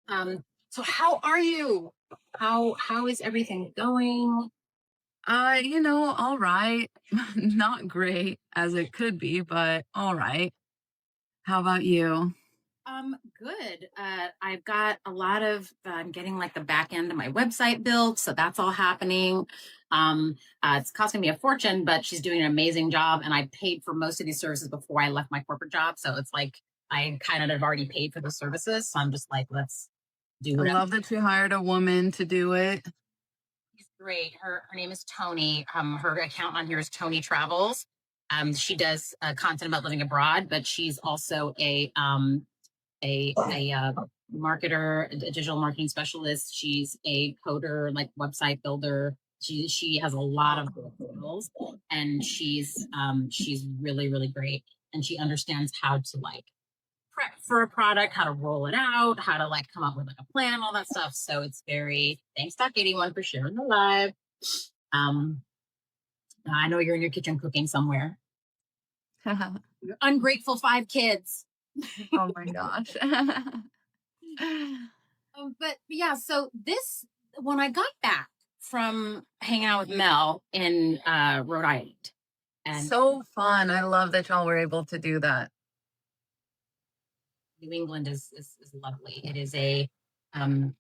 So how are you? How is everything going? All right. Not great as it could be, but all right. How about you? Good. I've got a lot of getting like the back end of my website built, so that's all happening. It's costing me a fortune, but she's doing an amazing job, and I paid for most of these services before I left my corporate job, so it's like I kind of have already paid for the services. So I'm just like, let's do I whatever. love that you hired a woman to do it. She's great. Her name is Tony. Her account on here is Tony Travels. She does content about living abroad, but she's also a marketer, a digital marketing specialist. She's a coder, like website builder. She has a lot of skills, and she's really really great, and she understands how to like prep for a product, how to roll it out, how to like come up with like a plan, all that stuff. So it's very thanks Doc81 for sharing the live. Um, I know you're in your kitchen cooking somewhere. Your ungrateful 5 kids. Oh my gosh. But yeah, so this when I got back from hanging out with Mel in Rhode Island, and So fun. I love that y'all were able to do that. New England is lovely. It is a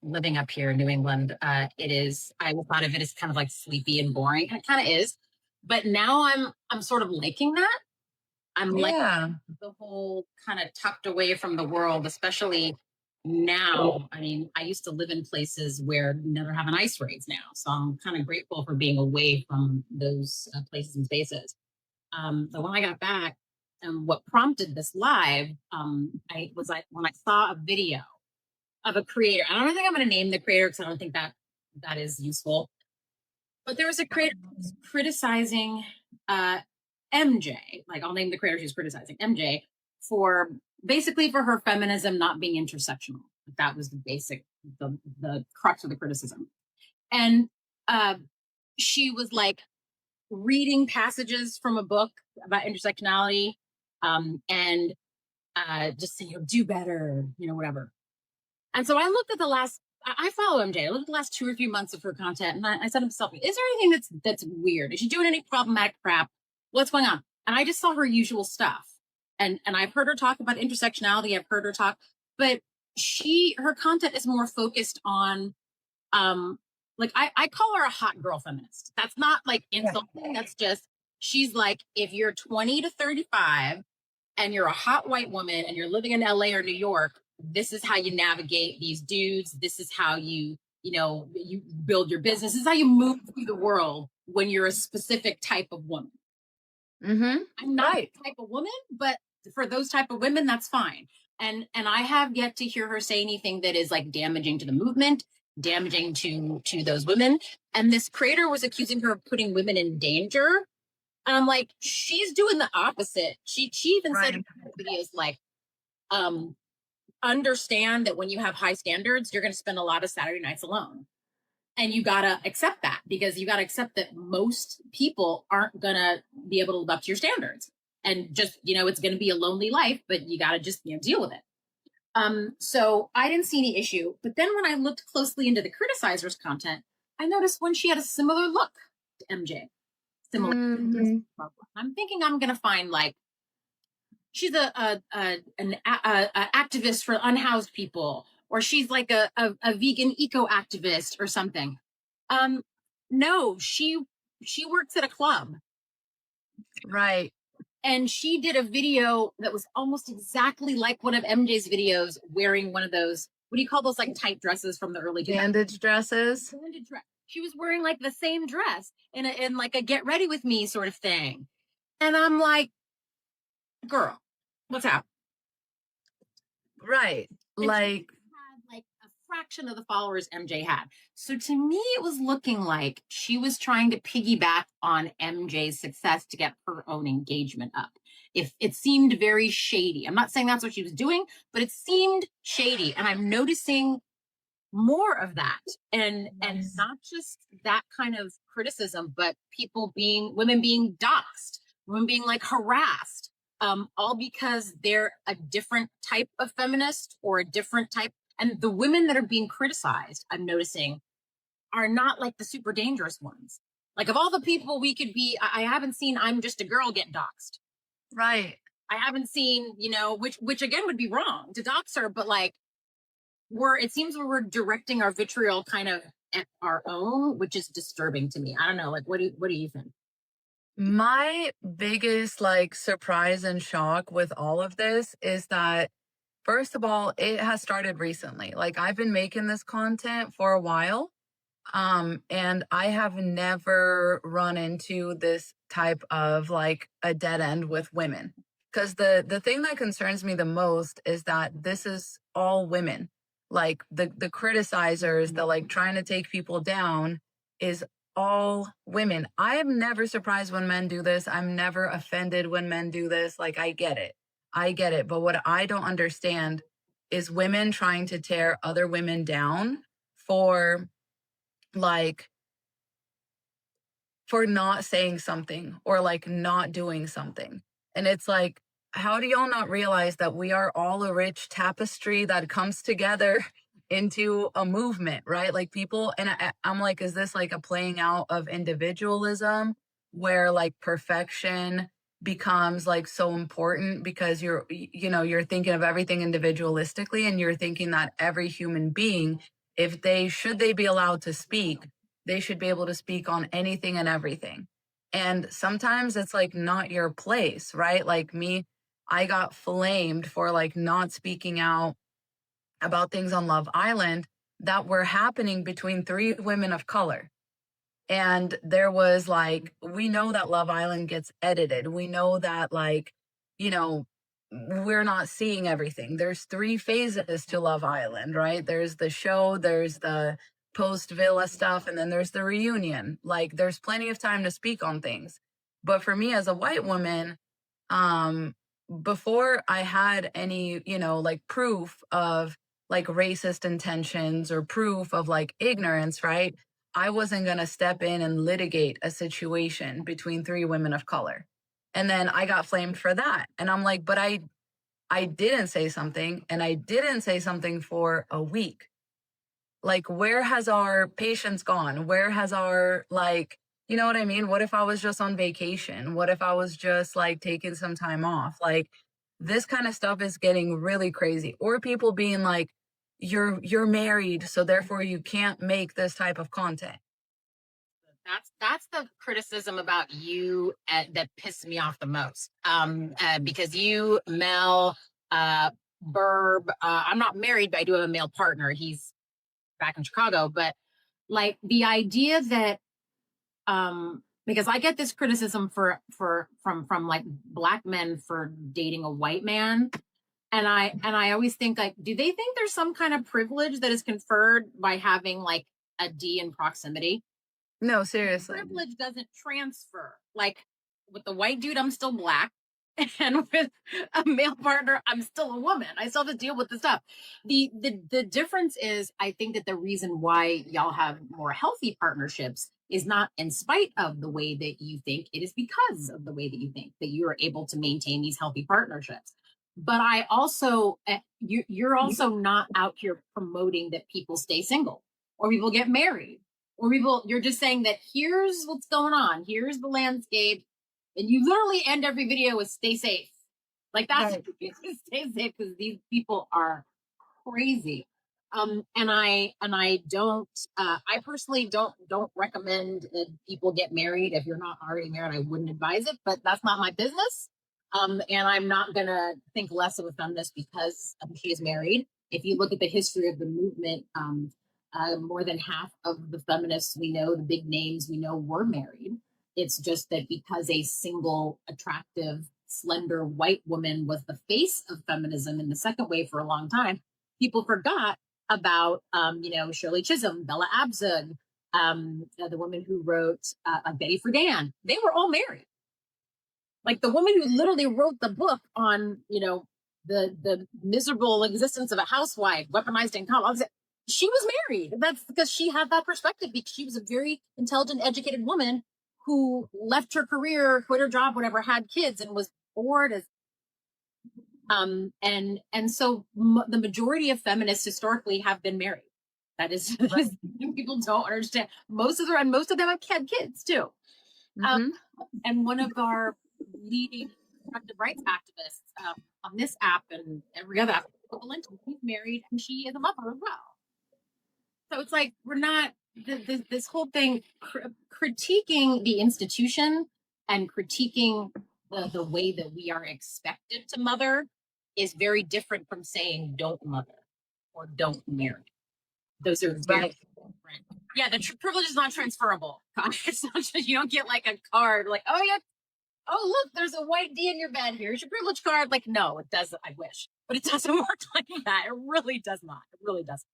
living up here in New England. It is. I thought of it as kind of like sleepy and boring. It kind of is, but now I'm sort of liking that. I'm like the whole kind of tucked away from the world, especially now. I mean, I used to live in places where never have an ice raids now, so I'm kind of grateful for being away from those places and spaces. But when I got back, what prompted this live, I was like when I saw a video of a creator. I don't think I'm going to name the creator because I don't think that is useful. But there was a creator who was criticizing MJ. Like I'll name the creator who's criticizing MJ for basically for her feminism not being intersectional. That was the basic, the crux of the criticism. And she was like reading passages from a book about intersectionality, and just saying, do better, whatever. And so I looked at I follow MJ. I looked at the last 2 or 3 months of her content, and I said to myself, is there anything that's weird? Is she doing any problematic crap? What's going on? And I just saw her usual stuff. And I've heard her talk about intersectionality. I've heard her talk, but her content is more focused on, like I call her a hot girl feminist. That's not like insulting. That's just, she's like, if you're 20 to 35 and you're a hot white woman and you're living in LA or New York, this is how you navigate these dudes. This is how you build your business. This is how you move through the world when you're a specific type of woman. Mm-hmm. I'm not that type of woman, but for those type of women, that's fine. And I have yet to hear her say anything that is like damaging to the movement, damaging to those women. And this creator was accusing her of putting women in danger. And I'm like, she's doing the opposite. She even said in videos like, understand that when you have high standards, you're going to spend a lot of Saturday nights alone. And you got to accept that, because you got to accept that most people aren't going to be able to live up to your standards. And just, it's going to be a lonely life, but you got to just, deal with it. So I didn't see any issue. But then when I looked closely into the criticizer's content, I noticed when she had a similar look to MJ. Similar. Mm-hmm. I'm thinking I'm going to find like, she's an activist for unhoused people, or she's like a vegan eco activist or something. No, she works at a club. Right. And she did a video that was almost exactly like one of MJ's videos, wearing one of those, what do you call those, like tight dresses from the early bandage dresses? Bandage dress. She was wearing like the same dress in like a get ready with me sort of thing. And I'm like, girl, what's happening? Right. Like, had like a fraction of the followers MJ had. So to me, it was looking like she was trying to piggyback on MJ's success to get her own engagement up. If it seemed very shady. I'm not saying that's what she was doing, but it seemed shady. And I'm noticing more of that. And not just that kind of criticism, but women being doxxed, women being like harassed. All because they're a different type of feminist or a different type. And the women that are being criticized, I'm noticing, are not like the super dangerous ones. Like of all the people we could be, I haven't seen I'm just a girl get doxxed. Right. I haven't seen, which again would be wrong to dox her, but like it seems we're directing our vitriol kind of at our own, which is disturbing to me. I don't know. Like, what do you think? My biggest like surprise and shock with all of this is that, first of all, it has started recently. Like I've been making this content for a while. And I have never run into this type of like a dead end with women. Because the thing that concerns me the most is that this is all women. Like the criticizers, the like trying to take people down is all women. I am never surprised when men do this. I'm never offended when men do this. Like I get it. I get it. But what I don't understand is women trying to tear other women down for like for not saying something or like not doing something. And it's like, how do y'all not realize that we are all a rich tapestry that comes together into a movement, right? Like people, and I'm like, is this like a playing out of individualism where like perfection becomes like so important because you're thinking of everything individualistically and you're thinking that every human being, if should they be allowed to speak, they should be able to speak on anything and everything. And sometimes it's like not your place, right? Like me, I got flamed for like not speaking out about things on Love Island that were happening between three women of color. And there was like, we know that Love Island gets edited. We know that, like, you know, we're not seeing everything. There's three phases to Love Island, right? There's the show, there's the post villa stuff, and then there's the reunion. Like, there's plenty of time to speak on things. But for me as a white woman, um, before I had any, like proof of like racist intentions or proof of like ignorance, right? I wasn't going to step in and litigate a situation between three women of color. And then I got flamed for that. And I'm like, but I didn't say something, and I didn't say something for a week. Like, where has our patience gone? Where has our, like, you know what I mean? What if I was just on vacation? What if I was just like taking some time off? Like, this kind of stuff is getting really crazy. Or people being like, you're married, so therefore you can't make this type of content. That's the criticism about you that pissed me off the most. Because you, Mel, Burb, I'm not married, but I do have a male partner. He's back in Chicago. But like the idea that because I get this criticism from like Black men for dating a white man. And I always think like, do they think there's some kind of privilege that is conferred by having like a D in proximity? No, seriously. Privilege doesn't transfer. Like with the white dude, I'm still Black. And with a male partner, I'm still a woman. I still have to deal with the stuff. The difference is, I think that the reason why y'all have more healthy partnerships is not in spite of the way that you think. It is because of the way that you think that you are able to maintain these healthy partnerships. But I also, you're also not out here promoting that people stay single or people get married or people, you're just saying that here's what's going on. Here's the landscape. And you literally end every video with stay safe. Like that's right. Stay safe because these people are crazy. And I don't I personally don't recommend people get married. If you're not already married, I wouldn't advise it, but that's not my business. And I'm not gonna think less of a feminist because she is married. If you look at the history of the movement, more than half of the feminists we know, the big names we know, were married. It's just that because a single, attractive, slender white woman was the face of feminism in the second wave for a long time, people forgot about, Shirley Chisholm, Bella Abzug, the woman who wrote Betty Friedan. They were all married. Like the woman who literally wrote the book on, the miserable existence of a housewife, weaponized in college. She was married. That's because she had that perspective because she was a very intelligent, educated woman who left her career, quit her job, whatever, had kids, and was bored as And so the majority of feminists historically have been married. That is, people don't understand. Most of them have had kids too. Mm-hmm. And one of our leading reproductive rights activists on this app and every other app, Vigilante, she's married and she is a mother as well. So it's like we're not this whole thing critiquing the institution and critiquing the way that we are expected to mother is very different from saying don't mother or don't marry. Those are very different. Yeah, the privilege is not transferable. It's not just, you don't get like a card like, oh yeah, oh look, there's a white D in your bed. Here's your privilege card. Like, no, it doesn't. I wish, but it doesn't work like that. It really does not. It really doesn't.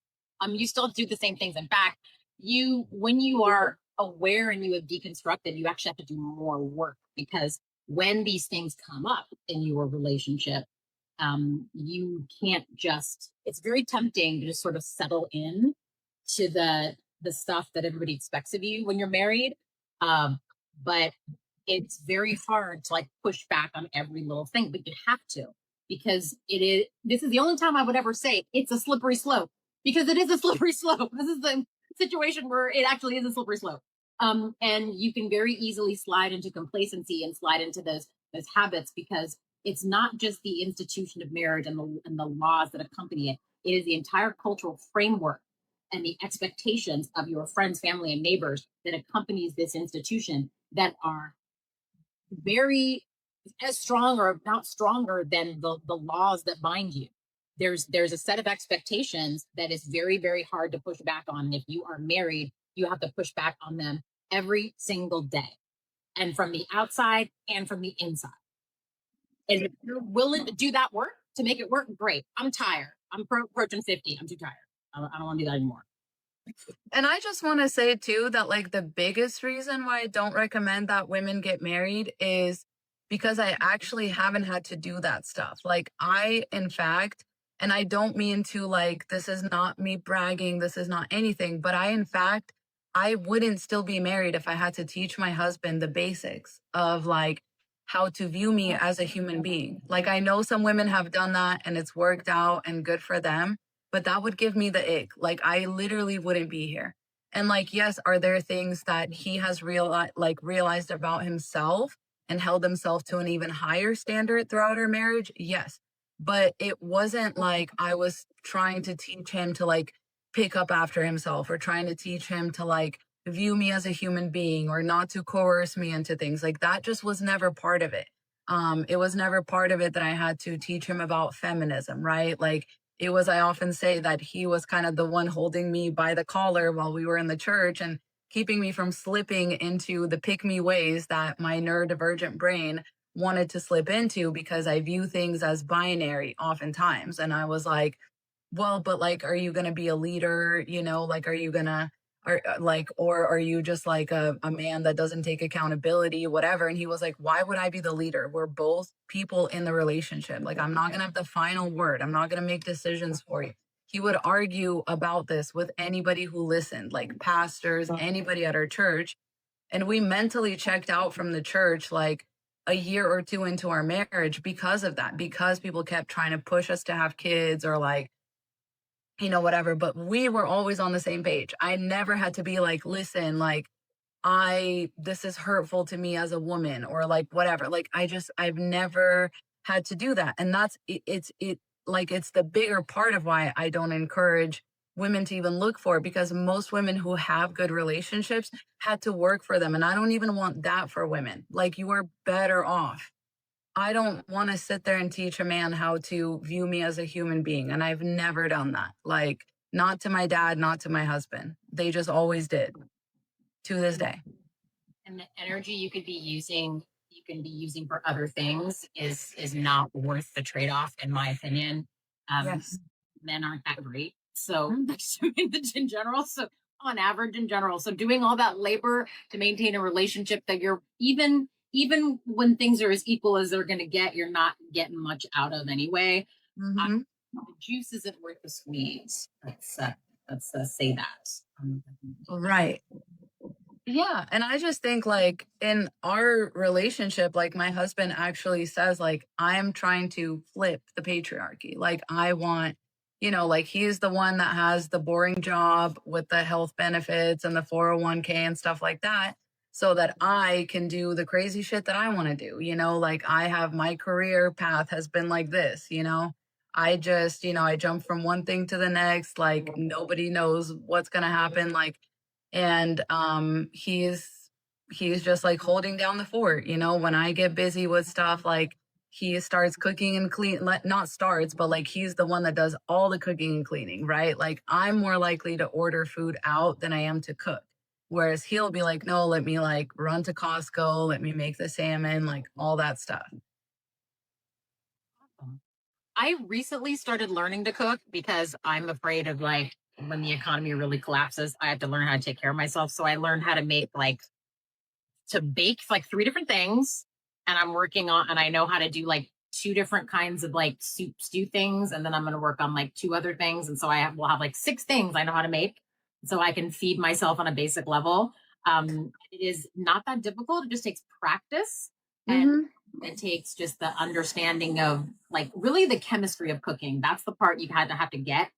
You still do the same things. In fact, when you are aware and you have deconstructed, you actually have to do more work, because when these things come up in your relationship, you can't just, it's very tempting to just sort of settle in to the stuff that everybody expects of you when you're married. But it's very hard to like push back on every little thing, but you have to, because this is the only time I would ever say it's a slippery slope, because it is a slippery slope. This is the situation where it actually is a slippery slope. And you can very easily slide into complacency and slide into those habits, because it's not just the institution of marriage and the laws that accompany it. It is the entire cultural framework and the expectations of your friends, family, and neighbors that accompanies this institution that are very as strong or not stronger than the laws that bind you. There's a set of expectations that is very, very hard to push back on. And if you are married, you have to push back on them every single day, and from the outside and from the inside. And if you're willing to do that work to make it work, great. I'm tired. I'm approaching 50. I'm too tired. I don't want to do that anymore. And I just want to say too that like the biggest reason why I don't recommend that women get married is because I actually haven't had to do that stuff. Like I, in fact, and I don't mean to like, this is not me bragging, this is not anything, but I wouldn't still be married if I had to teach my husband the basics of like how to view me as a human being. Like I know some women have done that and it's worked out and good for them, but that would give me the ick. Like I literally wouldn't be here. And like, yes, are there things that he has realized about himself and held himself to an even higher standard throughout our marriage? Yes. But it wasn't like I was trying to teach him to like pick up after himself or trying to teach him to like view me as a human being or not to coerce me into things. Like that just was never part of it. It was never part of it that I had to teach him about feminism, right? Like it was, I often say that he was kind of the one holding me by the collar while we were in the church and keeping me from slipping into the pick me ways that my neurodivergent brain wanted to slip into, because I view things as binary oftentimes. And I was like, well, but like, are you going to be a leader? You know, like, are you going to, or are you just like a man that doesn't take accountability, whatever? And he was like, why would I be the leader? We're both people in the relationship. Like, I'm not going to have the final word. I'm not going to make decisions for you. He would argue about this with anybody who listened, like pastors, anybody at our church. And we mentally checked out from the church like a year or two into our marriage because of that, because people kept trying to push us to have kids or like, you know, whatever, but we were always on the same page. I never had to be like, listen, like, this is hurtful to me as a woman or like whatever. Like, I've never had to do that. And that's, it's the bigger part of why I don't encourage women to even look for it, because most women who have good relationships had to work for them. And I don't even want that for women. Like, you are better off. I don't want to sit there and teach a man how to view me as a human being. And I've never done that. Like, not to my dad, not to my husband. They just always did to this day. And the energy you can be using for other things is not worth the trade-off, in my opinion. Yes. Men aren't that great. So in general, so on average in general. So doing all that labor to maintain a relationship that you're even when things are as equal as they're going to get, you're not getting much out of anyway. Mm-hmm. The juice isn't worth the squeeze. Let's say that. Right. Yeah. And I just think like in our relationship, like my husband actually says, like, I'm trying to flip the patriarchy. Like, I want, like he's the one that has the boring job with the health benefits and the 401k and stuff like that. So that I can do the crazy shit that I want to do. Like I have my career path has been like this. I just, I jump from one thing to the next. Like nobody knows what's going to happen. Like, and he's just like holding down the fort. When I get busy with stuff, like he starts cooking and not starts, but like he's the one that does all the cooking and cleaning, right? Like I'm more likely to order food out than I am to cook, whereas he'll be like, no, let me like run to Costco, let me make the salmon, like all that stuff. I recently started learning to cook because I'm afraid of like when the economy really collapses, I have to learn how to take care of myself. So I learned how to make like to bake like three different things. And I'm working on, and I know how to do like two different kinds of like soup stew things. And then I'm going to work on like two other things. And so will have like six things I know how to make. So I can feed myself on a basic level. It is not that difficult. It just takes practice. And it takes just the understanding of like really the chemistry of cooking. That's the part you had to have to get.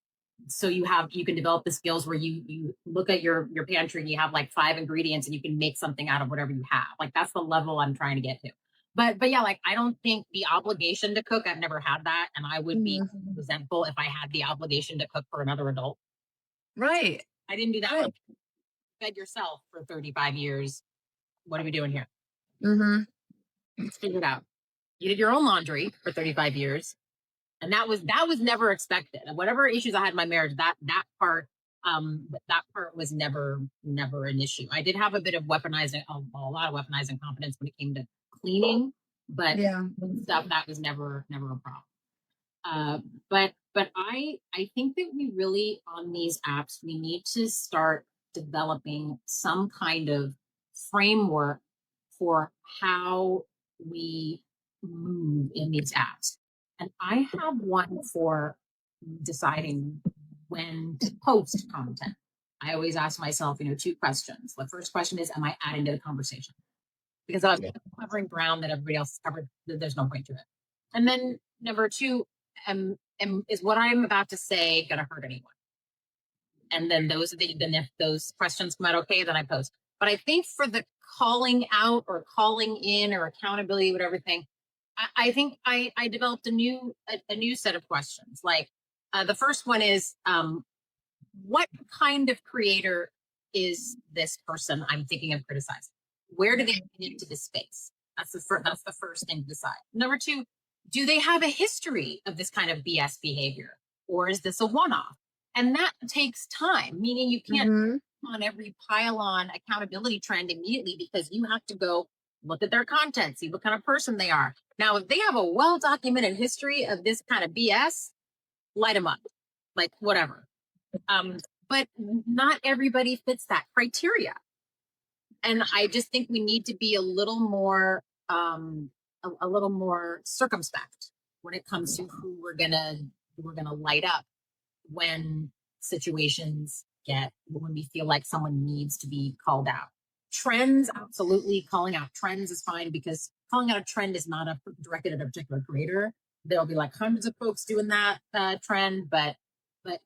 So you can develop the skills where you look at your pantry and you have like five ingredients and you can make something out of whatever you have. Like that's the level I'm trying to get to. But yeah, like I don't think the obligation to cook, I've never had that. And I would be resentful if I had the obligation to cook for another adult. Right. I didn't do that. Right. Fed yourself for 35 years. What are we doing here? Let's figure it out. You did your own laundry for 35 years. And that was never expected. And whatever issues I had in my marriage, that part was never an issue. I did have a bit of weaponizing, a lot of weaponizing confidence when it came to cleaning, but stuff that was never a problem. But I think that we really on these apps we need to start developing some kind of framework for how we move in these apps. And I have one for deciding when to post content. I always ask myself, two questions. The first question is, am I adding to the conversation? Because I was covering ground that everybody else covered, there's no point to it. And then number two, is what I'm about to say going to hurt anyone? And then then if those questions come out okay, then I post. But I think for the calling out or calling in or accountability, whatever thing, I think I developed a new set of questions. Like the first one is, what kind of creator is this person I'm thinking of criticizing? Where do they fit into this space? That's the first thing to decide. Number two, do they have a history of this kind of BS behavior, or is this a one-off? And that takes time, meaning you can't on every pile-on accountability trend immediately because you have to go look at their content, see what kind of person they are. Now, if they have a well-documented history of this kind of BS, light them up, like whatever. But not everybody fits that criteria. And I just think we need to be a little more circumspect when it comes to who we're gonna light up when when we feel like someone needs to be called out. Trends, absolutely, calling out trends is fine because calling out a trend is not directed at a particular creator. There'll be like hundreds of folks doing that trend, but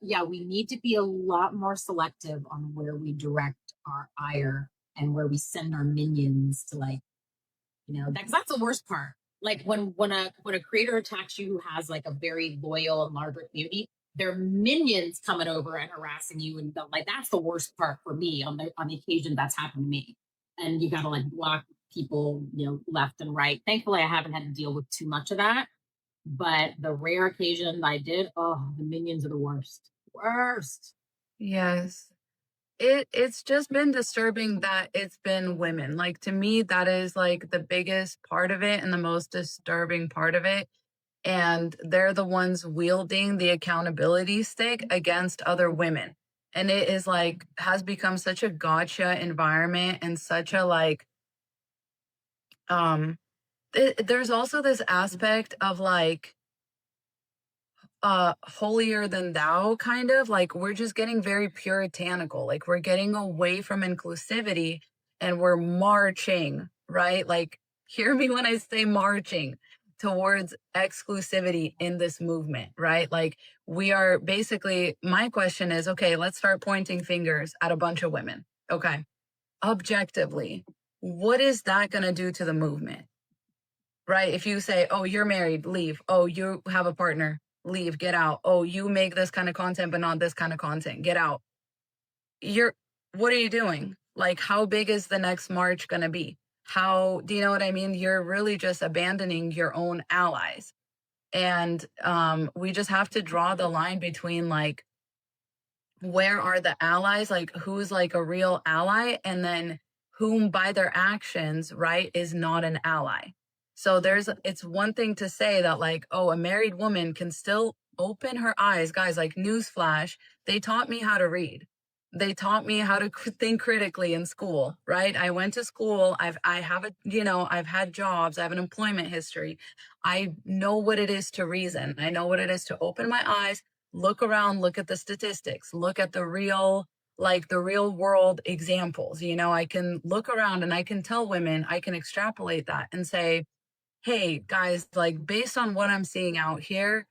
yeah, we need to be a lot more selective on where we direct our ire and where we send our minions to, like, that's the worst part. Like when a creator attacks you who has like a very loyal and larger community, their minions coming over and harassing you, and like that's the worst part for me on the occasion that's happened to me. And you gotta like block people, left and right. Thankfully, I haven't had to deal with too much of that. But the rare occasion I did, oh, the minions are the worst. Worst. Yes. It's just been disturbing that it's been women. Like to me, that is like the biggest part of it and the most disturbing part of it. And they're the ones wielding the accountability stick against other women. And it is like has become such a gotcha environment and such a like there's also this aspect of like holier than thou kind of like we're just getting very puritanical, like we're getting away from inclusivity and we're marching, right? Like, hear me when I say marching towards exclusivity in this movement, right? Like, we are basically, my question is, okay, let's start pointing fingers at a bunch of women. Okay. Objectively, what is that going to do to the movement? Right? If you say, oh, you're married, leave. Oh, you have a partner, leave, get out. Oh, you make this kind of content, but not this kind of content, get out. What are you doing? Like, how big is the next march going to be? How, do you know what I mean? You're really just abandoning your own allies. And we just have to draw the line between, like, where are the allies? Like, who's like a real ally, and then whom by their actions, right, is not an ally. So it's one thing to say that, like, oh, a married woman can still open her eyes. Guys, like, newsflash, they taught me how to read. They taught me how to think critically in school, right? I went to school. I have I've had jobs. I have an employment history. I know what it is to reason. I know what it is to open my eyes, look around, look at the statistics, look at the real world examples. I can look around and I can tell women, I can extrapolate that and say, hey guys, like, based on what I'm seeing out here,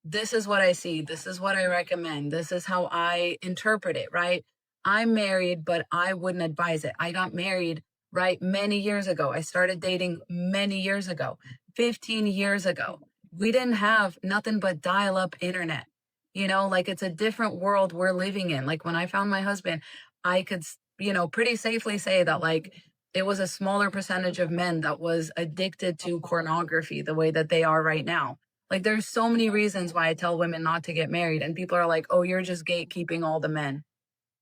this is what I see. This is what I recommend. This is how I interpret it, right? I'm married, but I wouldn't advise it. I got married, right, many years ago. I started dating many years ago, 15 years ago. We didn't have nothing but dial-up internet. Like, it's a different world we're living in. Like, when I found my husband, I could, pretty safely say that, like, it was a smaller percentage of men that was addicted to pornography the way that they are right now. Like, there's so many reasons why I tell women not to get married, and people are like, oh, you're just gatekeeping all the men.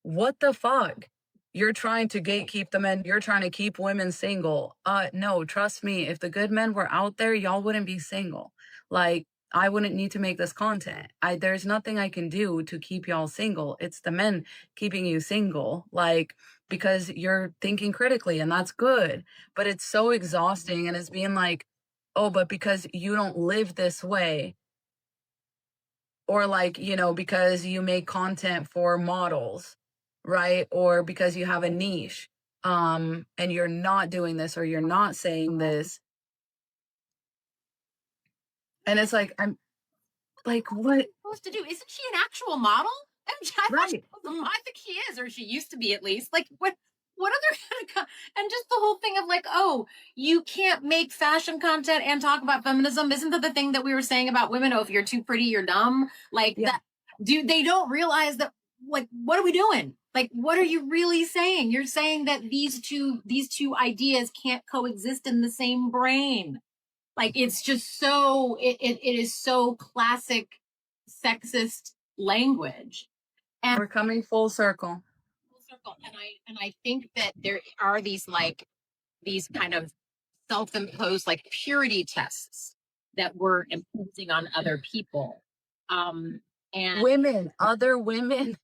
What the fuck? You're trying to gatekeep the men. You're trying to keep women single. No, trust me. If the good men were out there, y'all wouldn't be single. Like, I wouldn't need to make this content. There's nothing I can do to keep y'all single. It's the men keeping you single. Like, because you're thinking critically, and that's good. But it's so exhausting, and it's being like, oh, but because you don't live this way, or, like, because you make content for models, right? Or because you have a niche, and you're not doing this, or you're not saying this. And it's like, I'm like, what? Supposed to do? Isn't she an actual model? Right. I think she is, or she used to be at least. Like, what other and just the whole thing of, like, oh, you can't make fashion content and talk about feminism. Isn't that the thing that we were saying about women? Oh, if you're too pretty, you're dumb. Like, Yeah. they don't realize that, like, what are we doing? Like, what are you really saying? You're saying that these two ideas can't coexist in the same brain. Like, it's just so it is so classic sexist language. And We're coming full circle. And I think that there are these kind of self-imposed, like, purity tests that we're imposing on other people. And Other women.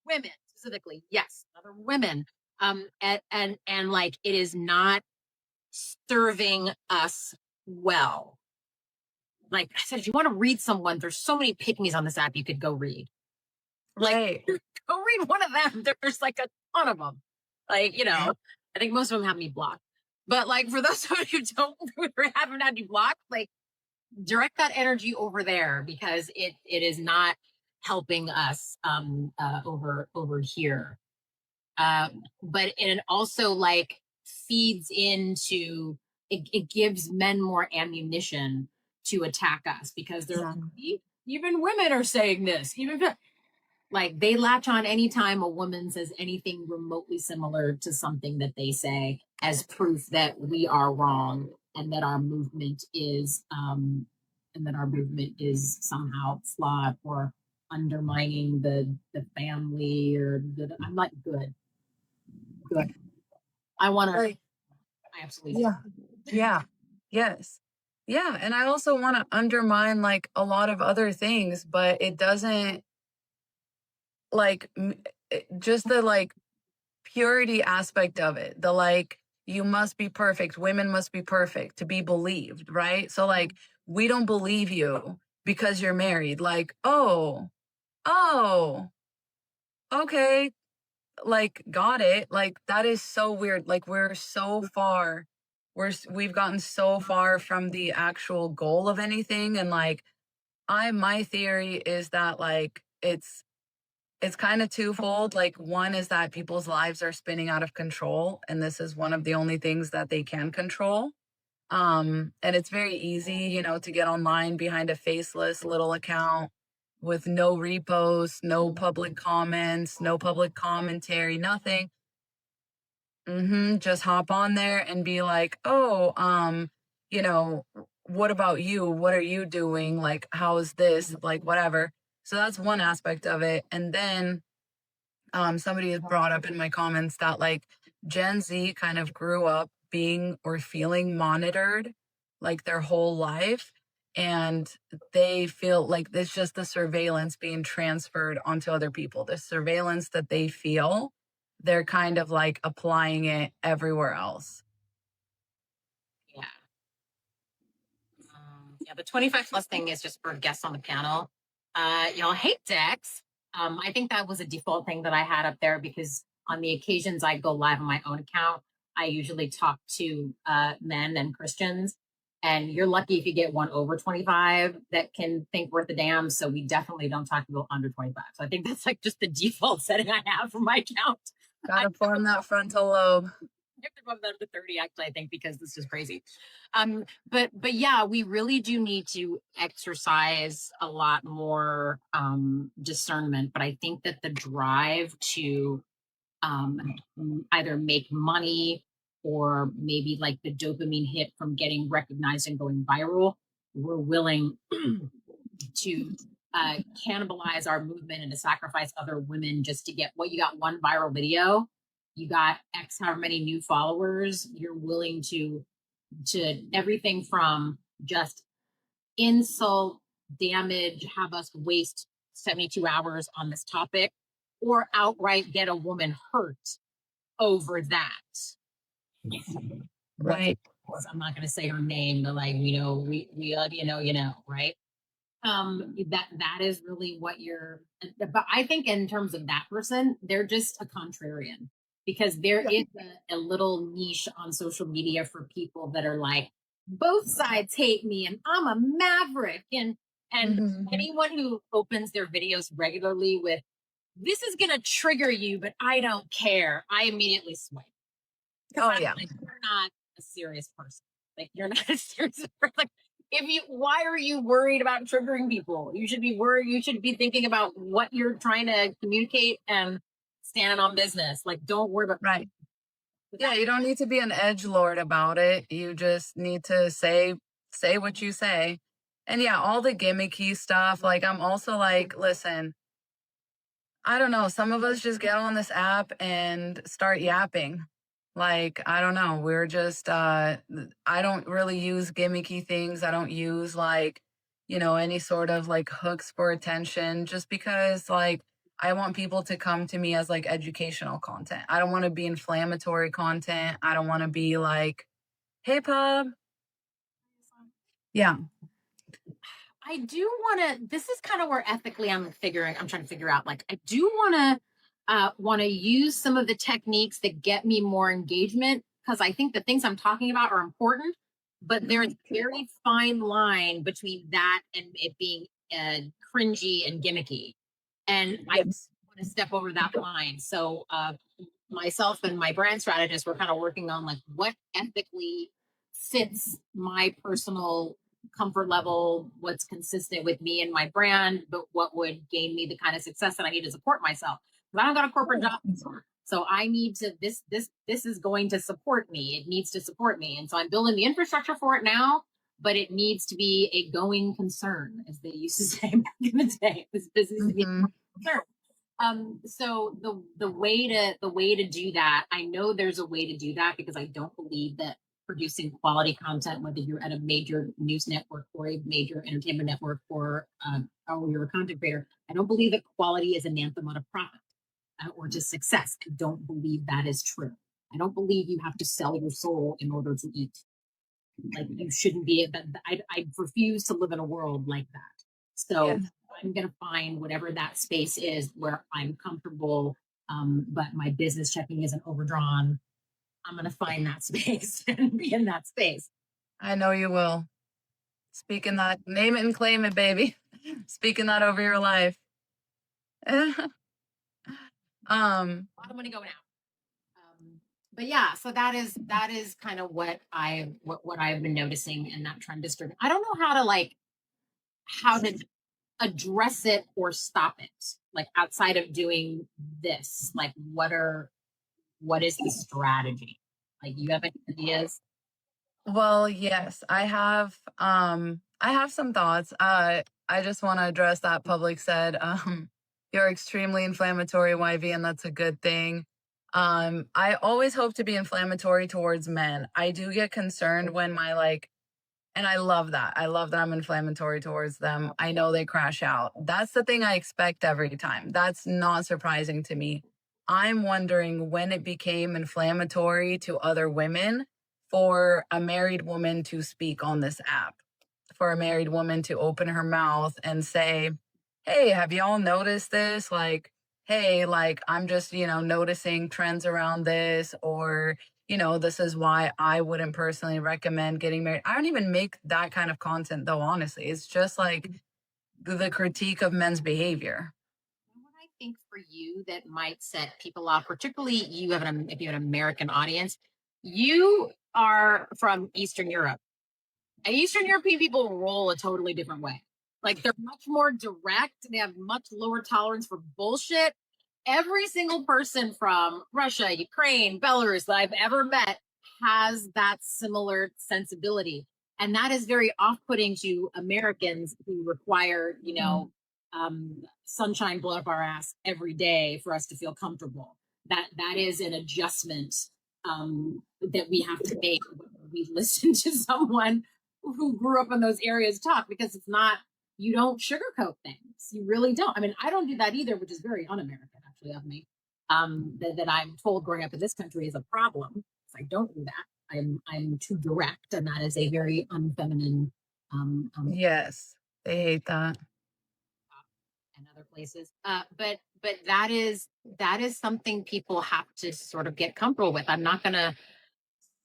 Women specifically, yes, other women. And like, it is not serving us well. Like I said, if you want to read someone, there's so many pick-me's on this app you could go read. Like, Right. go read one of them. There's like a ton of them. Like, I think most of them have me blocked. But, like, for those of you who haven't had you blocked, like, direct that energy over there, because it is not helping us over here. But it also, like, feeds into it gives men more ammunition to attack us, because they're even women are saying this. Even like, they latch on anytime a woman says anything remotely similar to something that they say as proof that we are wrong, and that our movement is somehow flawed, or undermining the family, or I'm like, good. I want to. Like, I absolutely. yeah. Yes. Yeah. And I also want to undermine, like, a lot of other things, but it doesn't, like, just the, like, purity aspect of it. The, like, you must be perfect. Women must be perfect to be believed, right? So, like, we don't believe you because you're married. Like, oh, okay. like got it. Like that is so weird. Like we're so far, we've gotten so far from the actual goal of anything. And like my theory is that like it's kind of twofold. Like one is that people's lives are spinning out of control, and this is one of the only things that they can control. And it's very easy, you know, to get online behind a faceless little account with no reposts, no public comments, no public commentary, nothing. Just hop on there and be like, oh, you know, what about you? What are you doing? Like, how is this? Like, whatever. So that's one aspect of it. And then somebody has brought up in my comments that like Gen Z kind of grew up being or feeling monitored like their whole life. And they feel like it's just the surveillance being transferred onto other people. The surveillance that they feel, they're kind of like applying it everywhere else. Yeah. Yeah, the 25 plus thing is just for guests on the panel. Y'all hate decks. I think that was a default thing that I had up there because on the occasions I go live on my own account, I usually talk to men and Christians. And you're lucky if you get one over 25 that can think worth a damn. So we definitely don't talk to people under 25. So I think that's like just the default setting I have for my account. Gotta form that frontal lobe. If they're above the 30, actually, I think, because this is crazy. But yeah, we really do need to exercise a lot more discernment. But I think that the drive to either make money or maybe like the dopamine hit from getting recognized and going viral, we're willing to cannibalize our movement and to sacrifice other women just to get what you got one viral video, you got X however many new followers, you're willing to everything from just insult, damage, have us waste 72 hours on this topic, or outright get a woman hurt over that. Right. I'm not going to say her name, but like, you know, we you know, right? That is really what you're, but I think in terms of that person, they're just a contrarian because there is a little niche on social media for people that are like, both sides hate me and I'm a maverick. And anyone who opens their videos regularly with, this is going to trigger you, but I don't care, I immediately swipe. Oh yeah. Like, you're not a serious person. Like you're not a serious person. Like if you, why are you worried about triggering people? You should be worried. You should be thinking about what you're trying to communicate and standing on business. Like don't worry about. Right. Yeah, you don't need to be an edgelord about it. You just need to say what you say. And yeah, all the gimmicky stuff. Like I'm also like, listen, I don't know. Some of us just get on this app and start yapping. Like, I don't know. We're just, I don't really use gimmicky things. I don't use like, you know, any sort of like hooks for attention just because like I want people to come to me as like educational content. I don't want to be inflammatory content. I don't want to be like, hey, pub. Yeah. I do want to, this is kind of where ethically I'm trying to figure out, like, I do want to use some of the techniques that get me more engagement because I think the things I'm talking about are important, but there's a very fine line between that and it being cringy and gimmicky. And I want to step over that line. So myself and my brand strategist were kind of working on like what ethically fits my personal comfort level, what's consistent with me and my brand, but what would gain me the kind of success that I need to support myself. Because I don't got a corporate job anymore. So I need to, this is going to support me. It needs to support me. And so I'm building the infrastructure for it now, but it needs to be a going concern, as they used to say back in the day. This business needs to be a concern. So the way to do that, I know there's a way to do that because I don't believe that producing quality content, whether you're at a major news network or a major entertainment network or you're a content creator, I don't believe that quality is anathema to profit or to success. I don't believe that is true. I don't believe you have to sell your soul in order to eat. Like you shouldn't be. I refuse to live in a world like that. So I'm going to find whatever that space is where I'm comfortable but my business checking isn't overdrawn. I'm going to find that space and be in that space. I know you will. Speaking that, name it and claim it, baby. Speaking that over your life. A lot of money going out. But yeah, so that is kind of what I've been noticing in that trend district. I don't know how to address it or stop it, like outside of doing this. Like what is the strategy? Like, you have any ideas? Well, yes, I have some thoughts. I just want to address that Public said, you're extremely inflammatory, YV, and that's a good thing. I always hope to be inflammatory towards men. I do get concerned when and I love that. I love that I'm inflammatory towards them. I know they crash out. That's the thing I expect every time. That's not surprising to me. I'm wondering when it became inflammatory to other women for a married woman to speak on this app, for a married woman to open her mouth and say, hey, have y'all noticed this? Like, hey, like, I'm just, noticing trends around this, or, this is why I wouldn't personally recommend getting married. I don't even make that kind of content, though, honestly. It's just like the critique of men's behavior. What I think for you that might set people off, particularly if you have an American audience, you are from Eastern Europe. And Eastern European people roll a totally different way. Like, they're much more direct. They have much lower tolerance for bullshit. Every single person from Russia, Ukraine, Belarus that I've ever met has that similar sensibility. And that is very off-putting to Americans who require, sunshine blow up our ass every day for us to feel comfortable. That is an adjustment that we have to make when we listen to someone who grew up in those areas talk, because it's not, you don't sugarcoat things. You really don't. I mean, I don't do that either, which is very un-American actually of me. That I'm told growing up in this country is a problem. I don't do that. I'm too direct, and that is a very unfeminine. Yes, they hate that. And other places, but that is something people have to sort of get comfortable with. I'm not going to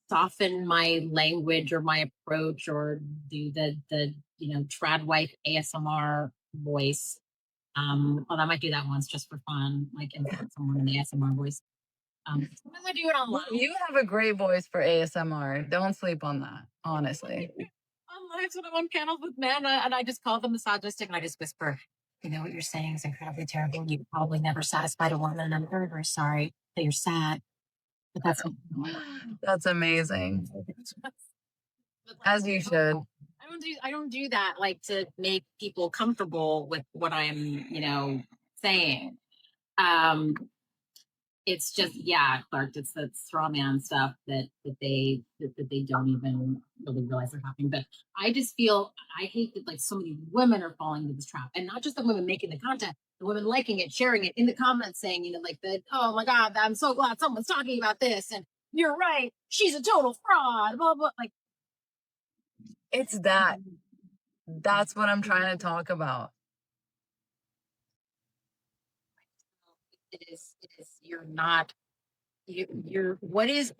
soften my language or my approach or do the trad wife ASMR voice. Well, I might do that once just for fun, like insert someone in the ASMR voice. Sometimes I do it online. You have a great voice for ASMR. Don't sleep on that, honestly. On lives when I'm on panels with men, and I just call them misogynistic, and I just whisper, what you're saying is incredibly terrible. You probably never satisfied a woman, and I'm very, very sorry that you're sad. But that's amazing. As you should. I don't do that like to make people comfortable with what I'm, saying. It's just, Clark, it's the straw man stuff that they don't even really realize they're happening. But I just feel, I hate that like so many women are falling into this trap, and not just the women making the content, the women liking it, sharing it in the comments, saying, like that, oh my God, I'm so glad someone's talking about this, and you're right, she's a total fraud, blah, blah. Like, it's that. That's what I'm trying to talk about. It is, you're not, you're what is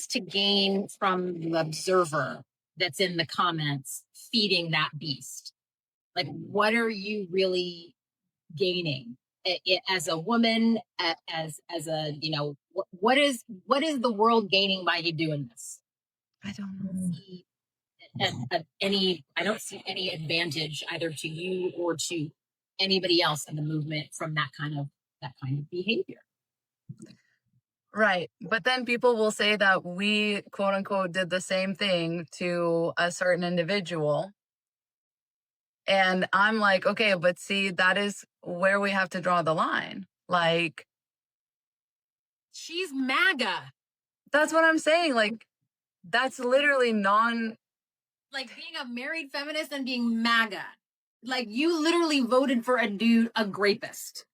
to gain from the observer that's in the comments feeding that beast? Like, what are you really gaining as a woman, as a, what is the world gaining by you doing this? I don't know. I don't see any advantage either to you or to anybody else in the movement from that kind of behavior. Right. But then people will say that we, quote unquote, did the same thing to a certain individual. And I'm like, okay, but see, that is where we have to draw the line. Like, she's MAGA. That's what I'm saying. Like, that's literally like being a married feminist and being MAGA. Like, you literally voted for a rapist.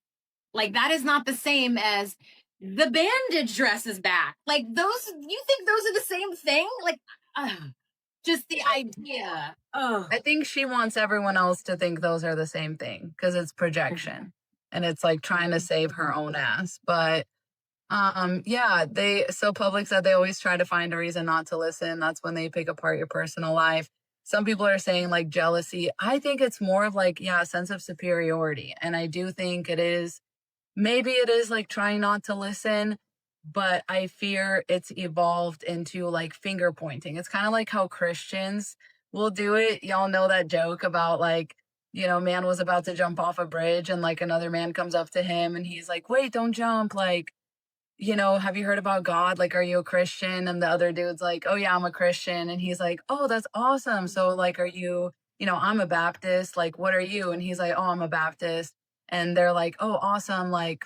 Like, that is not the same as the bandage dress is back. Like, you think those are the same thing? Like, just the idea. I think she wants everyone else to think those are the same thing because it's projection and it's like trying to save her own ass. But Yeah, so Public said they always try to find a reason not to listen. That's when they pick apart your personal life. Some people are saying like jealousy. I think it's more of like, yeah, a sense of superiority. And I do think maybe it is like trying not to listen, but I fear it's evolved into like finger pointing. It's kind of like how Christians will do it. Y'all know that joke about like, man was about to jump off a bridge and like another man comes up to him and he's like, wait, don't jump. Like, have you heard about God? Like, are you a Christian? And the other dude's like, oh yeah, I'm a Christian. And he's like, oh, that's awesome. So like, are you, I'm a Baptist. Like, what are you? And he's like, oh, I'm a Baptist. And they're like, oh, awesome. Like,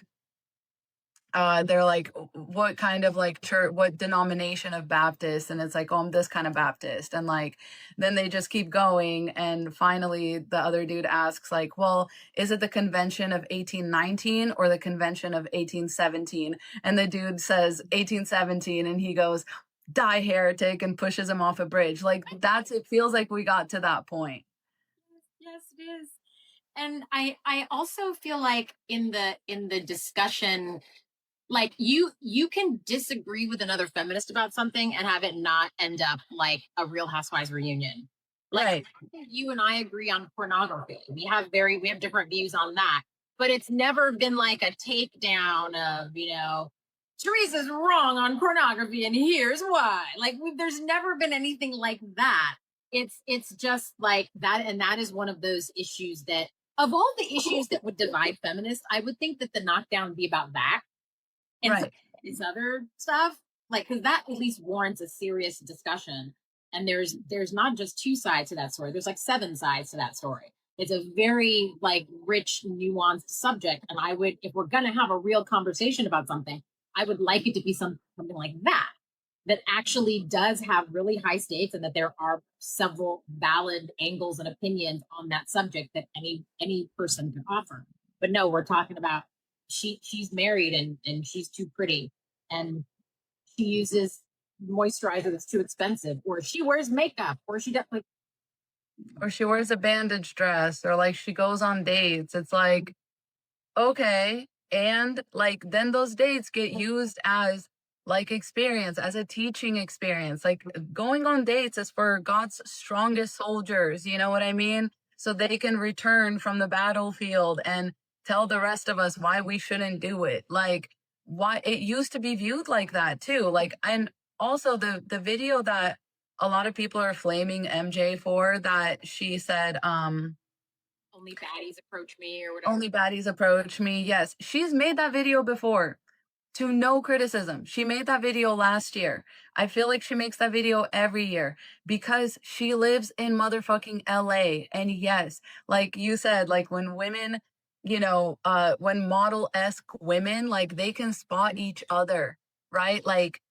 they're like, what kind of like church, what denomination of Baptist? And it's like, oh, I'm this kind of Baptist. And like, then they just keep going. And finally, the other dude asks, like, well, is it the convention of 1819 or the convention of 1817? And the dude says 1817. And he goes, die heretic, and pushes him off a bridge. Like, it feels like we got to that point. Yes, it is. And I also feel like in the discussion, like you can disagree with another feminist about something and have it not end up like a Real Housewives reunion. Like, right. I think you and I agree on pornography. We have different views on that, but it's never been like a takedown of, Teresa's wrong on pornography and here's why. Like, there's never been anything like that. It's just like that, and that is one of those issues that, of all the issues that would divide feminists, I would think that the knockdown would be about that. And right. This other stuff, like, because that at least warrants a serious discussion. And there's not just two sides to that story. There's like 7 sides to that story. It's a very like rich, nuanced subject. And I would, if we're going to have a real conversation about something, I would like it to be something like that actually does have really high stakes, and that there are several valid angles and opinions on that subject that any person can offer. But no, we're talking about she's married and she's too pretty, and she uses moisturizer that's too expensive, or she wears makeup, or she does, like, or she wears a bandage dress, or like she goes on dates. It's like, okay. And like, then those dates get used as like experience, as a teaching experience. Like, going on dates is for God's strongest soldiers. You know what I mean? So they can return from the battlefield and tell the rest of us why we shouldn't do it. Like, why it used to be viewed like that too. Like, and also the video that a lot of people are flaming MJ for, that she said, only baddies approach me, or whatever. Only baddies approach me. Yes, she's made that video before to no criticism. She made that video last year. I feel like she makes that video every year because she lives in motherfucking LA. And yes, like you said, like when women, when model-esque women, like they can spot each other, right? Like,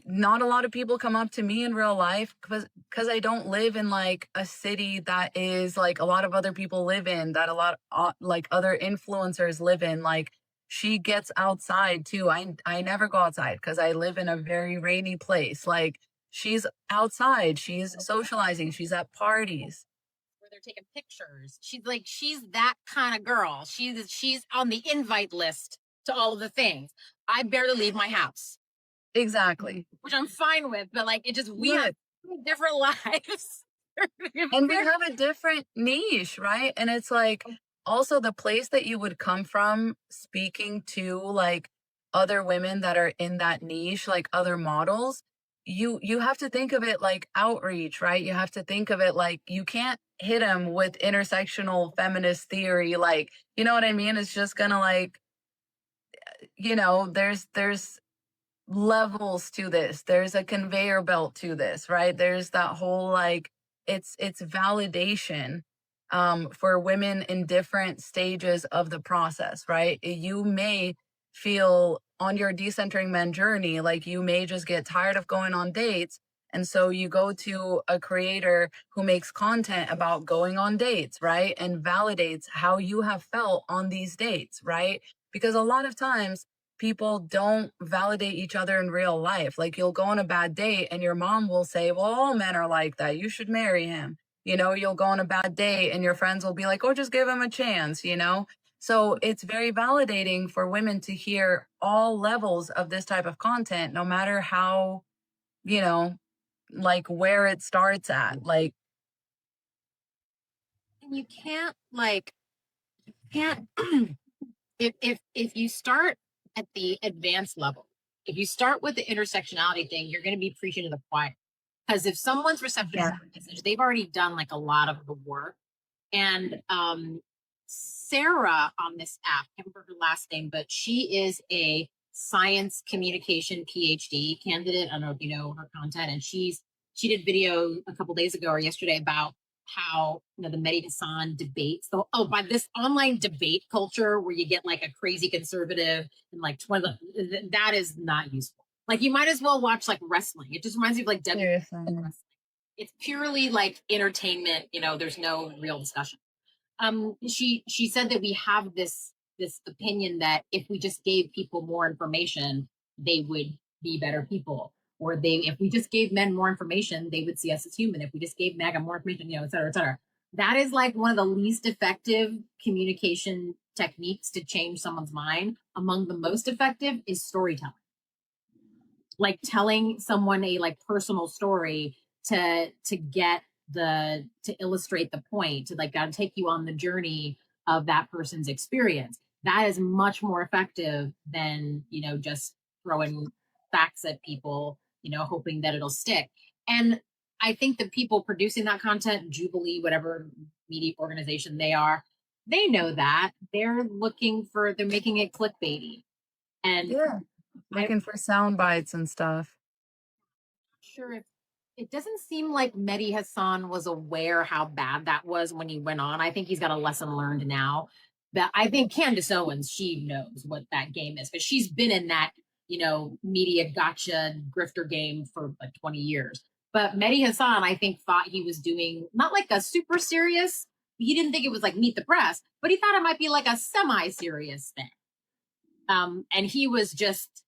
not a lot of people come up to me in real life because I don't live in like a city that is like a lot of other people live in, that a lot like other influencers live in. Like, she gets outside too. I never go outside because I live in a very rainy place. Like, she's outside, she's socializing, she's at parties where they're taking pictures. She's that kind of girl. She's on the invite list to all of the things. I barely leave my house. Exactly. Which I'm fine with, but like, we have different lives. And we have a different niche, right? And it's like, also the place that you would come from, speaking to like other women that are in that niche, like other models, you have to think of it like outreach, right? You have to think of it like, you can't hit them with intersectional feminist theory. Like, you know what I mean? It's just gonna like, there's levels to this. There's a conveyor belt to this, right? There's that whole like, it's validation for women in different stages of the process, right? You may feel on your decentering men journey, like you may just get tired of going on dates. And so you go to a creator who makes content about going on dates, right? And validates how you have felt on these dates, right? Because a lot of times people don't validate each other in real life. Like, you'll go on a bad date and your mom will say, well, all men are like that, you should marry him. You'll go on a bad date and your friends will be like, oh, just give him a chance, So it's very validating for women to hear all levels of this type of content, no matter how, you know, like where it starts at. Like, and you can't like can't if you start at the advanced level, if you start with the intersectionality thing, you're going to be preaching to the choir. Because if someone's receptive to the message, they've already done like a lot of the work. And Sarah on this app, I can't remember her last name, but she is a science communication PhD candidate. I don't know if you know her content, and she did video a couple days ago or yesterday about how the Mehdi Hassan debates. So, by this online debate culture where you get like a crazy conservative and like 20, that is not useful. Like you might as well watch like wrestling. It just reminds me of like wrestling. It's purely like entertainment. There's no real discussion. She said that we have this opinion that if we just gave people more information, they would be better people. Or if we just gave men more information, they would see us as human. If we just gave MAGA more information, et cetera, et cetera. That is like one of the least effective communication techniques to change someone's mind. Among the most effective is storytelling. Like telling someone a like personal story to illustrate the point, to like gotta take you on the journey of that person's experience. That is much more effective than just throwing facts at people, hoping that it'll stick. And I think the people producing that content, Jubilee, whatever media organization they are, they know that they're making it clickbaity. And looking for sound bites and stuff. Sure, if it doesn't seem like Mehdi Hassan was aware how bad that was when he went on. I think he's got a lesson learned now. But I think Candace Owens, she knows what that game is, because she's been in that, media gotcha grifter game for like 20 years. But Mehdi Hassan, I think, thought he was doing not like a super serious, he didn't think it was like Meet the Press, but he thought it might be like a semi-serious thing. And he was just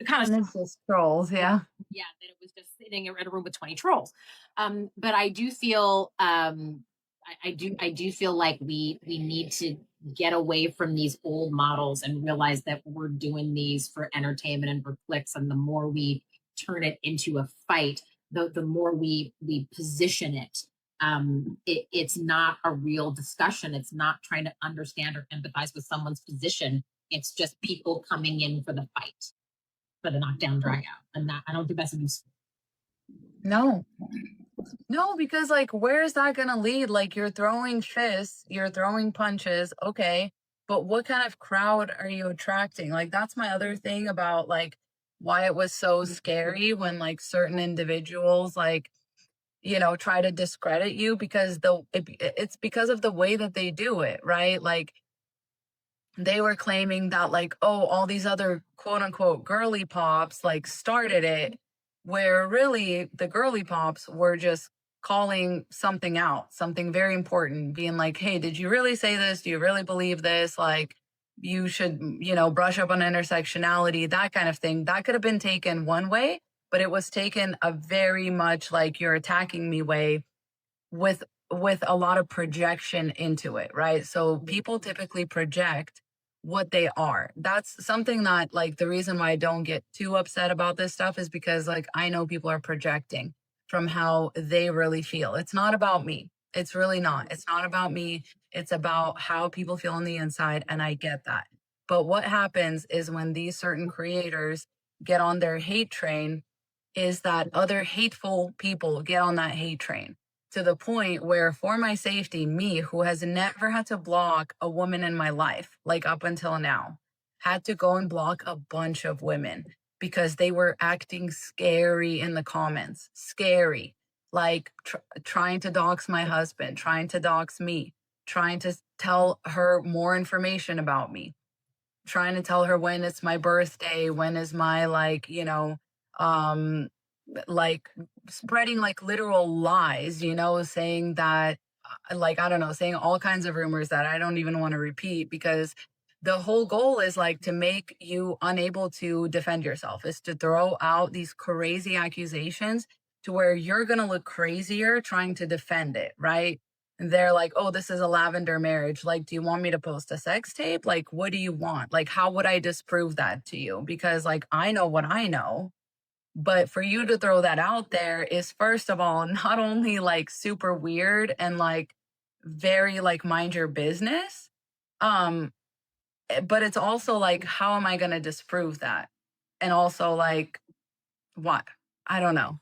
kind of just trolls, yeah. Yeah, that it was just sitting in a room with 20 trolls. But I do feel I do feel like we need to get away from these old models and realize that we're doing these for entertainment and for clicks. And the more we turn it into a fight, the more we position it. It's not a real discussion. It's not trying to understand or empathize with someone's position. It's just people coming in for the fight, for the knockdown drag out. And that, I don't think that's useful. No, because like, where is that going to lead? Like, you're throwing fists, you're throwing punches. Okay. But what kind of crowd are you attracting? Like, that's my other thing about like why it was so scary when like certain individuals, like, try to discredit you, because it's because of the way that they do it, right? Like, they were claiming that like, oh, all these other quote unquote girly pops like started it, where really the girly pops were just calling something out, something very important, being like, hey, did you really say this? Do you really believe this? Like, you should, brush up on intersectionality, that kind of thing. That could have been taken one way, but it was taken a very much like you're attacking me way, with a lot of projection into it, right? So people typically project what they are. That's something that, like, the reason why I don't get too upset about this stuff is because like I know people are projecting from how they really feel. It's not about me. It's really not. It's not about me. It's about how people feel on the inside, and I get that. But what happens is when these certain creators get on their hate train, is that other hateful people get on that hate train, to the point where, for my safety, me, who has never had to block a woman in my life, like up until now, had to go and block a bunch of women because they were acting scary in the comments. Scary. Like trying to dox my husband, trying to dox me, trying to tell her more information about me, trying to tell her when it's my birthday, when is my like, like spreading like literal lies, saying that, like, I don't know, saying all kinds of rumors that I don't even want to repeat, because the whole goal is like to make you unable to defend yourself, is to throw out these crazy accusations to where you're going to look crazier trying to defend it, right? they're like, oh, this is a lavender marriage. Like, do you want me to post a sex tape? Like, what do you want? Like, how would I disprove that to you? Because like, I know what I know. But for you to throw that out there is, first of all, not only like super weird and like very like mind your business, um, but it's also like, how am I going to disprove that? And also like, what? I don't know.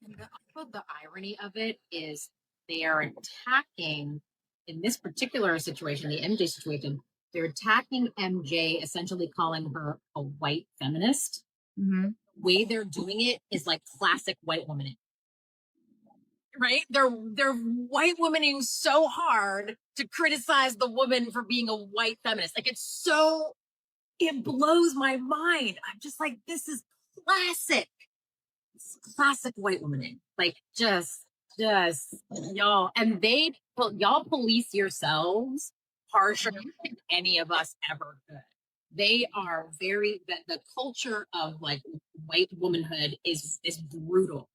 And the irony of it is they are attacking, in this particular situation, the MJ situation, they're attacking MJ, essentially calling her a white feminist. Mm-hmm. The way they're doing it is like classic white womaning. Right? They're white womaning so hard to criticize the woman for being a white feminist. Like it blows my mind. I'm just like, this is classic. It's classic white womaning. Like just y'all. And y'all police yourselves harsher than any of us ever could. They are the culture of like white womanhood is brutal,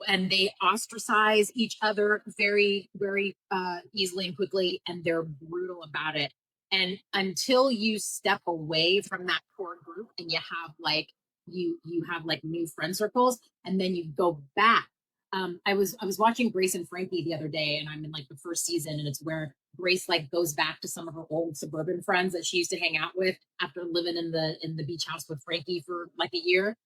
and they ostracize each other very easily and quickly, and they're brutal about it. And until you step away from that core group and you have like new friend circles, and then you go back. I was watching Grace and Frankie the other day, and I'm in like the first season, and it's where Grace like goes back to some of her old suburban friends that she used to hang out with after living in the beach house with Frankie for like a year.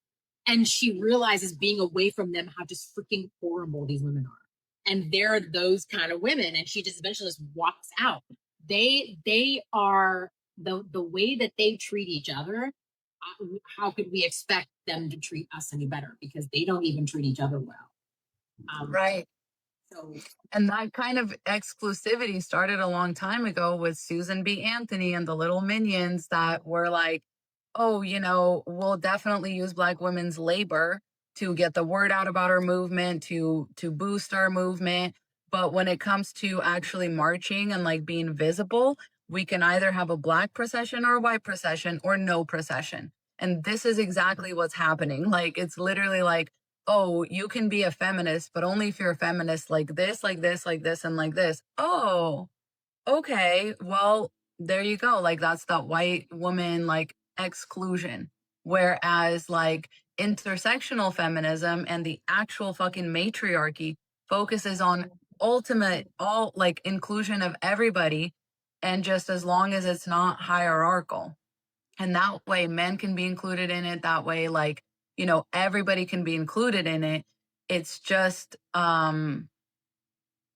And she realizes, being away from them, how just freaking horrible these women are. And they're those kind of women. And she just eventually just walks out. They are the way that they treat each other. How could we expect them to treat us any better? Because they don't even treat each other well. Right. So, and that kind of exclusivity started a long time ago with Susan B. Anthony and the little minions that were like, oh, we'll definitely use Black women's labor to get the word out about our movement, to boost our movement. But when it comes to actually marching and like being visible, we can either have a Black procession or a white procession or no procession. And this is exactly what's happening. Like, it's literally like, oh, you can be a feminist, but only if you're a feminist like this, like this, like this, and like this. Oh, okay. Well, there you go. Like, that's that white woman like exclusion. Whereas like intersectional feminism and the actual fucking matriarchy focuses on ultimate all like inclusion of everybody. And just as long as it's not hierarchical. And that way men can be included in it. That way, like, everybody can be included in it. It's just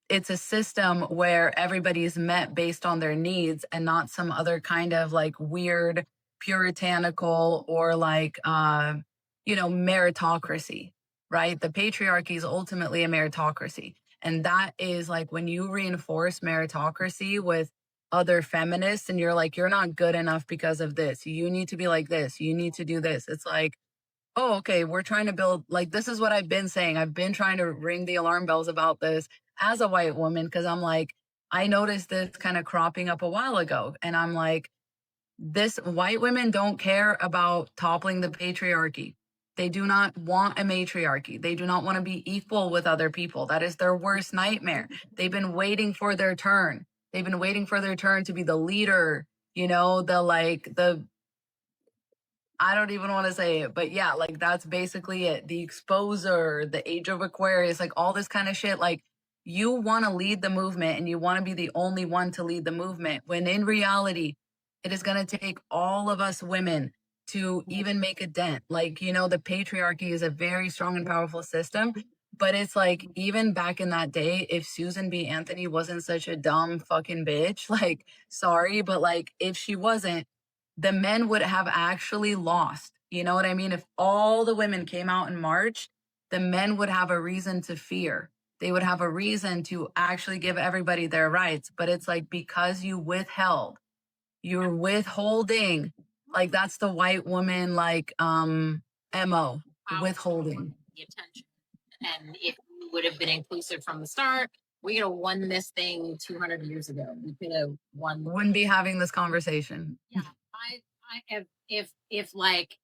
it's a system where everybody is met based on their needs and not some other kind of like weird puritanical or like meritocracy, right? The patriarchy is ultimately a meritocracy. And that is like when you reinforce meritocracy with other feminists and you're like, you're not good enough because of this. You need to be like this. You need to do this. It's like, oh, okay, we're trying to build, like, this is what I've been saying. I've been trying to ring the alarm bells about this as a white woman because I'm like, I noticed this kind of cropping up a while ago. And I'm like, this white women don't care about toppling the patriarchy. They do not want a matriarchy. They do not want to be equal with other people. That is their worst nightmare. They've been waiting for their turn. They've been waiting for their turn to be the leader, the I don't even want to say it, but yeah, like that's basically it. The exposer, the age of Aquarius, like all this kind of shit. Like, you want to lead the movement and you want to be the only one to lead the movement, when in reality, it is going to take all of us women to even make a dent. Like, the patriarchy is a very strong and powerful system. But it's like, even back in that day, if Susan B. Anthony wasn't such a dumb fucking bitch, like, sorry, but like, if she wasn't, the men would have actually lost. You know what I mean? If all the women came out and marched, the men would have a reason to fear. They would have a reason to actually give everybody their rights. But it's like, because you withheld, you're withholding. Like, that's the white woman, like, MO, withholding. the attention. And if we would have been inclusive from the start, we could have won this thing 200 years ago. We could have won. Wouldn't be having this conversation. Yeah, if like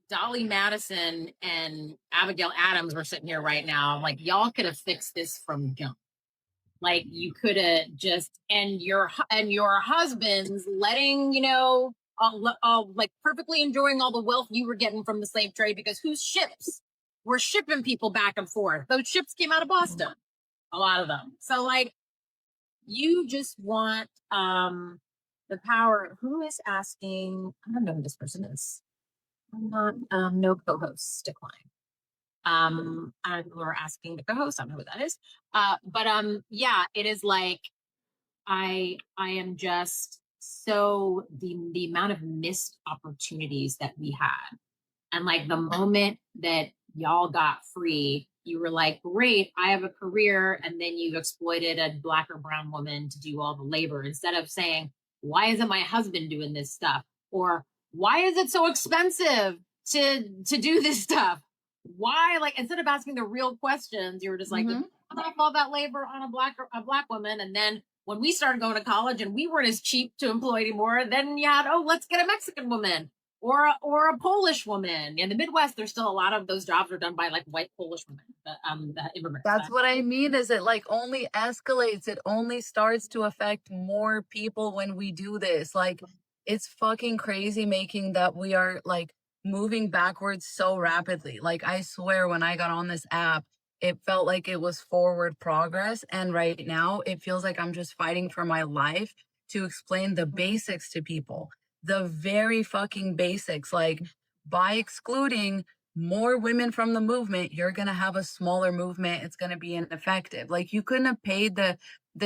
Dolly Madison and Abigail Adams were sitting here right now, I'm like, y'all could have fixed this from jump. Like you could have just and your husband's letting like perfectly enjoying all the wealth you were getting from the slave trade because whose ships were shipping people back and forth? Those ships came out of Boston, a lot of them. So like you just want the power. Who is asking? I don't know who this person is. I'm not no co-hosts decline. People are asking the co-host. I don't know who that is. But yeah, it is like I am just so the amount of missed opportunities that we had. And like the moment that y'all got free, you were like, great, I have a career. And then you exploited a Black or brown woman to do all the labor instead of saying, why isn't my husband doing this stuff? Or why is it so expensive to do this stuff? Why, like, instead of asking the real questions, you were just like, all that labor on a black woman. And then when we started going to college and we weren't as cheap to employ anymore, then you had, oh, let's get a Mexican woman or a Polish woman. In the Midwest, there's still a lot of those jobs are done by like white Polish women, the immigrants. That's what I mean, is it like only escalates. It only starts to affect more people when we do this. Like it's fucking crazy making that we are like moving backwards so rapidly. Like I swear when I got on this app, it felt like it was forward progress. And right now it feels like I'm just fighting for my life to explain the basics to people. The very fucking basics. Like by excluding more women from the movement, you're going to have a smaller movement. It's going to be ineffective. Like you couldn't have paid the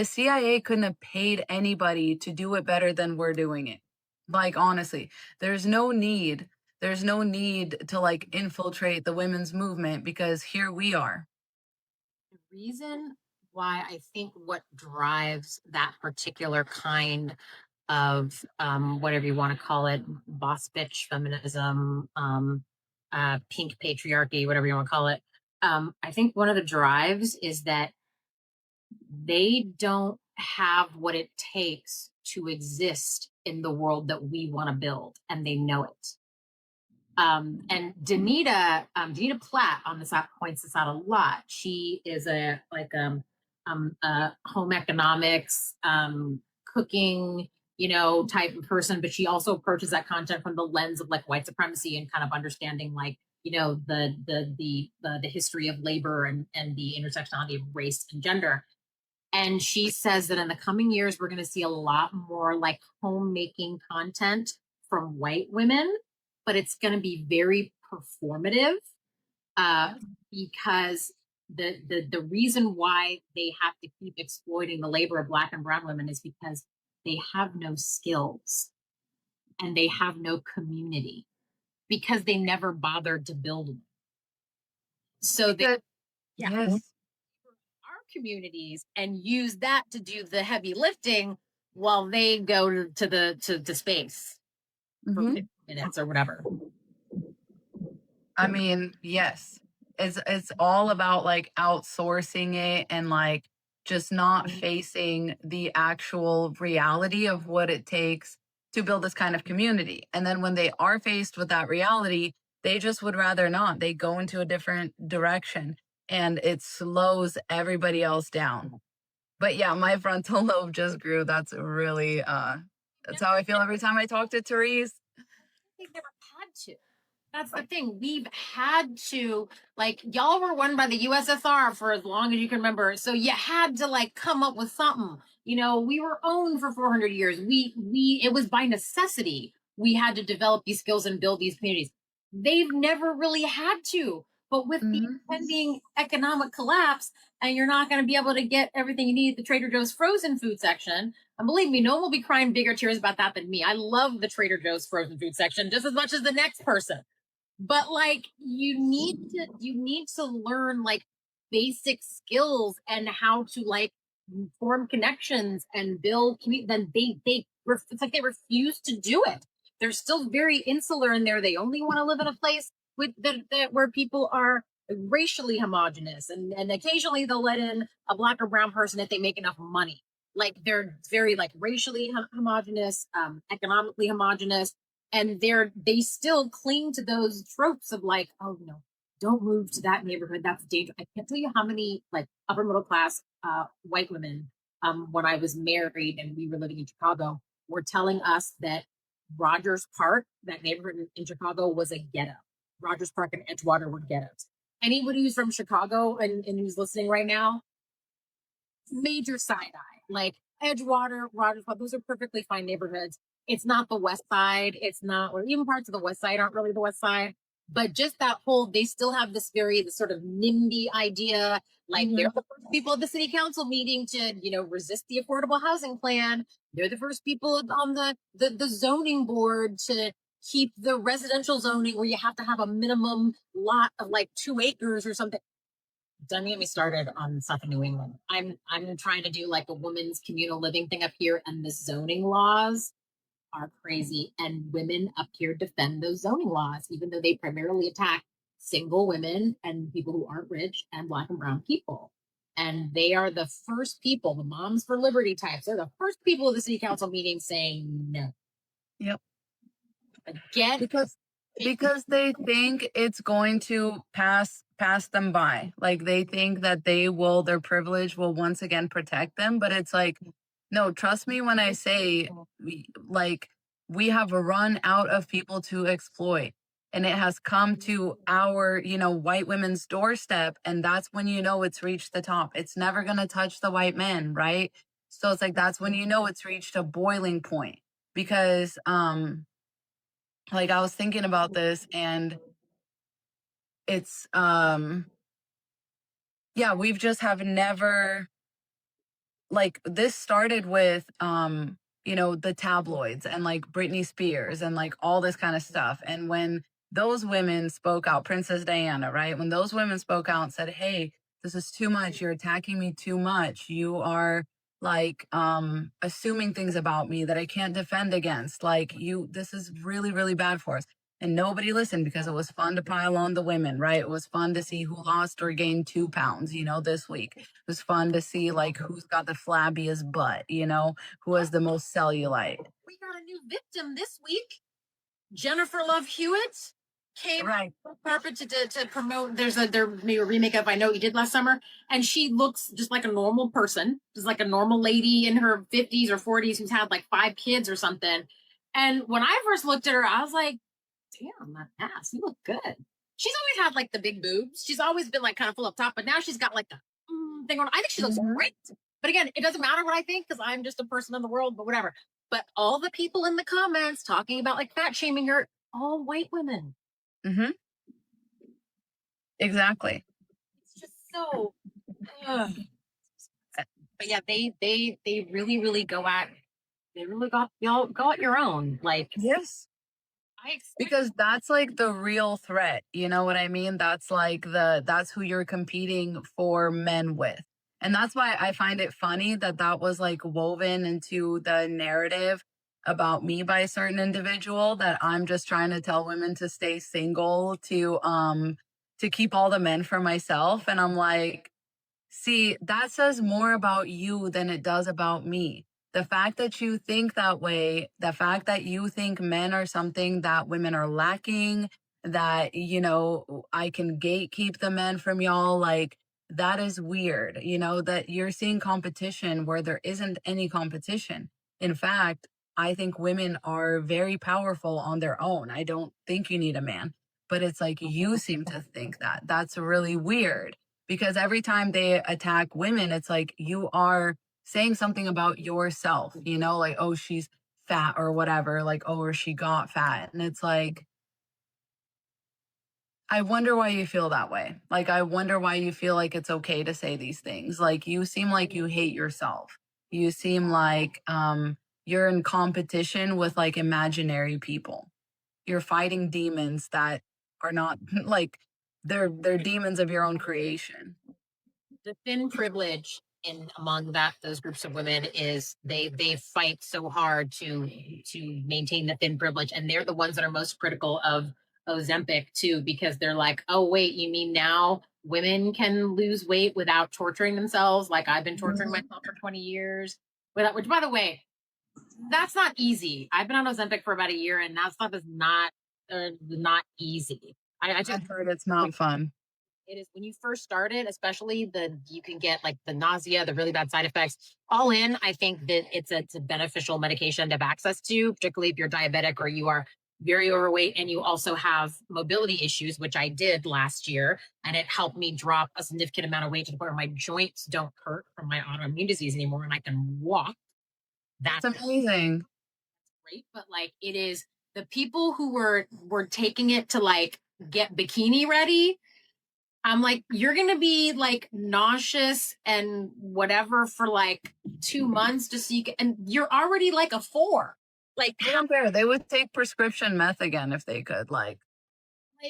CIA couldn't have paid anybody to do it better than we're doing it. Like honestly, there's no need to like infiltrate the women's movement because here we are. The reason why I think what drives that particular kind of whatever you want to call it, boss bitch feminism, pink patriarchy, whatever you want to call it. I think one of the drives is that they don't have what it takes to exist in the world that we want to build, and they know it. And Danita Platt on this app points this out a lot. She is a home economics, cooking, type of person, but she also approaches that content from the lens of like white supremacy and kind of understanding like, the history of labor and the intersectionality of race and gender. And she says that in the coming years, we're going to see a lot more like homemaking content from white women, but it's going to be very performative because the reason why they have to keep exploiting the labor of Black and brown women is because they have no skills and they have no community because they never bothered to build one. So they, yes, our communities and use that to do the heavy lifting while they go to space for 15 minutes or whatever. I mean, yes. It's all about like outsourcing it and like just not facing the actual reality of what it takes to build this kind of community. And then when they are faced with that reality, they just would rather not. They go into a different direction and it slows everybody else down. But yeah, my frontal lobe just grew. That's really that's how I feel every time I talk to Therese. They've never had to. That's the thing. We've had to, like, y'all were run by the USSR for as long as you can remember. So you had to like come up with something. We were owned for 400 years. It was by necessity. We had to develop these skills and build these communities. They've never really had to. But with the impending economic collapse, and you're not going to be able to get everything you need at the Trader Joe's frozen food section. And believe me, no one will be crying bigger tears about that than me. I love the Trader Joe's frozen food section just as much as the next person. But like you need to learn like basic skills and how to like form connections and build community. Then it's like they refuse to do it. They're still very insular in there. They only want to live in a place with that where people are racially homogenous, and occasionally they'll let in a Black or brown person if they make enough money. Like they're very like racially homogenous, economically homogenous, and they still cling to those tropes of like, oh no, don't move to that neighborhood. That's dangerous. I can't tell you how many like upper middle class white women, when I was married and we were living in Chicago, were telling us that Rogers Park, that neighborhood in Chicago, was a ghetto. Rogers Park and Edgewater were ghettos. Anybody who's from Chicago and who's listening right now, major side eye. Like Edgewater, Rogers Park, those are perfectly fine neighborhoods. It's not the West Side. It's not, or even parts of the West Side aren't really the West Side. But just that whole, they still have this sort of NIMBY idea. Like they're the first people at the city council meeting to, resist the affordable housing plan. They're the first people on the zoning board to keep the residential zoning where you have to have a minimum lot of like 2 acres or something. Don't get me started on stuff in New England. I'm trying to do like a women's communal living thing up here, and the zoning laws are crazy. And women up here defend those zoning laws, even though they primarily attack single women and people who aren't rich and Black and brown people. And they are the first people, the moms for liberty types, they're the first people at the city council meeting saying no. Yep. Again, because they think it's going to pass them by. Like they think that their privilege will once again protect them, but it's like, no, trust me when I say we have run out of people to exploit, and it has come to our white women's doorstep, and that's when it's reached the top. It's never going to touch the white men, right? So it's like that's when it's reached a boiling point, because like I was thinking about this, and it's we've just have never, like, this started with the tabloids and like Britney Spears and like all this kind of stuff. And when those women spoke out, Princess Diana, right? When those women spoke out and said, hey, this is too much, you're attacking me too much, you are like assuming things about me that I can't defend against, like this is really, really bad for us. And nobody listened, because it was fun to pile on the women, right? It was fun to see who lost or gained 2 pounds, this week. It was fun to see like who's got the flabbiest butt, who has the most cellulite. We got a new victim this week. Jennifer Love Hewitt came right carpet to promote. There's a remake of I Know What You Did Last Summer, and she looks just like a normal person, just like a normal lady in her 50s or 40s who's had like 5 kids or something. And when I first looked at her, I was like, damn, that ass, you look good. She's always had like the big boobs. She's always been like kind of full up top, but now she's got like the thing on. I think she looks great. But again, it doesn't matter what I think because I'm just a person in the world, but whatever. But all the people in the comments talking about like fat shaming her, all white women. Exactly. It's just so. But yeah, they really, really go at. They really go at your own. Like, yes. Because that's like the real threat, you know what I mean? That's like that's who you're competing for men with. And that's why I find it funny that was like woven into the narrative about me by a certain individual, that I'm just trying to tell women to stay single, to keep all the men for myself. And I'm like, see, that says more about you than it does about me. The fact that you think that way, the fact that you think men are something that women are lacking, that, I can gatekeep the men from y'all, like, that is weird, that you're seeing competition where there isn't any competition. In fact, I think women are very powerful on their own. I don't think you need a man. But it's like you seem to think that. That's really weird, because every time they attack women, it's like you are saying something about yourself, like, oh, she's fat or whatever, like, oh, or she got fat. And it's like, I wonder why you feel that way. Like, I wonder why you feel like it's okay to say these things. Like, you seem like you hate yourself. You seem like you're in competition with like imaginary people. You're fighting demons that are not like, they're demons of your own creation. The thin privilege in among those groups of women is they fight so hard to maintain the thin privilege, and they're the ones that are most critical of Ozempic too, because they're like, oh wait, you mean now women can lose weight without torturing themselves like I've been torturing myself for 20 years without, which by the way, that's not easy. I've been on Ozempic for about a year, and that stuff is not easy. I I've just heard it's not fun. it is when you first start it, especially you can get like the nausea, the really bad side effects. All in, I think that it's a beneficial medication to have access to, particularly if you're diabetic or you are very overweight and you also have mobility issues, which I did last year, and it helped me drop a significant amount of weight to the point where my joints don't hurt from my autoimmune disease anymore, and I can walk. That's That's amazing. great, but like it is the people who were taking it to like get bikini ready. I'm like, you're gonna be like nauseous and whatever for like 2 months just so you can, and you're already like a 4. Like, I don't care. They would take prescription meth again if they could. like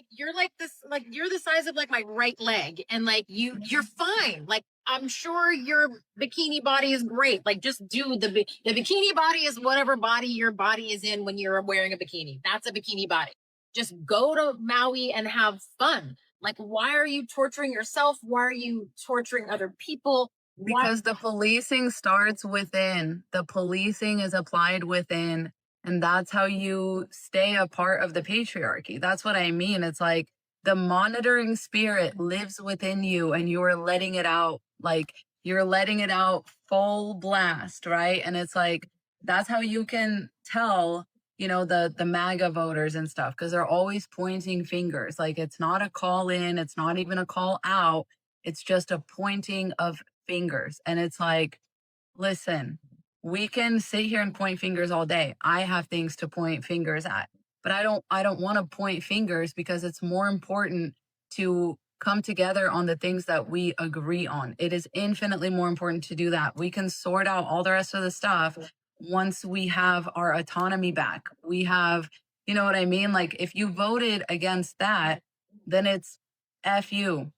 you're like this, like you're the size of like my right leg, and like you're fine. Like I'm sure your bikini body is great. Like just do the bikini body is whatever body your body is in when you're wearing a bikini. That's a bikini body. Just go to Maui and have fun. Like why are you torturing yourself? Why are you torturing other people? Why? because the policing starts within. The policing is applied within. And that's how you stay a part of the patriarchy. That's what I mean. It's like the monitoring spirit lives within you and you are letting it out. Like you're letting it out full blast, right? And it's like that's how you can tell, the MAGA voters and stuff, because they're always pointing fingers. Like it's not a call in, it's not even a call out. It's just a pointing of fingers. And it's like, listen, we can sit here and point fingers all day. I have things to point fingers at, but I don't want to point fingers because it's more important to come together on the things that we agree on. It is infinitely more important to do that. We can sort out all the rest of the stuff once we have our autonomy back. We have, you know what I mean? Like if you voted against that, then it's F you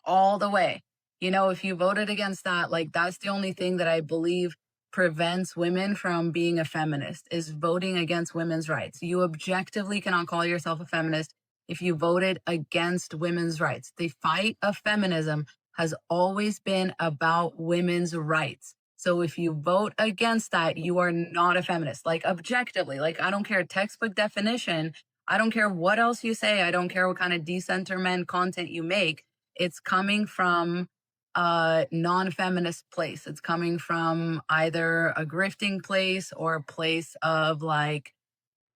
all the way. If you voted against that, like that's the only thing that I believe prevents women from being a feminist is voting against women's rights. You objectively cannot call yourself a feminist if you voted against women's rights. The fight of feminism has always been about women's rights. So if you vote against that, you are not a feminist. Like objectively, like I don't care textbook definition. I don't care what else you say. I don't care what kind of decentrament content you make. It's coming from a non-feminist place. It's coming from either a grifting place or a place of like,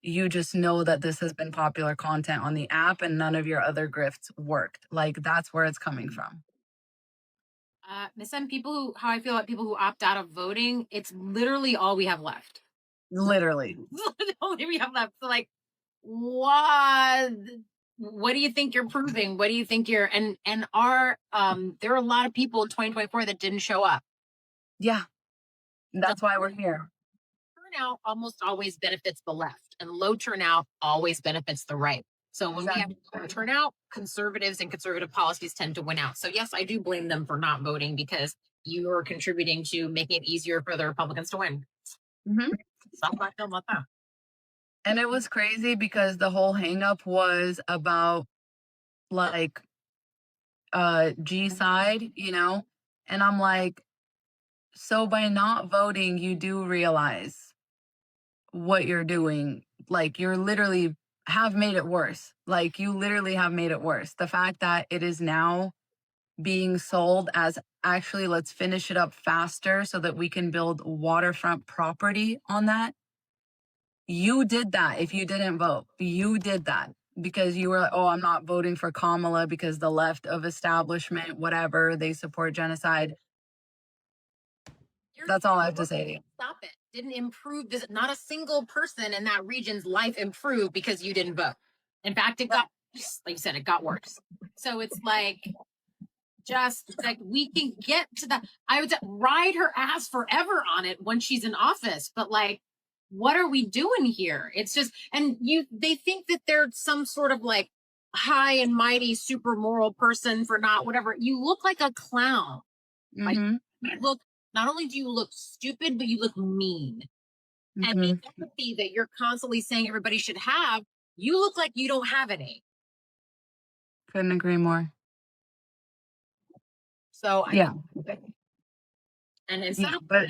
you just know that this has been popular content on the app and none of your other grifts worked. Like that's where it's coming from. Some people who how I feel about people who opt out of voting, it's literally all we have left. Literally. The only we have left. So like what do you think you're proving? What do you think you're and are there are a lot of people in 2024 that didn't show up. Yeah. That's why we're here. Turnout almost always benefits the left, and low turnout always benefits the right. So when we have low turnout, conservatives and conservative policies tend to win out. So yes, I do blame them for not voting because you are contributing to making it easier for the Republicans to win. Mm-hmm. Something like that. And it was crazy because the whole hangup was about like G side, and I'm like, so by not voting, you do realize what you're doing. Like you're literally have made it worse. Like you literally have made it worse. The fact that it is now being sold as actually let's finish it up faster so that we can build waterfront property on that. You did that if you didn't vote. You did that because you were like, oh, I'm not voting for Kamala because the left of establishment, whatever, they support genocide. That's all I have to say to you. Stop it. Didn't improve this. Not a single person in that region's life improved because you didn't vote. In fact, it got, like you said, it got worse. So it's like, just like we can get to that. I would ride her ass forever on it when she's in office, but like, what are we doing here? It's just, and they think that they're some sort of like high and mighty, super moral person for not whatever. You look like a clown. Like, you look, not only do you look stupid, but you look mean. And the empathy that you're constantly saying everybody should have, you look like you don't have any. Couldn't agree more. So yeah. And instead of, but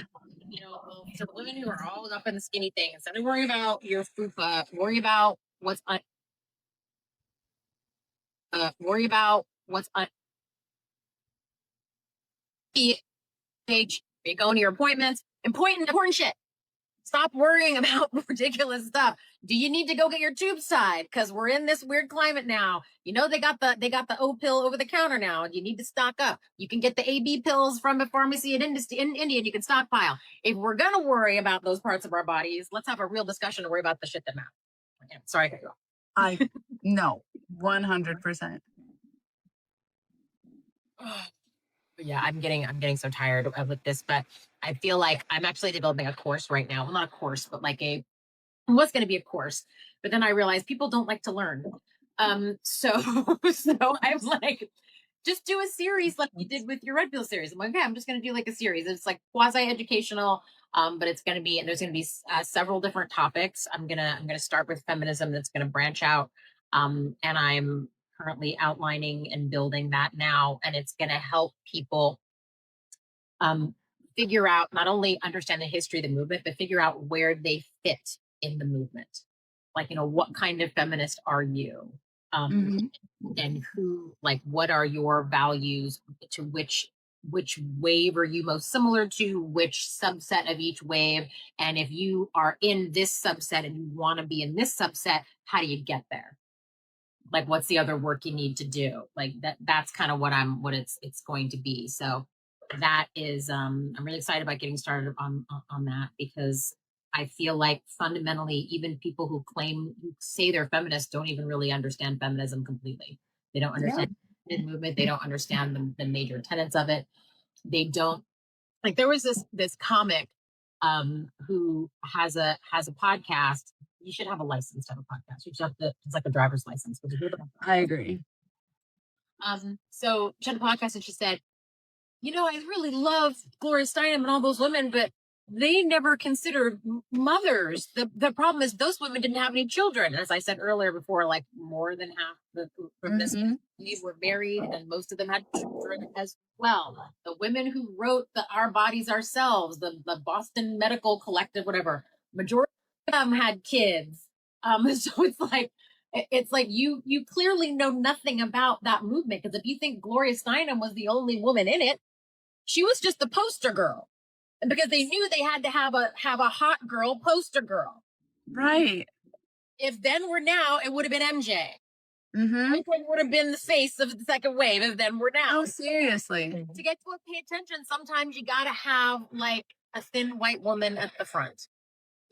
to the women who are always up in the skinny thing, instead of worrying about your fupa, worry about what's worry about what's on page. You're going to your appointments. Important shit. Stop worrying about ridiculous stuff. Do you need to go get your tube side? Because we're in this weird climate now. You know they got the O pill over the counter now. You need to stock up. You can get the AB pills from a pharmacy in India. And you can stockpile. If we're gonna worry about those parts of our bodies, let's have a real discussion to worry about the shit that matters. Okay, sorry, I cut you off. No, 100%. Yeah, I'm getting so tired with this, but I feel like I'm actually developing a course right now. Well, not a course, but like it was going to be a course, but then I realized people don't like to learn. So I'm like, just do a series like you did with your Red Pill series. I'm like, okay, I'm just going to do like a series. It's like quasi educational, but it's going to be, and there's going to be several different topics. I'm gonna start with feminism. That's going to branch out, and I'm currently outlining and building that now, and it's going to help people figure out, not only understand the history of the movement, but figure out where they fit in the movement. Like, what kind of feminist are you? And who, like, what are your values? To which wave are you most similar to? Which subset of each wave? And if you are in this subset and you want to be in this subset, how do you get there? Like, what's the other work you need to do? Like that's kind of what it's going to be. So that is, I'm really excited about getting started on that, because I feel like fundamentally, even people who say they're feminists don't even really understand feminism completely. They don't understand the movement. They don't understand the major tenets of it. They don't, like, there was this comic who has a podcast. You should have a license to have a podcast. You should have it's like a driver's license. I agree. So she had a podcast and she said, I really love Gloria Steinem and all those women, but they never considered mothers. The problem is those women didn't have any children. As I said earlier before, like more than half the feminists were married, and most of them had children as well. The women who wrote the Our Bodies Ourselves, the Boston Medical Collective, whatever, majority of them had kids. So it's like you clearly know nothing about that movement, because if you think Gloria Steinem was the only woman in it, she was just the poster girl, and because they knew they had to have a hot girl poster girl. Right. If then were now, it would have been MJ. MJ would have been the face of the second wave. If then were now. Oh, seriously. To get to pay attention, sometimes you gotta have like a thin white woman at the front.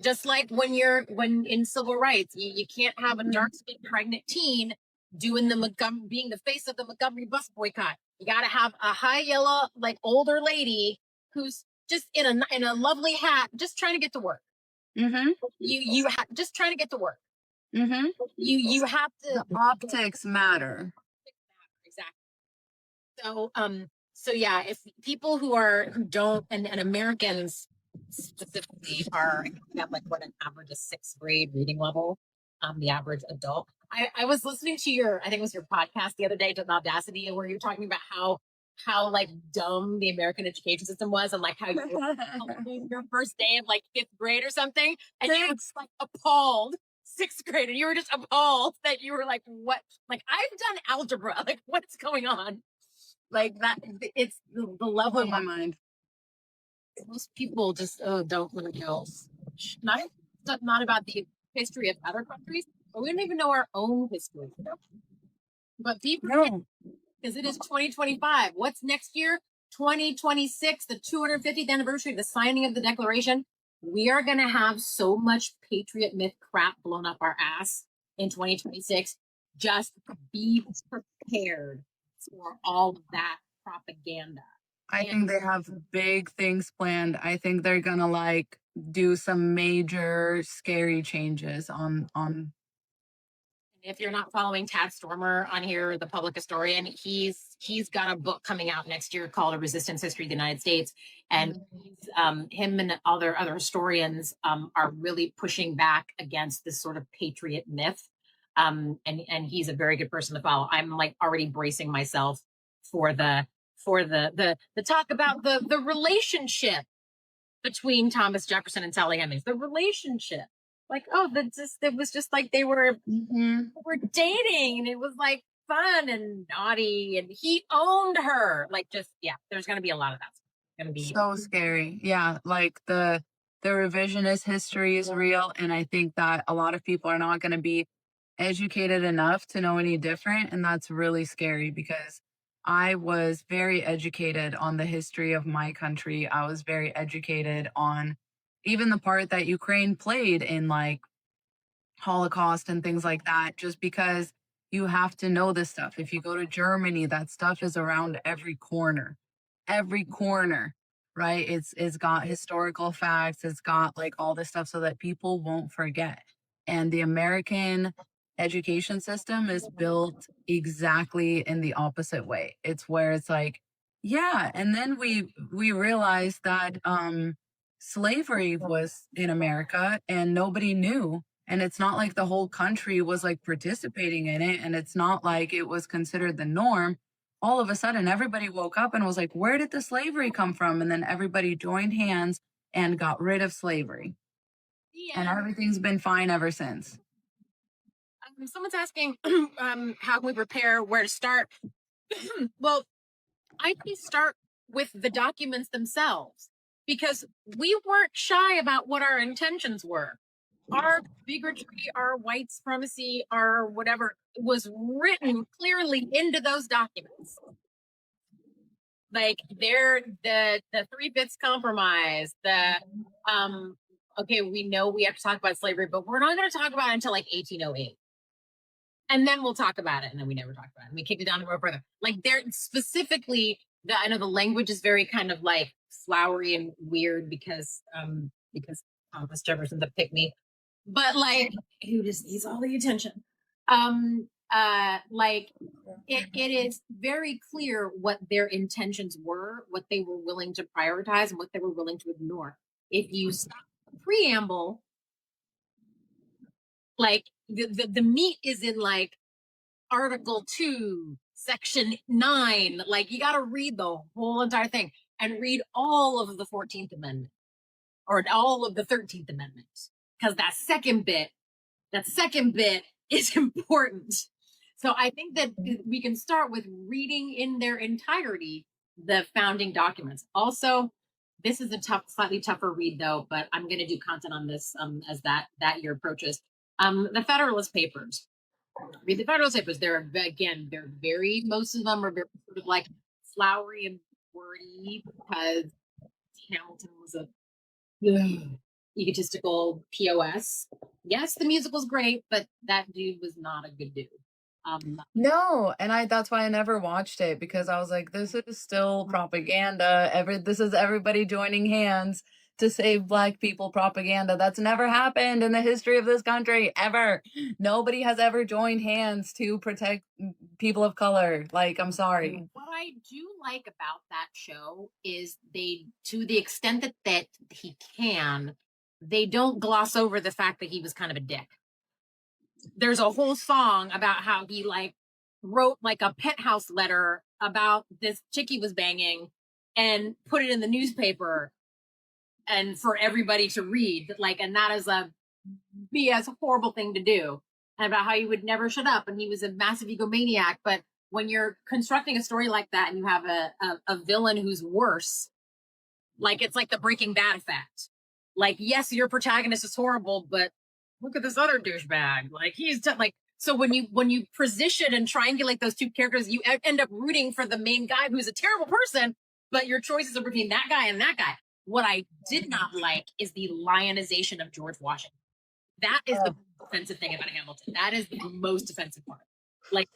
Just like when in civil rights, you can't have a dark-skinned pregnant teen doing being the face of the Montgomery bus boycott. You got to have a high yellow, like, older lady who's just in a lovely hat, just trying to get to work. Just trying to get to work. You have to. The optics matter. Exactly. So yeah, if people who don't, and Americans specifically are at like what an average of 6th grade reading level, the average adult. I was listening to I think it was your podcast the other day, to Audacity, where you're talking about how like dumb the American education system was, and like how you were your first day of like 5th grade or something, and you were just like appalled. 6th grade, and you were just appalled that you were like, what? Like, I've done algebra. Like, what's going on? Like that, it's the level in my mind. Most people just don't want to know. Not about the history of other countries, but we don't even know our own history. But people, because it is 2025. What's next year? 2026, the 250th anniversary of the signing of the Declaration. We are going to have so much patriot myth crap blown up our ass in 2026. Just be prepared for all that propaganda. I think they have big things planned. I think they're gonna like do some major scary changes on. If you're not following Tad Stormer on here, the public historian, he's got a book coming out next year called A Resistance History of the United States. And him and other historians are really pushing back against this sort of patriot myth. And he's a very good person to follow. I'm like already bracing myself for the talk about the relationship between Thomas Jefferson and Sally Hemings. The relationship. Like, it was just like they were dating, and it was like fun and naughty, and he owned her. Like, just, yeah, there's going to be a lot of that. It's going to be so scary. Yeah, like the revisionist history is real, and I think that a lot of people are not going to be educated enough to know any different, and that's really scary because I was very educated on the history of my country. I was very educated on even the part that Ukraine played in like Holocaust and things like that, just because you have to know this stuff. If you go to Germany, that stuff is around every corner, right? It's got historical facts, it's got like all this stuff so that people won't forget. And the American education system is built exactly in the opposite way. It's where it's like, yeah, and then we realized that slavery was in America and nobody knew, and it's not like the whole country was like participating in it, and it's not like it was considered the norm. All of a sudden everybody woke up and was like, where did the slavery come from? And then everybody joined hands and got rid of slavery, and everything's been fine ever since. Someone's asking, how can we prepare, where to start? Well, I can start with the documents themselves, because we weren't shy about what our intentions were. Our bigotry, our white supremacy, our whatever was written clearly into those documents. Like, they're the three bits compromise, the okay, we know we have to talk about slavery, but we're not going to talk about it until like 1808. And then we'll talk about it. And then we never talked about it. And we kicked it down the road further. Like, they're specifically, I know the language is very kind of like flowery and weird because Thomas Jefferson's a pick me, but like, who just needs all the attention. Like, it is very clear what their intentions were, what they were willing to prioritize, and what they were willing to ignore. If you stop the preamble, like the meat is in like Article 2, Section 9. Like, you got to read the whole entire thing and read all of the 14th Amendment or all of the 13th Amendment, because that second bit is important. So I think that we can start with reading in their entirety the founding documents. Also, this is a slightly tougher read though, but I'm going to do content on this as that year approaches. The Federalist Papers. Read the Federalist Papers. They're very, most of them are very sort of like flowery and wordy, because Hamilton was a egotistical POS. Yes, the musical's great, but that dude was not a good dude. No, and that's why I never watched it, because I was like, this is still propaganda. This is everybody joining hands to save Black people propaganda. That's never happened in the history of this country, ever. Nobody has ever joined hands to protect people of color. Like, I'm sorry. What I do like about that show is they, to the extent that he can, they don't gloss over the fact that he was kind of a dick. There's a whole song about how he like wrote like a penthouse letter about this chick he was banging and put it in the newspaper and for everybody to read. Like, and that is a BS horrible thing to do. And about how he would never shut up and he was a massive egomaniac. But when you're constructing a story like that and you have a villain who's worse, like, it's like the Breaking Bad effect. Like, yes, your protagonist is horrible, but look at this other douchebag. Like, he's like, so when you position and triangulate those two characters, you end up rooting for the main guy who's a terrible person, but your choices are between that guy and that guy. What I did not like is the lionization of George Washington. That is the offensive thing about Hamilton. That is the most offensive part. Like,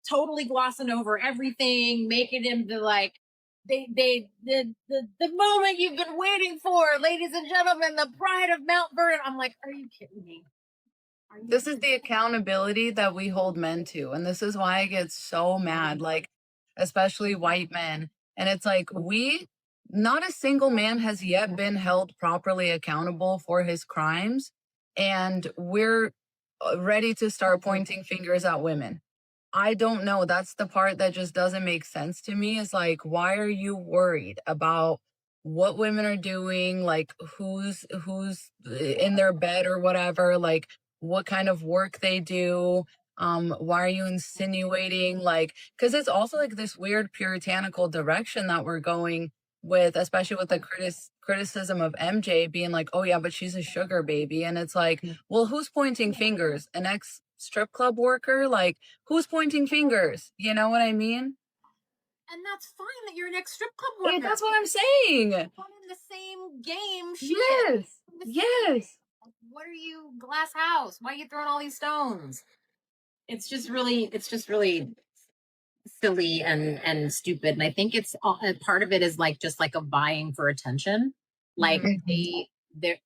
totally glossing over everything, making him the like, the moment you've been waiting for, ladies and gentlemen, the pride of Mount Vernon. I'm like, are you kidding me? This is the accountability that we hold men to. And this is why I get so mad, like, especially white men. And it's like, not a single man has yet been held properly accountable for his crimes. And we're ready to start pointing fingers at women. I don't know. That's the part that just doesn't make sense to me. Is like, why are you worried about what women are doing? Like, who's in their bed or whatever? Like, what kind of work they do? Why are you insinuating, like, because it's also like this weird puritanical direction that we're going with, especially with the criticism of MJ being like, oh yeah, but she's a sugar baby. And it's like, well, who's pointing fingers? An ex strip club worker? Like, who's pointing fingers? You know what I mean? And that's fine that you're an ex strip club worker. Yeah, that's what I'm saying. We're in the same game. Shit. Yes. Yes. What are you, glass house? Why are you throwing all these stones? It's just really silly and stupid. And I think it's part of it is like just like a vying for attention. Like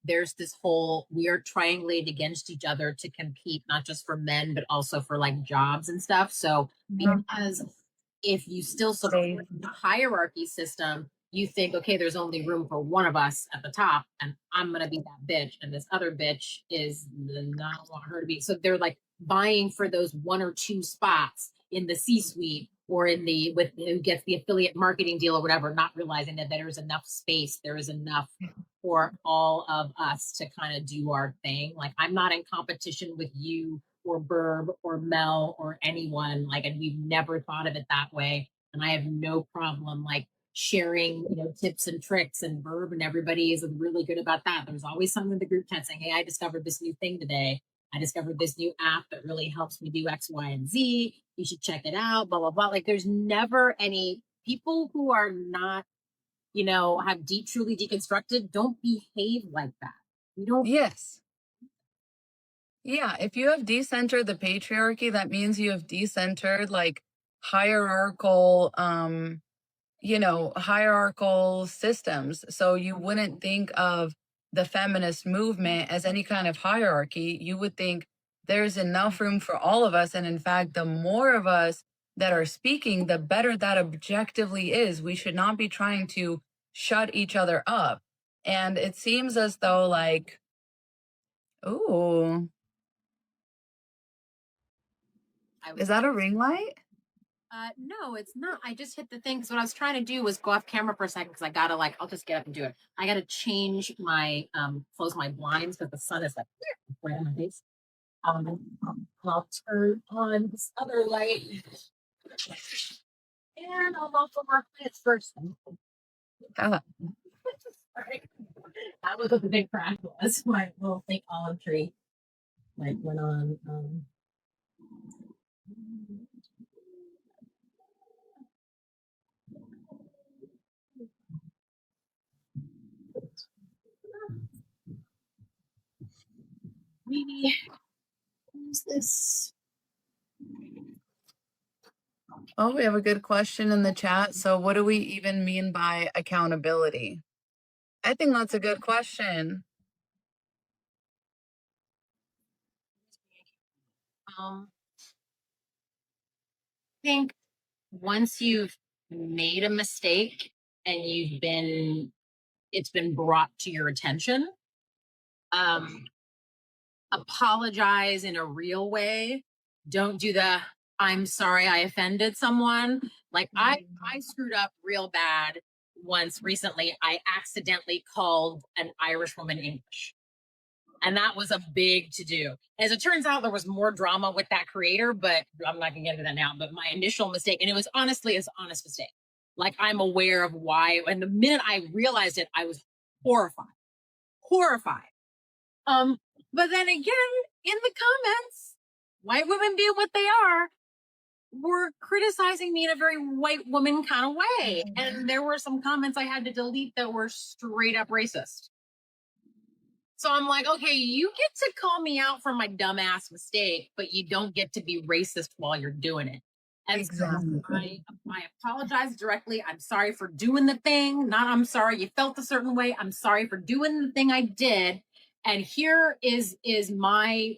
there's this whole, we are triangulated against each other to compete, not just for men, but also for like jobs and stuff. So because if you still support the hierarchy system, you think, okay, there's only room for one of us at the top, and I'm gonna be that bitch, and this other bitch is not want her to be. So they're like vying for those one or two spots in the C-suite or in the with who gets the affiliate marketing deal or whatever, not realizing that there is enough space, there is enough for all of us to kind of do our thing. Like I'm not in competition with you or Burb or Mel or anyone. Like, and we've never thought of it that way. And I have no problem like sharing, tips and tricks, and Burb and everybody is really good about that. There's always someone in the group chat saying, hey, I discovered this new thing today. I discovered this new app that really helps me do X, Y, and Z. You should check it out, blah, blah, blah. Like there's never any people who are not, have truly deconstructed, don't behave like that. You don't. Yes. Yeah, if you have decentered the patriarchy, that means you have decentered like hierarchical hierarchical systems. So you wouldn't think of the feminist movement as any kind of hierarchy. You would think there's enough room for all of us. And in fact, the more of us that are speaking, the better that objectively is. We should not be trying to shut each other up. And it seems as though like, ooh, is that a ring light? No, it's not. I just hit the thing because what I was trying to do was go off camera for a second because I gotta I'll just get up and do it. I gotta change my close my blinds because the sun is like right in my face. I'll turn on this other light and I'll also work it first. Ah, Sorry. That was what the big crash was. My little fake olive tree like went on. Maybe use this. oh, we have a good question in the chat. So, what do we even mean by accountability? I think that's a good question. I think once you've made a mistake and it's been brought to your attention, apologize in a real way. Don't do the I'm sorry I offended someone. Like I screwed up real bad once recently. I accidentally called an Irish woman English. And that was a big to do. As it turns out, there was more drama with that creator, but I'm not gonna get into that now. But my initial mistake, and it was honestly an honest mistake. Like I'm aware of why. And the minute I realized it, I was horrified. Horrified. But then again, in the comments, white women being what they are, were criticizing me in a very white woman kind of way. And there were some comments I had to delete that were straight up racist. So I'm like, okay, you get to call me out for my dumbass mistake, but you don't get to be racist while you're doing it. And exactly. So I apologize directly. I'm sorry for doing the thing. Not I'm sorry you felt a certain way. I'm sorry for doing the thing I did. And here is my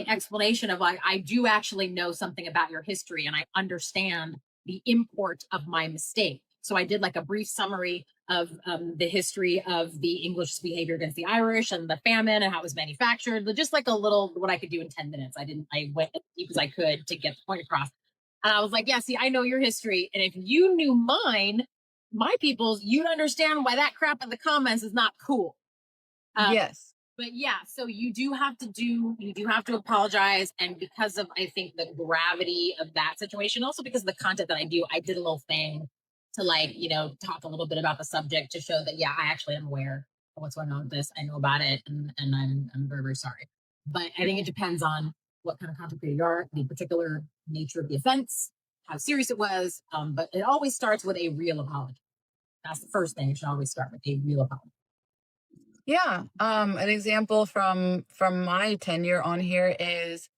explanation of like, I do actually know something about your history and I understand the import of my mistake. So I did like a brief summary of the history of the English behavior against the Irish and the famine and how it was manufactured, just like a little what I could do in 10 minutes. I went as deep as I could to get the point across. And I was like, yeah, see, I know your history. And if you knew mine, my people's, you'd understand why that crap in the comments is not cool. Yes. But yeah, so you do have to apologize. And because of, I think, the gravity of that situation, also because of the content that I do, I did a little thing to, like, talk a little bit about the subject to show that, yeah, I actually am aware of what's going on with this. I know about it, and I'm very, very sorry. But I think it depends on what kind of content creator you are, the particular nature of the offense, how serious it was. But it always starts with a real apology. That's the first thing. You should always start with a real apology. Yeah. An example from my tenure on here is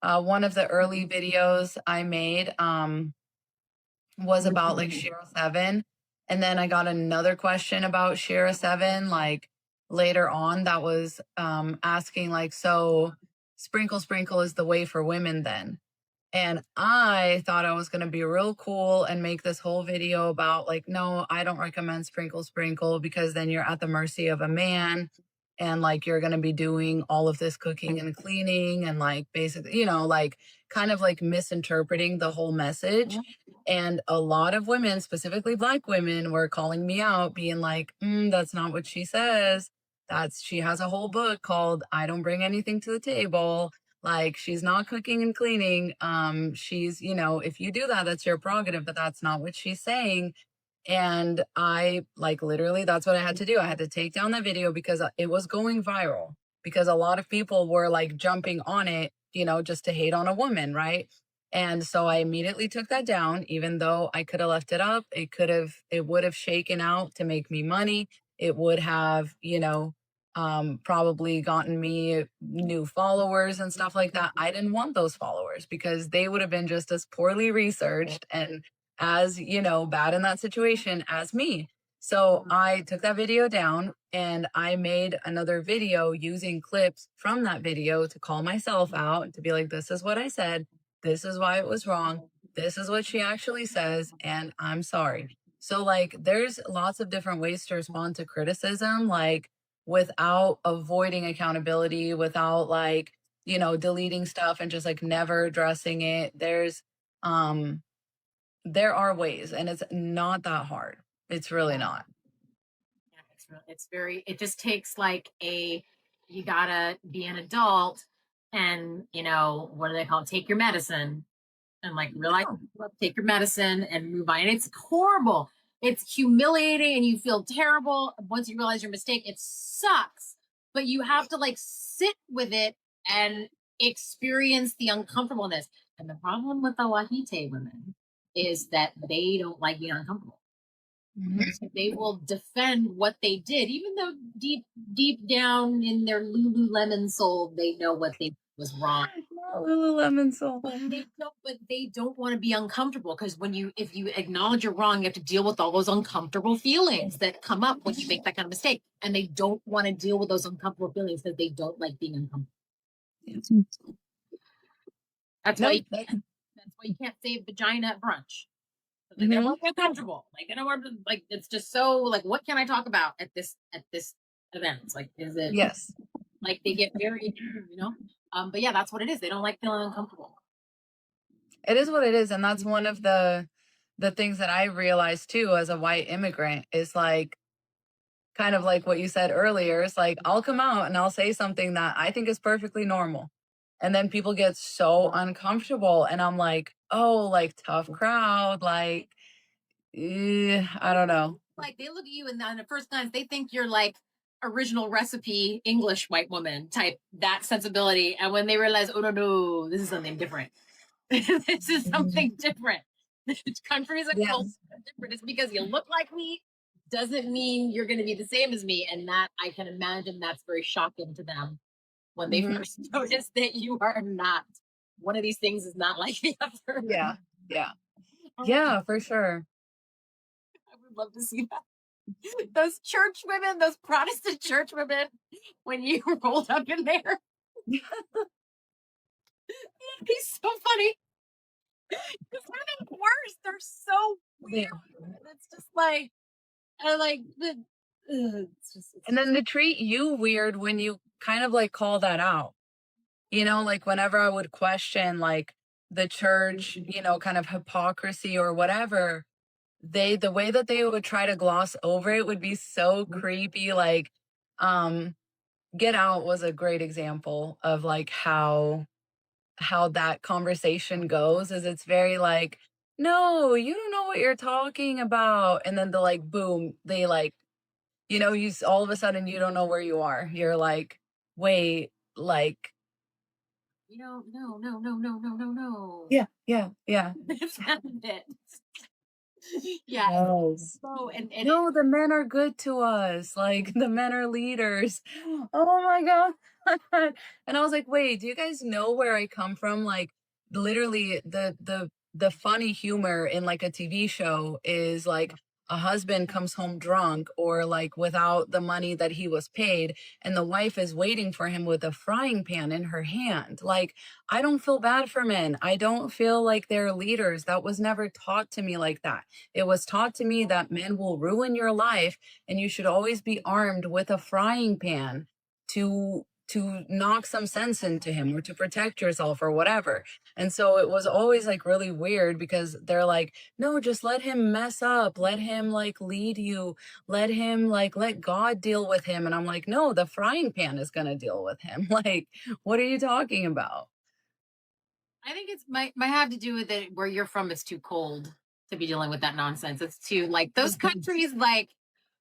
one of the early videos I made was about like Shira 7. And then I got another question about Shira 7 like later on that was asking like, so sprinkle sprinkle is the way for women then. And I thought I was going to be real cool and make this whole video about like, no, I don't recommend sprinkle sprinkle because then you're at the mercy of a man and like you're going to be doing all of this cooking and cleaning and like basically, like kind of like misinterpreting the whole message. And a lot of women, specifically Black women, were calling me out, being like, that's not what she says. She has a whole book called I Don't Bring Anything to the Table. Like she's not cooking and cleaning. She's, if you do that, that's your prerogative, but that's not what she's saying. And I like literally that's what I had to do. I had to take down that video because it was going viral because a lot of people were like jumping on it, just to hate on a woman, right? And so I immediately took that down, even though I could have left it up. It would have shaken out to make me money. It would have, probably gotten me new followers and stuff like that. I didn't want those followers because they would have been just as poorly researched and as, bad in that situation as me. So I took that video down and I made another video using clips from that video to call myself out, to be like, this is what I said. This is why it was wrong. This is what she actually says. And I'm sorry. So, like, there's lots of different ways to respond to criticism, like, without avoiding accountability, without, like, deleting stuff and just like never addressing it. There are ways, and it's not that hard. It's really not. Yeah, it just takes like you gotta be an adult and, what do they call it? Take your medicine and like realize, take your medicine and move on. And it's horrible. It's humiliating and you feel terrible. Once you realize your mistake, it sucks, but you have to like sit with it and experience the uncomfortableness. And the problem with the Wahite women is that they don't like being uncomfortable. So they will defend what they did, even though deep down in their Lululemon soul, they know what they was wrong. Lululemon soul. But they don't want to be uncomfortable because if you acknowledge you're wrong, you have to deal with all those uncomfortable feelings that come up when you make that kind of mistake. And they don't want to deal with those uncomfortable feelings because they don't like being uncomfortable. That's why you can't say vagina at brunch. Like, they don't want to feel comfortable. Like they don't want to, like, it's just so like, what can I talk about at this event? It's like, is it Yes. like they get very, but yeah, that's what it is. They don't like feeling uncomfortable. It is what it is. And that's one of the things that I realized too as a white immigrant is like kind of like what you said earlier. It's like I'll come out and I'll say something that I think is perfectly normal. And then people get so uncomfortable. And I'm like, oh, like tough crowd, like I don't know. Like they look at you and on the first glance, they think you're like original recipe English white woman type, that sensibility. And when they realize, oh no, this is something different. This is something different. Countries and cultures are different. It's because you look like me doesn't mean you're going to be the same as me. And that I can imagine that's very shocking to them when they first notice that you are not. One of these things is not like the other. Yeah. Yeah. Yeah, for sure. I would love to see that. Those church women, those Protestant church women, when you rolled up in there. It'd be so funny. Because they're the worst. They're so weird. It's just like, and then to treat you weird when you kind of like call that out. Like whenever I would question like the church, kind of hypocrisy or whatever, the way that they would try to gloss over it would be so creepy. Like, Get Out was a great example of like how that conversation goes. Is it's very like, no, you don't know what you're talking about, and then the like boom, they like, you know, all of a sudden you don't know where you are. You're like, wait, like, You know, no, no, no, no, no, no, no. yeah. That's not it. Yeah. No. So and No, the men are good to us. Like the men are leaders. Oh my god. And I was like, wait, do you guys know where I come from? Like literally the funny humor in like a TV show is like a husband comes home drunk or like without the money that he was paid, and the wife is waiting for him with a frying pan in her hand. Like, I don't feel bad for men. I don't feel like they're leaders. That was never taught to me like that. It was taught to me that men will ruin your life, and you should always be armed with a frying pan to knock some sense into him or to protect yourself or whatever. And so it was always like really weird because they're like, no, just let him mess up, let him like lead you, let him like let God deal with him. And I'm like, no, the frying pan is going to deal with him. Like, what are you talking about? I think it's might have to do with it where you're from. It's too cold to be dealing with that nonsense. It's too like those countries like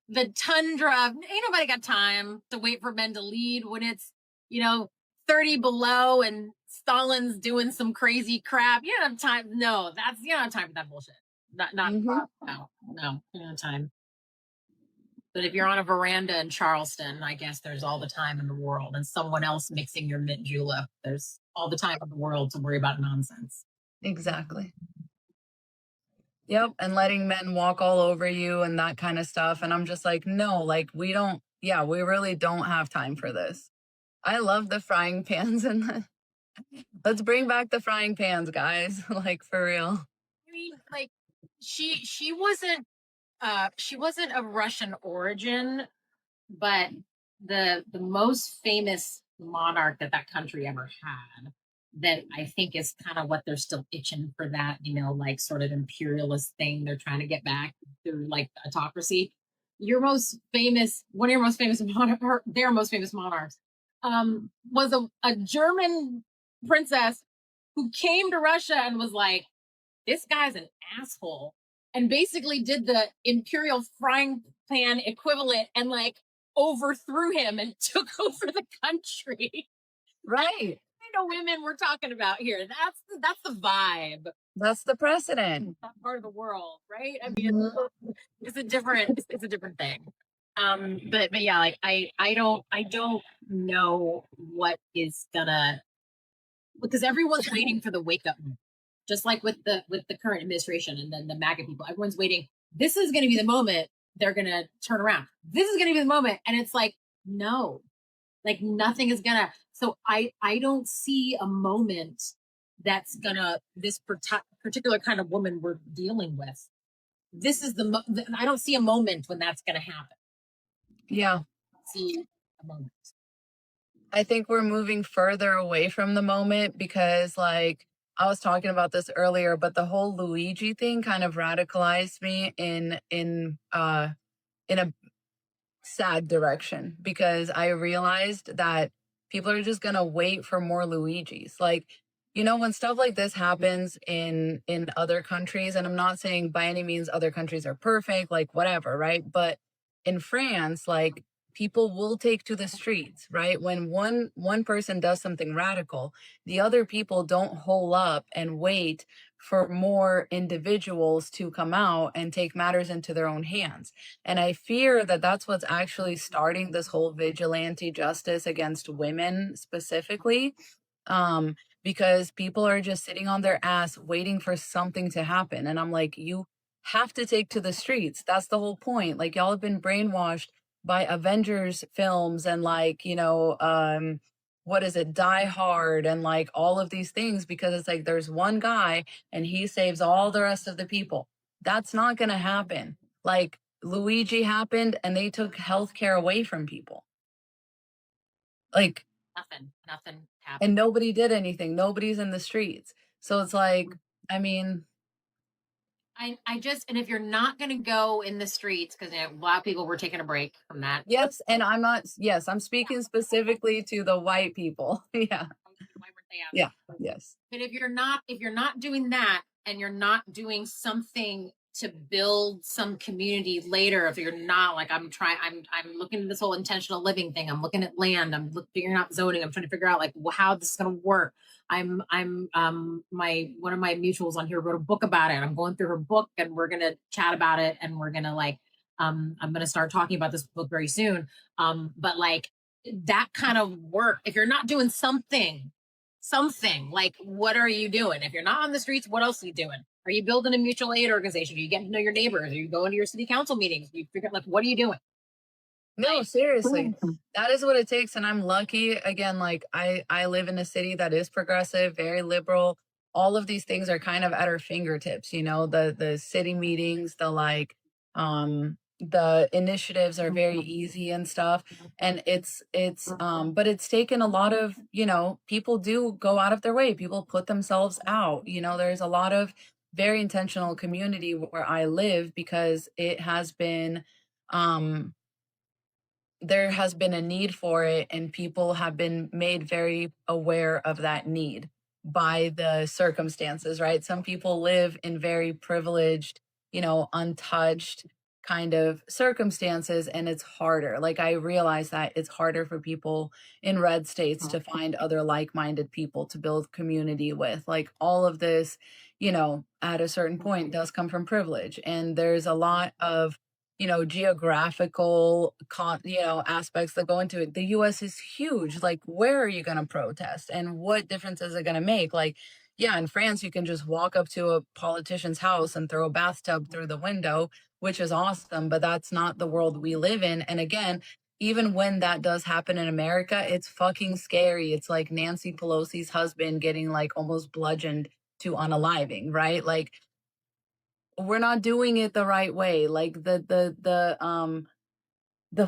the tundra. Ain't nobody got time to wait for men to lead when it's, 30 below and Stalin's doing some crazy crap. You don't have time. No, you don't have time for that bullshit. Not Mhm. no, you don't have time. But if you're on a veranda in Charleston, I guess there's all the time in the world, and someone else mixing your mint julep. There's all the time in the world to worry about nonsense. Exactly. Yep, and letting men walk all over you and that kind of stuff. And I'm just like, no, like we don't, yeah, we really don't have time for this. I love the frying pans and let's bring back the frying pans, guys. Like for real. I mean, like she wasn't of Russian origin, but the most famous monarch that country ever had, that I think is kind of what they're still itching for, that like sort of imperialist thing they're trying to get back through like autocracy. One of your most famous their most famous monarchs was a German princess who came to Russia and was like, this guy's an asshole, and basically did the imperial frying pan equivalent and like overthrew him and took over the country. Right. Kind of women we're talking about here. That's the vibe. That's the precedent. That part of the world, right? I mean, Mhm. it's a different thing. But yeah, like I don't know what is gonna, because everyone's waiting for the wake up moment, just like with the current administration and then the MAGA people. Everyone's waiting. This is going to be the moment they're going to turn around. This is going to be the moment, and it's like, no, like nothing is gonna. So I don't see a moment that's gonna, this particular kind of woman we're dealing with. This is I don't see a moment when that's gonna happen. Yeah. See a moment. I think we're moving further away from the moment because, like, I was talking about this earlier, but the whole Luigi thing kind of radicalized me in a sad direction because I realized that people are just gonna wait for more Luigis. Like, you know, when stuff like this happens in other countries, and I'm not saying by any means other countries are perfect, like whatever, right? But in France, like people will take to the streets, right? When one person does something radical, the other people don't hole up and wait for more individuals to come out and take matters into their own hands. And I fear that that's what's actually starting this whole vigilante justice against women specifically. Um, because people are just sitting on their ass waiting for something to happen. And I'm like, you have to take to the streets. That's the whole point. Like, y'all have been brainwashed by Avengers films and like, what is it, Die Hard and like all of these things, because it's like there's one guy and he saves all the rest of the people. That's not going to happen. Like, Luigi happened and they took healthcare away from people. Like, Nothing happened. and nobody did anything. Nobody's in the streets. So it's like, I mean, I just, and if you're not going to go in the streets, because a lot of people were taking a break from that. Yes, and I'm not. Yes, I'm speaking specifically to the white people. Yeah, Why weren't they out? yeah, yes. But if you're not doing that, and you're not doing something to build some community later, if you're not like, I'm looking at this whole intentional living thing. I'm looking at land. Figuring out zoning. I'm trying to figure out like how this is going to work. My one of my mutuals on here wrote a book about it. I'm going through her book, and we're gonna chat about it, and we're gonna like, I'm gonna start talking about this book very soon. But like that kind of work, if you're not doing something like, what are you doing? If you're not on the streets, what else are you doing? Are you building a mutual aid organization? Are you getting to know your neighbors? Are you going to your city council meetings? You figure like, what are you doing? No, seriously. That is what it takes. And I'm lucky. Again, like I live in a city that is progressive, very liberal. All of these things are kind of at our fingertips, you know, the city meetings, the initiatives are very easy and stuff. And but it's taken a lot of, you know, people do go out of their way. People put themselves out. You know, there's a lot of very intentional community where I live because it has been um there has been a need for it and people have been made very aware of that need by the circumstances, right? Some people live in very privileged, you know, untouched kind of circumstances and it's harder. Like I realize that it's harder for people in red states to find other like-minded people to build community with. Like all of this, you know, at a certain point does come from privilege and there's a lot of you know, geographical, you know, aspects that go into it. The US is huge. Like, where are you going to protest and what difference is it going to make? Like, yeah, in France, you can just walk up to a politician's house and throw a bathtub through the window, which is awesome, but that's not the world we live in. And again, even when that does happen in America, it's fucking scary. It's like Nancy Pelosi's husband getting like almost bludgeoned to unaliving, right? Like, we're not doing it the right way. Like the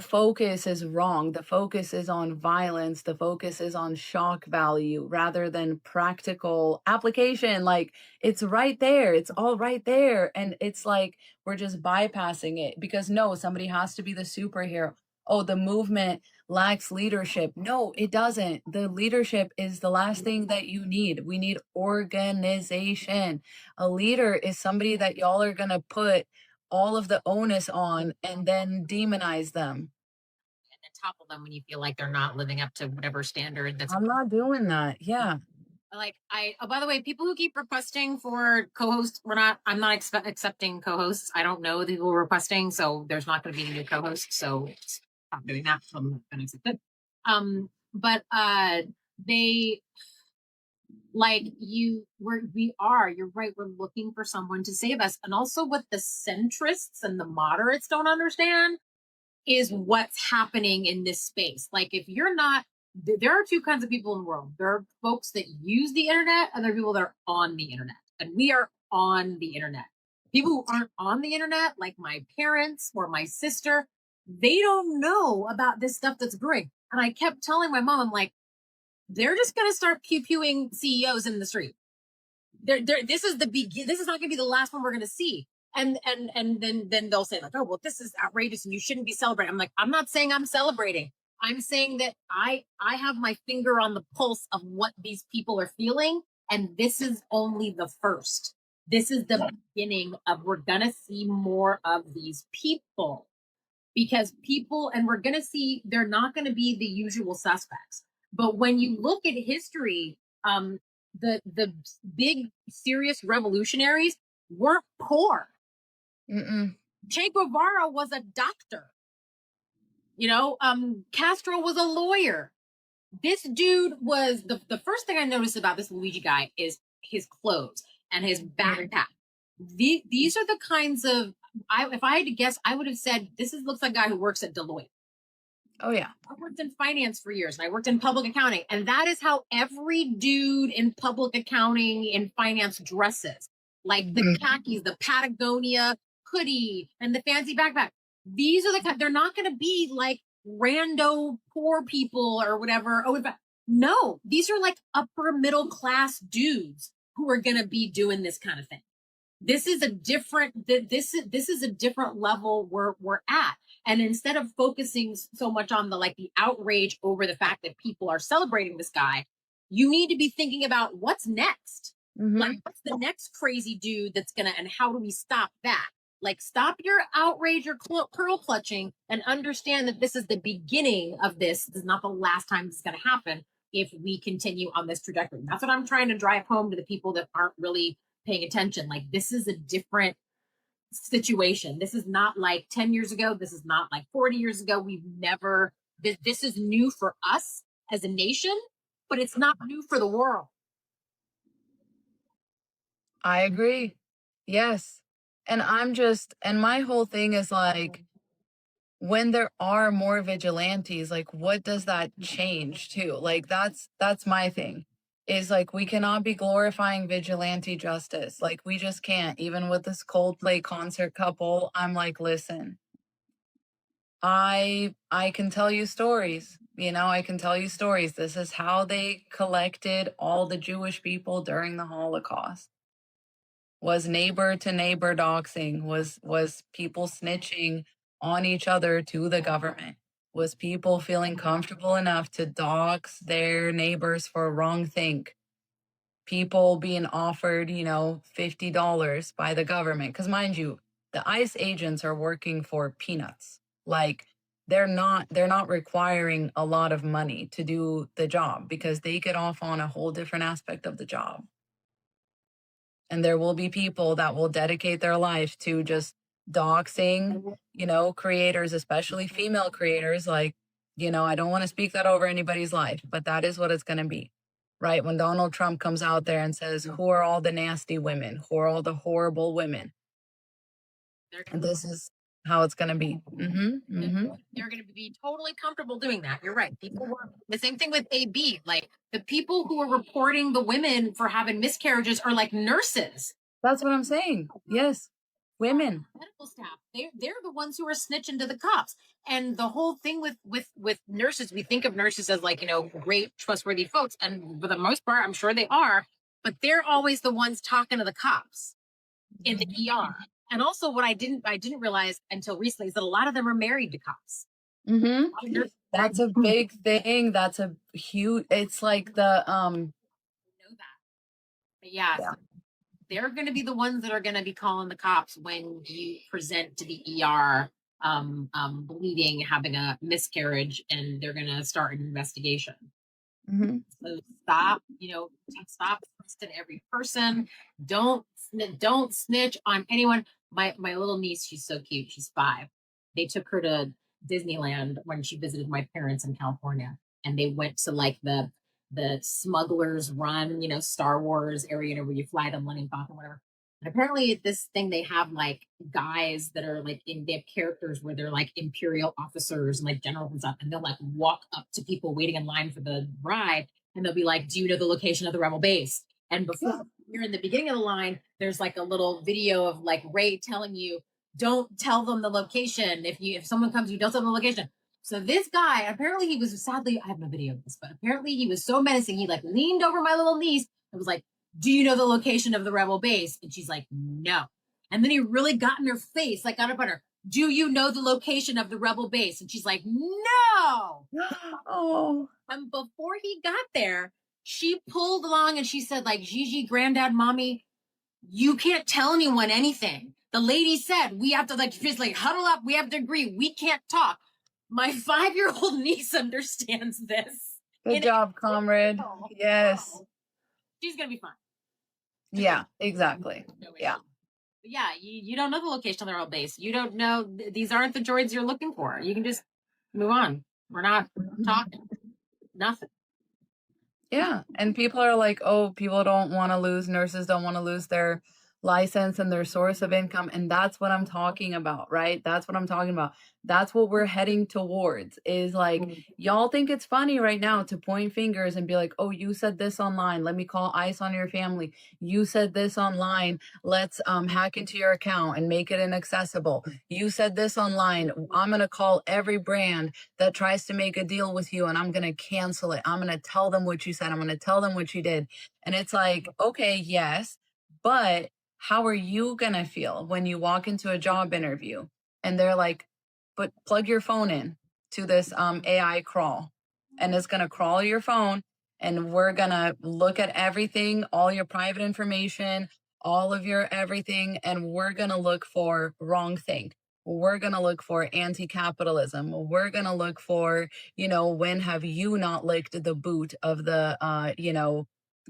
focus is wrong. The focus is on violence. The focus is on shock value rather than practical application. Like it's right there. It's all right there. And it's like we're just bypassing it because no, somebody has to be the superhero. Oh, the movement lacks leadership. No, it doesn't. The leadership is the last thing that you need. We need organization. A leader is somebody that y'all are going to put all of the onus on and then demonize them. And then topple them when you feel like they're not living up to whatever standard that's. I'm not doing that. Yeah. Like oh, by the way, people who keep requesting for co-hosts, I'm not accepting co-hosts. I don't know the people requesting, so there's not going to be a new co-host. So stop doing that. So I'm not going to accept it. But they like you're right. We're looking for someone to save us. And also what the centrists and the moderates don't understand is what's happening in this space. Like if you're not, there are two kinds of people in the world. There are folks that use the internet and there are people that are on the internet. And we are on the internet. People who aren't on the internet, like my parents or my sister, they don't know about this stuff that's brewing. And I kept telling my mom, I'm like, they're just going to start pew-pewing CEOs in the street. This is not going to be the last one we're going to see. And then they'll say like, oh, well, this is outrageous and you shouldn't be celebrating. I'm like, I'm not saying I'm celebrating. I'm saying that I have my finger on the pulse of what these people are feeling. And this is only the first. This is the beginning of, we're going to see more of these people because and we're going to see, they're not going to be the usual suspects. But when you look at history, the big serious revolutionaries weren't poor. Che Guevara was a doctor. You know, Castro was a lawyer. This dude was the first thing I noticed about this Luigi guy is his clothes and his backpack. These are the kinds of, if I had to guess, I would have said looks like a guy who works at Deloitte. Oh yeah. I worked in finance for years and I worked in public accounting. And that is how every dude in public accounting and finance dresses. Like the khakis, the Patagonia hoodie, and the fancy backpack. These are they're not going to be like rando poor people or whatever. Oh, no, these are like upper middle class dudes who are going to be doing this kind of thing. This is a different this is a different level we're at. And instead of focusing so much on the outrage over the fact that people are celebrating this guy, you need to be thinking about what's next. Like, what's the next crazy dude that's gonna, and how do we stop that? Like, stop your outrage or pearl clutching and understand that this is the beginning of this. This is not the last time this is going to happen if we continue on this trajectory. That's what I'm trying to drive home to the people that aren't really paying attention. Like, this is a different situation. This is not like 10 years ago. This is not like 40 years ago. We've never, this is new for us as a nation, but it's not new for the world. I agree. Yes. And and my whole thing is like, when there are more vigilantes, like, what does that change too? Like, that's my thing. Is like, we cannot be glorifying vigilante justice. Like, we just can't. Even with this Coldplay concert couple, I'm like, listen, I can tell you stories. I can tell you stories. This is how they collected all the Jewish people during the Holocaust. Was neighbor to neighbor doxing, was people snitching on each other to the government, was people feeling comfortable enough to dox their neighbors for a wrong thing, people being offered, $50 by the government. Because mind you, the ICE agents are working for peanuts. Like, they're not requiring a lot of money to do the job because they get off on a whole different aspect of the job. And there will be people that will dedicate their life to just doxing, creators, especially female creators. Like, I don't want to speak that over anybody's life, but that is what it's going to be, right? When Donald Trump comes out there and says, who are all the nasty women? Who are all the horrible women? And this is how it's going to be. They're going to be totally comfortable doing that. You're right. People were the same thing with AB. Like, the people who are reporting the women for having miscarriages are like nurses. That's what I'm saying. Yes. Women. Medical staff. They're the ones who are snitching to the cops. And the whole thing with nurses, we think of nurses as like, great, trustworthy folks. And for the most part, I'm sure they are, but they're always the ones talking to the cops in the ER. And also, what I didn't realize until recently is that a lot of them are married to cops. That's a big thing. That's a huge. It's like the know that. But yeah. They're going to be the ones that are going to be calling the cops when you present to the ER bleeding, having a miscarriage, and they're going to start an investigation. So stop trusting every person. Don't snitch on anyone. My little niece, she's so cute. She's 5. They took her to Disneyland when she visited my parents in California, and they went to like the smugglers run, Star Wars area, where you fly the Millennium Falcon, whatever. And apparently at this thing, they have like guys that are like they have characters where they're like imperial officers and like generals and stuff. And they'll like walk up to people waiting in line for the ride. And they'll be like, do you know the location of the rebel base? And before you're in the beginning of the line, there's like a little video of like Ray telling you, don't tell them the location. If someone comes, you don't tell them the location. So this guy, apparently he was, sadly, I have no video of this, but apparently he was so menacing. He like leaned over my little niece and was like, do you know the location of the rebel base? And she's like, no. And then he really got in her face, like got up on her. Do you know the location of the rebel base? And she's like, no. Oh. And before he got there, she pulled along and she said, like, Gigi, granddad, mommy, you can't tell anyone anything. The lady said, we have to just huddle up. We have to agree. We can't talk. My 5-year-old niece understands this. Good job, comrade. Yes. She's going to be fine. Yeah, exactly. Yeah. But yeah, you don't know the location of the rebel base. You don't know. These aren't the droids you're looking for. You can just move on. We're not talking. Nothing. Yeah. And people are like, oh, people don't want to lose, nurses don't want to lose their license and their source of income. And that's what I'm talking about, right? That's what I'm talking about. That's what we're heading towards, is like, y'all think it's funny right now to point fingers and be like, oh, you said this online, let me call ICE on your family. You said this online, let's hack into your account and make it inaccessible. You said this online, I'm going to call every brand that tries to make a deal with you and I'm going to cancel it. I'm going to tell them what you said. I'm going to tell them what you did. And it's like, okay, yes, but how are you going to feel when you walk into a job interview and they're like, but plug your phone in to this AI crawl, and it's going to crawl your phone, and we're going to look at everything, all your private information, all of your everything, and we're going to look for wrong thing. We're going to look for anti-capitalism. We're going to look for, when have you not licked the boot of the,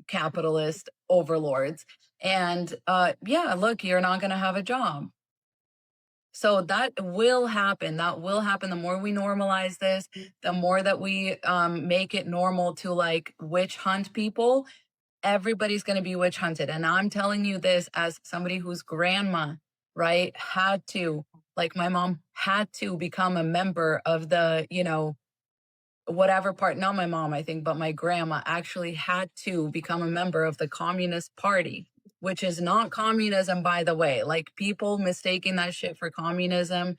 capitalist overlords? And yeah, look, you're not going to have a job. So that will happen. That will happen. The more we normalize this, the more that we make it normal to like witch hunt people, everybody's going to be witch hunted. And I'm telling you this as somebody whose grandma, right, had to, like my mom had to become a member of the, whatever part, not my mom, I think, but my grandma actually had to become a member of the Communist Party, which is not communism, by the way. Like people mistaking that shit for communism,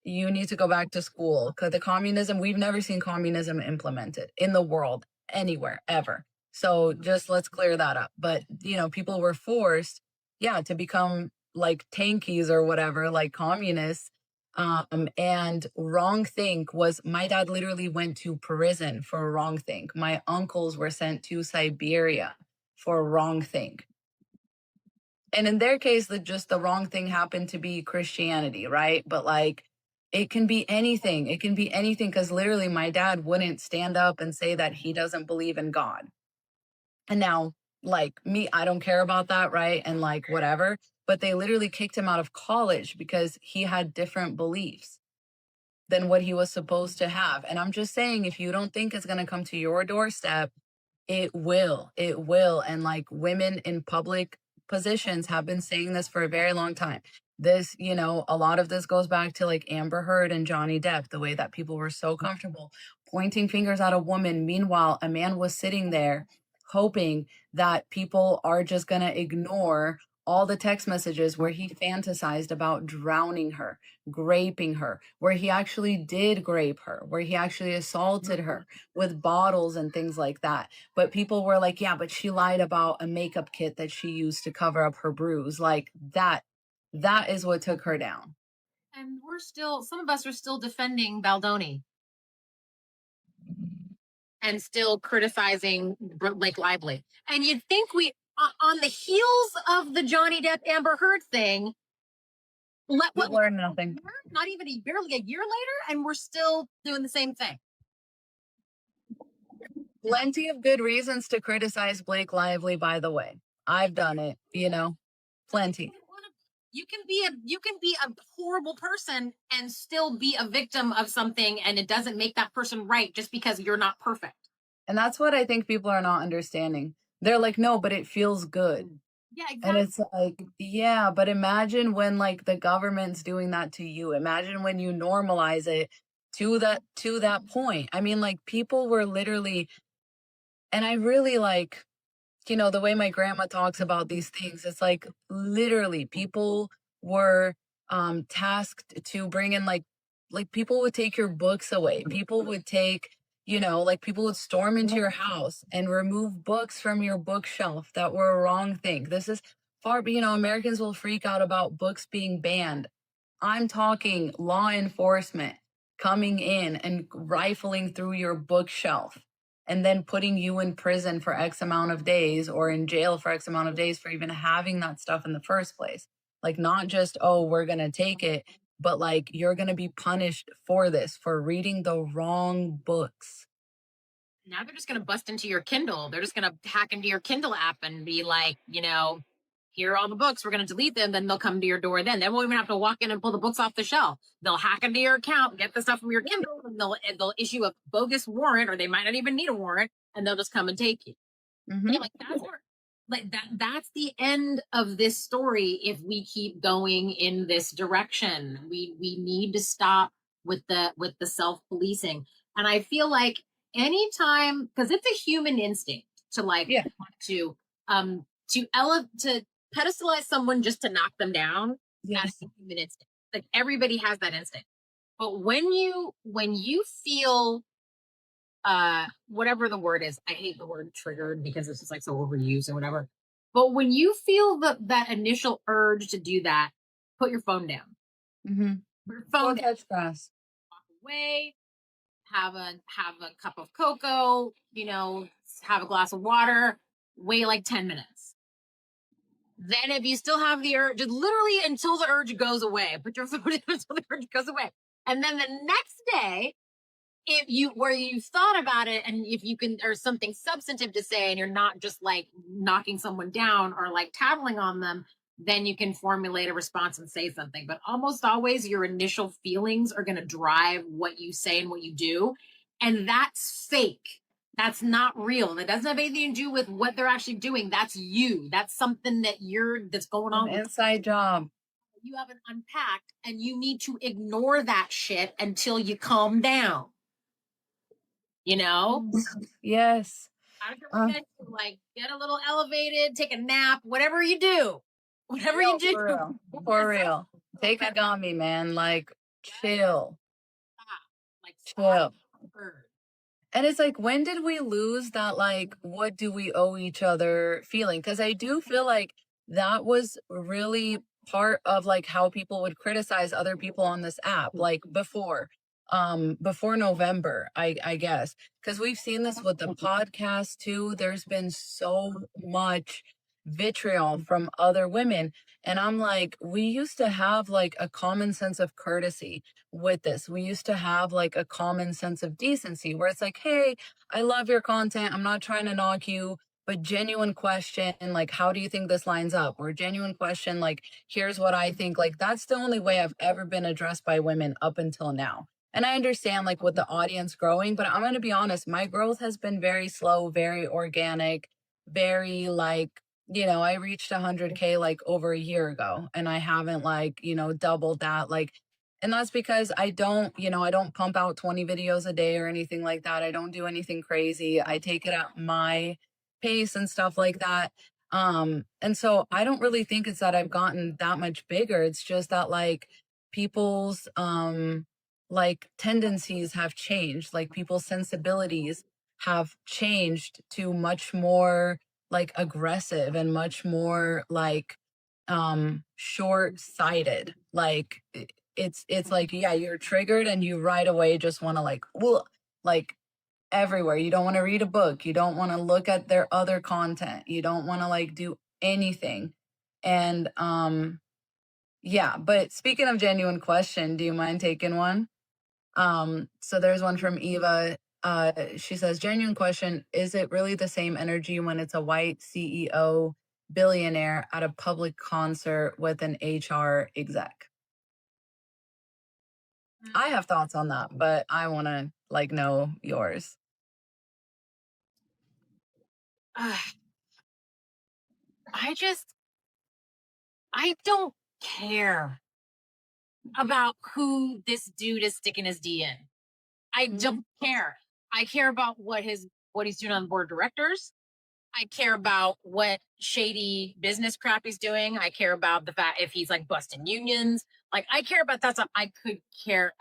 you need to go back to school, because the communism, we've never seen communism implemented in the world anywhere ever. So just let's clear that up. But, people were forced, yeah, to become like tankies or whatever, like communists. And wrong think was, my dad literally went to prison for wrong think. My uncles were sent to Siberia for wrong think. And in their case, the wrong thing happened to be Christianity, right? But like, it can be anything. It can be anything, because literally my dad wouldn't stand up and say that he doesn't believe in God. And now, like me, I don't care about that, right? And like, whatever. But they literally kicked him out of college because he had different beliefs than what he was supposed to have. And I'm just saying, if you don't think it's going to come to your doorstep, it will. It will. And like women in public positions have been saying this for a very long time. This, a lot of this goes back to like Amber Heard and Johnny Depp, the way that people were so comfortable pointing fingers at a woman. Meanwhile, a man was sitting there hoping that people are just going to ignore all the text messages where he fantasized about drowning her, graping her, where he actually did grape her, where he actually assaulted her with bottles and things like that. But people were like, yeah, but she lied about a makeup kit that she used to cover up her bruise. Like that is what took her down. And some of us are still defending Baldoni and still criticizing Blake Lively. And you'd think on the heels of the Johnny Depp Amber Heard thing, We learned nothing. Not even barely a year later, and we're still doing the same thing. Plenty of good reasons to criticize Blake Lively, by the way. I've done it, plenty. You can be a horrible person and still be a victim of something, and it doesn't make that person right just because you're not perfect. And that's what I think people are not understanding. They're like, no, but it feels good. Yeah, exactly. And it's like, yeah, but imagine when like the government's doing that to you. Imagine when you normalize it to that point. I mean, like people were literally, and I really like, the way my grandma talks about these things, it's like literally people were tasked to bring in like people would take your books away. People would take, like people would storm into your house and remove books from your bookshelf that were a wrong thing. This is far, Americans will freak out about books being banned. I'm talking law enforcement coming in and rifling through your bookshelf and then putting you in prison for X amount of days or in jail for X amount of days for even having that stuff in the first place. Like, not just, oh, we're going to take it, but like, you're going to be punished for this, for reading the wrong books. Now they're just going to bust into your Kindle. They're just going to hack into your Kindle app and be like, here are all the books. We're going to delete them. Then they'll come to your door. Then they won't even have to walk in and pull the books off the shelf. They'll hack into your account, get the stuff from your Kindle, and they'll issue a bogus warrant, or they might not even need a warrant, and they'll just come and take you. Mm-hmm. Yeah, that's the end of this story. If we keep going in this direction, we need to stop with the self-policing. And I feel like anytime, because it's a human instinct to to pedestalize someone just to knock them down. Yes. That's a human instinct. Like everybody has that instinct. But when you feel whatever the word is, I hate the word triggered because it's just like so overused and whatever. But when you feel that initial urge to do that, put your phone down. Mm-hmm. Put your phone down. Touch grass. Walk away. Have a cup of cocoa. Have a glass of water. Wait like 10 minutes. Then, if you still have the urge, literally until the urge goes away, put your phone in until the urge goes away. And then the next day, if you thought about it and if you can, or something substantive to say, and you're not just like knocking someone down or like tattling on them, then you can formulate a response and say something. But almost always your initial feelings are going to drive what you say and what you do. And that's fake. That's not real. That doesn't have anything to do with what they're actually doing. That's you. That's something that's going on. An inside job. You haven't unpacked, and you need to ignore that shit until you calm down. Yes. Like get a little elevated, take a nap, whatever you do. For real. Take a gummy, man. Like chill. Chill. And it's like, when did we lose that, like, what do we owe each other feeling? Because I do feel like that was really part of like how people would criticize other people on this app, like before November, I guess. Because we've seen this with the podcast too. There's been so much vitriol from other women. And I'm like, we used to have like a common sense of courtesy with this. We used to have like a common sense of decency where it's like, hey, I love your content. I'm not trying to knock you, but genuine question, like, how do you think this lines up? Or genuine question, like, here's what I think. Like, that's the only way I've ever been addressed by women up until now. And I understand like with the audience growing, but I'm going to be honest, my growth has been very slow, very organic, very like, I reached 100K like over a year ago, and I haven't like, doubled that. Like, and that's because I don't pump out 20 videos a day or anything like that. I don't do anything crazy. I take it at my pace and stuff like that. And so I don't really think it's that I've gotten that much bigger. It's just that like people's like tendencies have changed, like people's sensibilities have changed to much more like aggressive and much more like short-sighted. Like it's like, yeah, you're triggered and you right away just want to like everywhere. You don't want to read a book, you don't want to look at their other content, you don't want to like do anything. And yeah, but speaking of genuine question, do you mind taking one? So there's one from Eva. She says, genuine question, is it really the same energy when it's a white CEO billionaire at a public concert with an HR exec? I have thoughts on that, but I want to like know yours. I don't care about who this dude is sticking his D in. I don't care. I care about what he's doing on the board of directors. I care about what shady business crap he's doing. I care about the fact if he's like busting unions. Like I care about that stuff. I couldn't care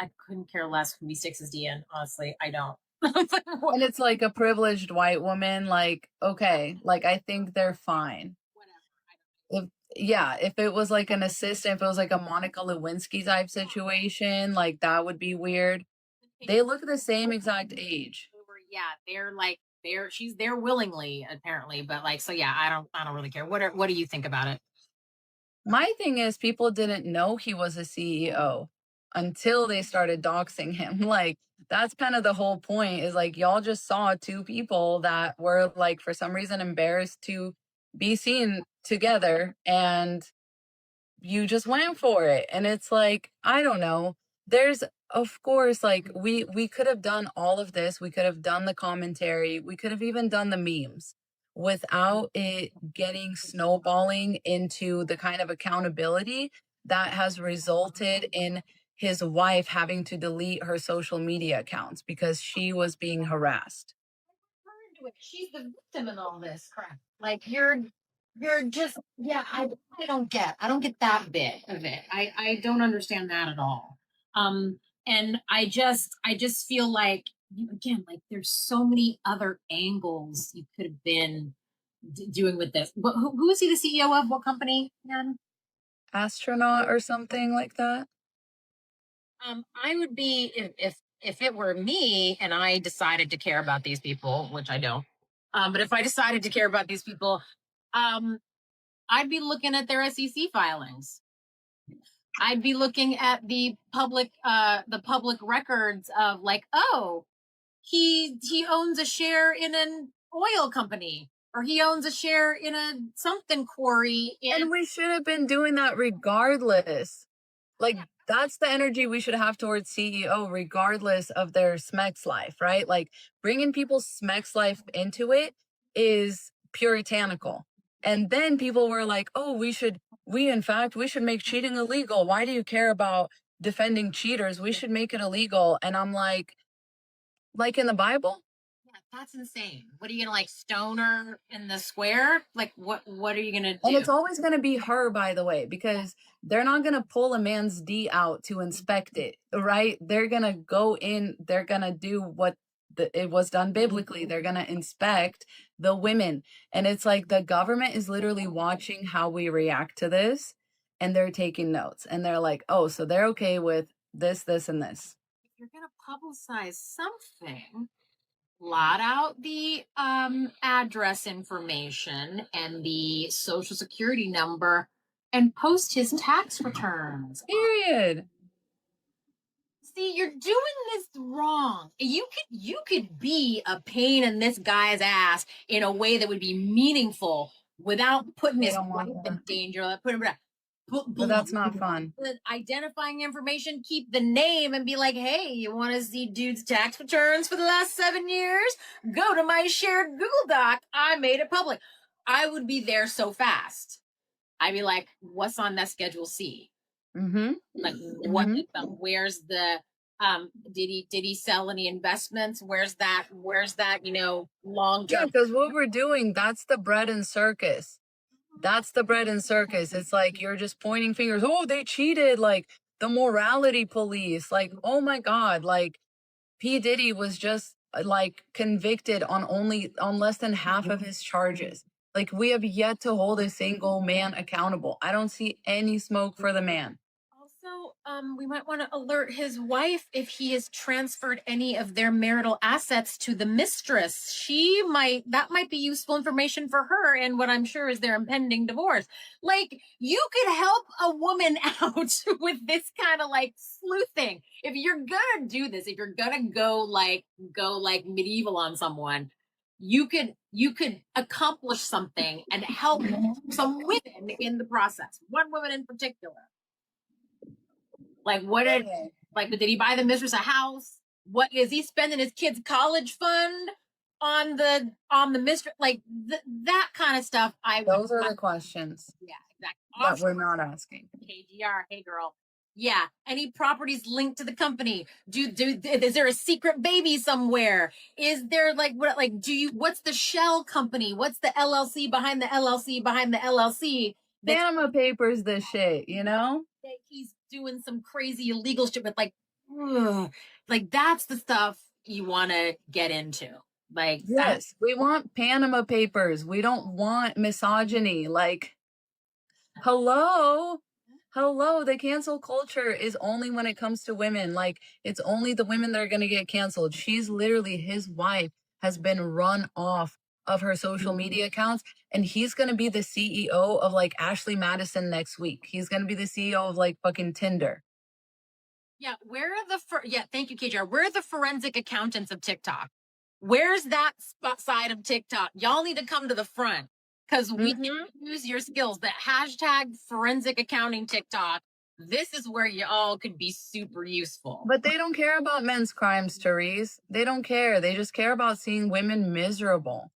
less who he sticks his D in. Honestly, I don't. And it's like a privileged white woman. Like, okay, like I think they're fine. If it was like an assistant, if it was like a Monica Lewinsky type situation, like that would be weird. They look the same exact age. Yeah, she's there willingly apparently, but like, so yeah, I don't really care. What do you think about it? My thing is, people didn't know he was a CEO until they started doxing him. Like, that's kind of the whole point, is like, y'all just saw two people that were like, for some reason, embarrassed to be seen together, and you just went for it. And it's like, I don't know. There's, of course, like we could have done all of this. We could have done the commentary. We could have even done the memes without it getting snowballing into the kind of accountability that has resulted in his wife having to delete her social media accounts because she was being harassed. She's the victim in all this crap. Like you're just, yeah, I don't get that bit of it. I don't understand that at all. And I just feel like, again, like there's so many other angles you could have been doing with this. Who is he the CEO of? What company? Again? Astronaut or something like that. I would be if it were me and I decided to care about these people, which I don't. But if I decided to care about these people, um, I'd be looking at their SEC filings. I'd be looking at the public records of like, oh, he owns a share in an oil company, or he owns a share in a something quarry. And we should have been doing that regardless. Like, that's the energy we should have towards CEO, regardless of their SMEX life, right? Like, bringing people's SMEX life into it is puritanical. And then people were like, oh, we should make cheating illegal. Why do you care about defending cheaters? We should make it illegal. And I'm like in the Bible? Yeah, that's insane. What are you gonna like stone her in the square? Like what are you gonna do? And it's always going to be her, by the way, because they're not going to pull a man's D out to inspect it, right? They're going to go in, they're going to do what it was done biblically. They're going to inspect the women. And it's like the government is literally watching how we react to this, and they're taking notes. And they're like, oh, so they're okay with this, this, and this. If you're gonna publicize something, blot out the address information and the social security number and post his tax returns. Period. See, you're doing this wrong. You could be a pain in this guy's ass in a way that would be meaningful without putting his life in danger. But that's not fun. Identifying information, keep the name, and be like, hey, you want to see dude's tax returns for the last 7 years? Go to my shared Google Doc. I made it public. I would be there so fast. I'd be like, what's on that Schedule C? Mm-hmm. Like, what? Where's the? Did he sell any investments? Where's that? Long term? Yeah, because what we're doing, that's the bread and circus. That's the bread and circus. It's like you're just pointing fingers. Oh, they cheated. Like the morality police. Like, oh my God. Like P. Diddy was just like convicted on less than half of his charges. Like we have yet to hold a single man accountable. I don't see any smoke for the man. Also, we might want to alert his wife if he has transferred any of their marital assets to the mistress. That might be useful information for her and what I'm sure is their impending divorce. Like, you could help a woman out with this kind of like sleuthing. If you're gonna do this, if you're gonna go medieval on someone, you could accomplish something and help some women in the process. One woman in particular. Like, did he buy the mistress a house? What is he spending his kid's college fund on the mistress? Like that kind of stuff. Those are the questions. Yeah, exactly. That we're not asking. KGR, hey girl. Yeah, any properties linked to the company? Is there a secret baby somewhere? Is there what's the shell company? What's the LLC behind the LLC behind the LLC? Panama Papers this shit, you know? He's doing some crazy illegal shit, but like that's the stuff you want to get into. Like, yes, we want Panama Papers. We don't want misogyny. Like, hello, the cancel culture is only when it comes to women. Like, it's only the women that are going to get canceled. She's literally, his wife has been run off of her social media accounts, and he's going to be the CEO of like Ashley Madison next week. He's going to be the CEO of like fucking Tinder. Yeah, thank you, KJR. Where are the forensic accountants of TikTok? Where's that side of TikTok? Y'all need to come to the front because we can use your skills. But hashtag forensic accounting TikTok. This is where y'all could be super useful. But they don't care about men's crimes, Therese. They don't care. They just care about seeing women miserable.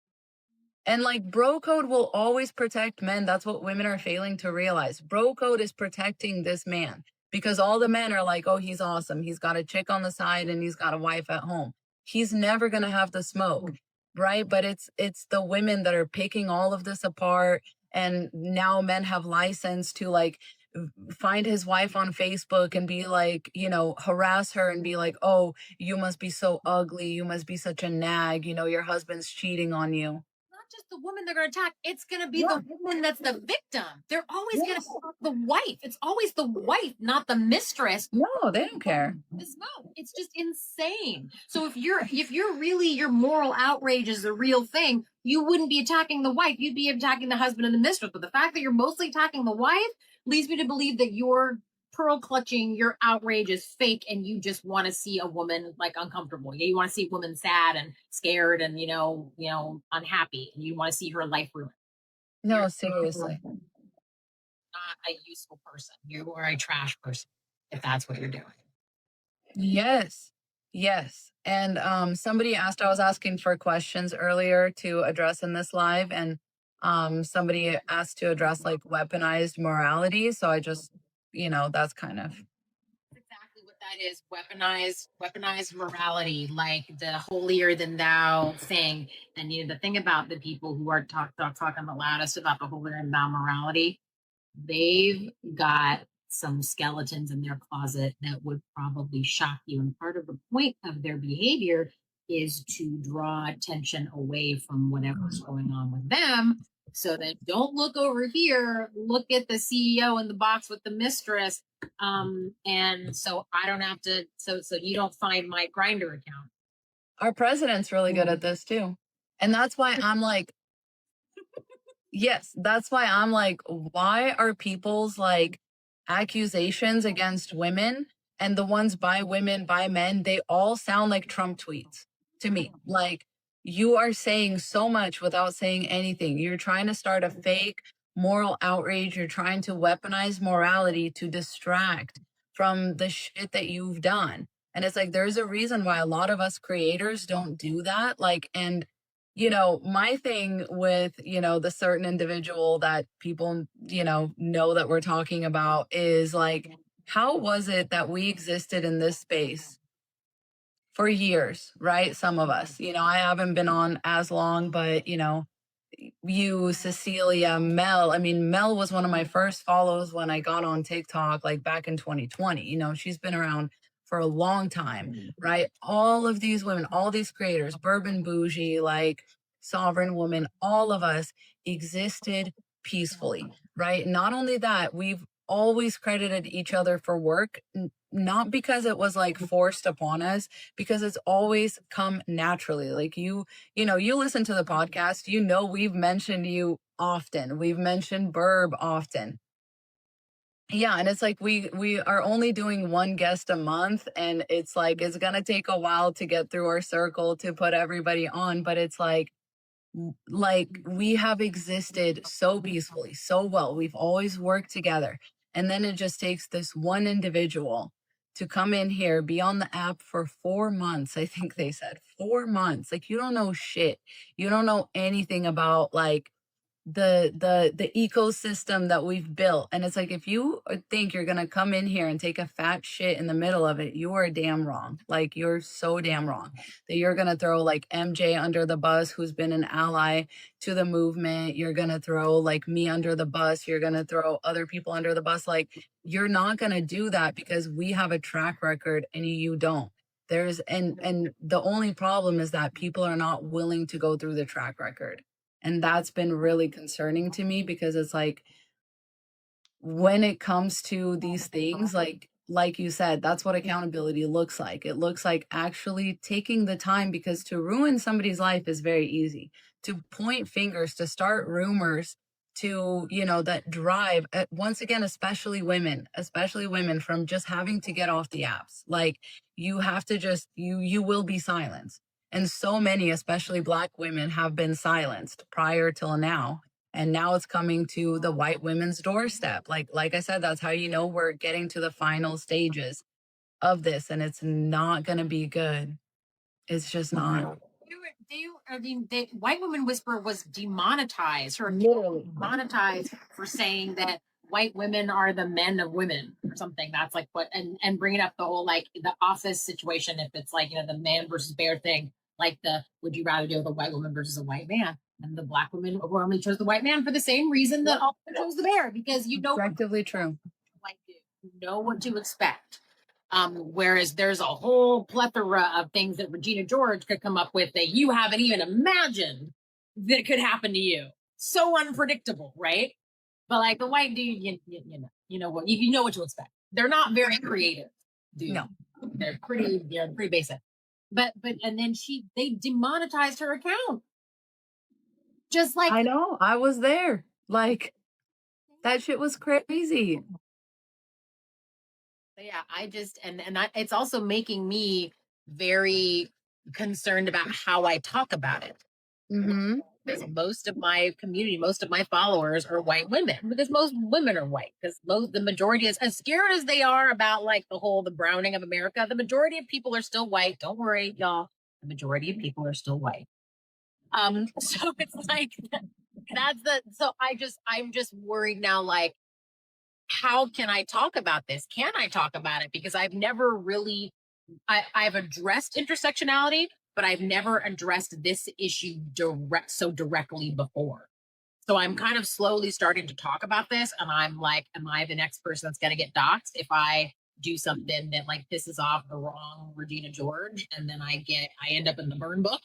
And like bro code will always protect men. That's what women are failing to realize. Bro code is protecting this man because all the men are like, oh, he's awesome. He's got a chick on the side and he's got a wife at home. He's never going to have the smoke, right? But it's the women that are picking all of this apart. And now men have license to like find his wife on Facebook and be like, you know, harass her and be like, oh, you must be so ugly. You must be such a nag. You know, your husband's cheating on you. just the woman they're going to attack. It's going to be the woman that's the victim. They're always going to attack the wife. It's always the wife, not the mistress. No, they don't care. No, it's just insane. So if you're really, your moral outrage is the real thing, you wouldn't be attacking the wife. You'd be attacking the husband and the mistress. But the fact that you're mostly attacking the wife leads me to believe that you're pearl clutching, your outrage is fake, and you just want to see a woman like uncomfortable. You want to see a woman sad and scared and unhappy, and you want to see her life ruined. No, seriously. Not a useful person. You are a trash person if that's what you're doing. Yes. And somebody asked, I was asking for questions earlier to address in this live, and somebody asked to address like weaponized morality. So I just, that's kind of exactly what that is. Weaponized morality, like the holier than thou thing. And the thing about the people who are talking the loudest about the holier than thou morality, they've got some skeletons in their closet that would probably shock you. And part of the point of their behavior is to draw attention away from whatever's going on with them, so that don't look over here, look at the CEO in the box with the mistress. And so I don't have to, so you don't find my Grinder account. Our president's really good at this too. And that's why I'm like, yes, that's why I'm like, why are people's like accusations against women and the ones by women, by men, they all sound like Trump tweets to me. Like, you are saying so much without saying anything. You're trying to start a fake moral outrage. You're trying to weaponize morality to distract from the shit that you've done. And it's like, there's a reason why a lot of us creators don't do that. Like, and my thing with, the certain individual that people, know that we're talking about is like, how was it that we existed in this space for years, right? Some of us, I haven't been on as long, but, you, Cecilia, Mel. I mean, Mel was one of my first follows when I got on TikTok, like back in 2020. She's been around for a long time, right? All of these women, all these creators, Bourbon Bougie, like Sovereign Woman, all of us existed peacefully, right? Not only that, we've always credited each other for work, not because it was like forced upon us, because it's always come naturally. Like you listen to the podcast, we've mentioned you often. We've mentioned Burb often. Yeah, and it's like we are only doing one guest a month, and it's like it's gonna take a while to get through our circle to put everybody on, but it's like we have existed so peacefully, so well. We've always worked together. And then it just takes this one individual to come in here, be on the app for 4 months. I think they said 4 months. Like, you don't know shit. You don't know anything about like the ecosystem that we've built. And it's like, if you think you're gonna come in here and take a fat shit in the middle of it, you are damn wrong. Like, you're so damn wrong that you're gonna throw like MJ under the bus, who's been an ally to the movement. You're gonna throw like me under the bus. You're gonna throw other people under the bus. Like, you're not gonna do that because we have a track record and you don't. There's and the only problem is that people are not willing to go through the track record. And that's been really concerning to me, because it's like, when it comes to these things, like you said, that's what accountability looks like. It looks like actually taking the time, because to ruin somebody's life is very easy. To point fingers, to start rumors, to, that drive, once again, especially women from just having to get off the apps. Like, you have to just, you will be silenced. And so many, especially Black women, have been silenced prior till now. And now it's coming to the white women's doorstep. Like I said, that's how we're getting to the final stages of this, and it's not going to be good. It's just not. The White Woman Whisperer was demonetized, or Literally demonetized for saying that white women are the men of women or something. That's like what, and bringing up the whole like the office situation. If it's like the man versus bear thing, like the would you rather deal with a white woman versus a white man? And the Black women overwhelmingly chose the white man for the same reason that all chose the bear, because objectively true. Like, you know what to expect. Whereas there's a whole plethora of things that Regina George could come up with that you haven't even imagined. that could happen to you. So unpredictable, right? But like the white dude, you know what you know what to expect. They're not very creative, dude. No. They're pretty basic. But and then they demonetized her account. Just like I know. I was there. Like, that shit was crazy. yeah, I just and that it's also making me very concerned about how I talk about it. Mm-hmm. Because most of my community, most of my followers are white women. Because most women are white. Because the majority is as scared as they are about like the browning of America. The majority of people are still white. Don't worry, y'all. The majority of people are still white. So it's like I'm just worried now. Like, how can I talk about this? Can I talk about it? Because I've never really I've addressed intersectionality, but I've never addressed this issue so directly before. So I'm kind of slowly starting to talk about this, and I'm like, am I the next person that's going to get doxxed if I do something that like pisses off the wrong Regina George, and then I end up in the burn book?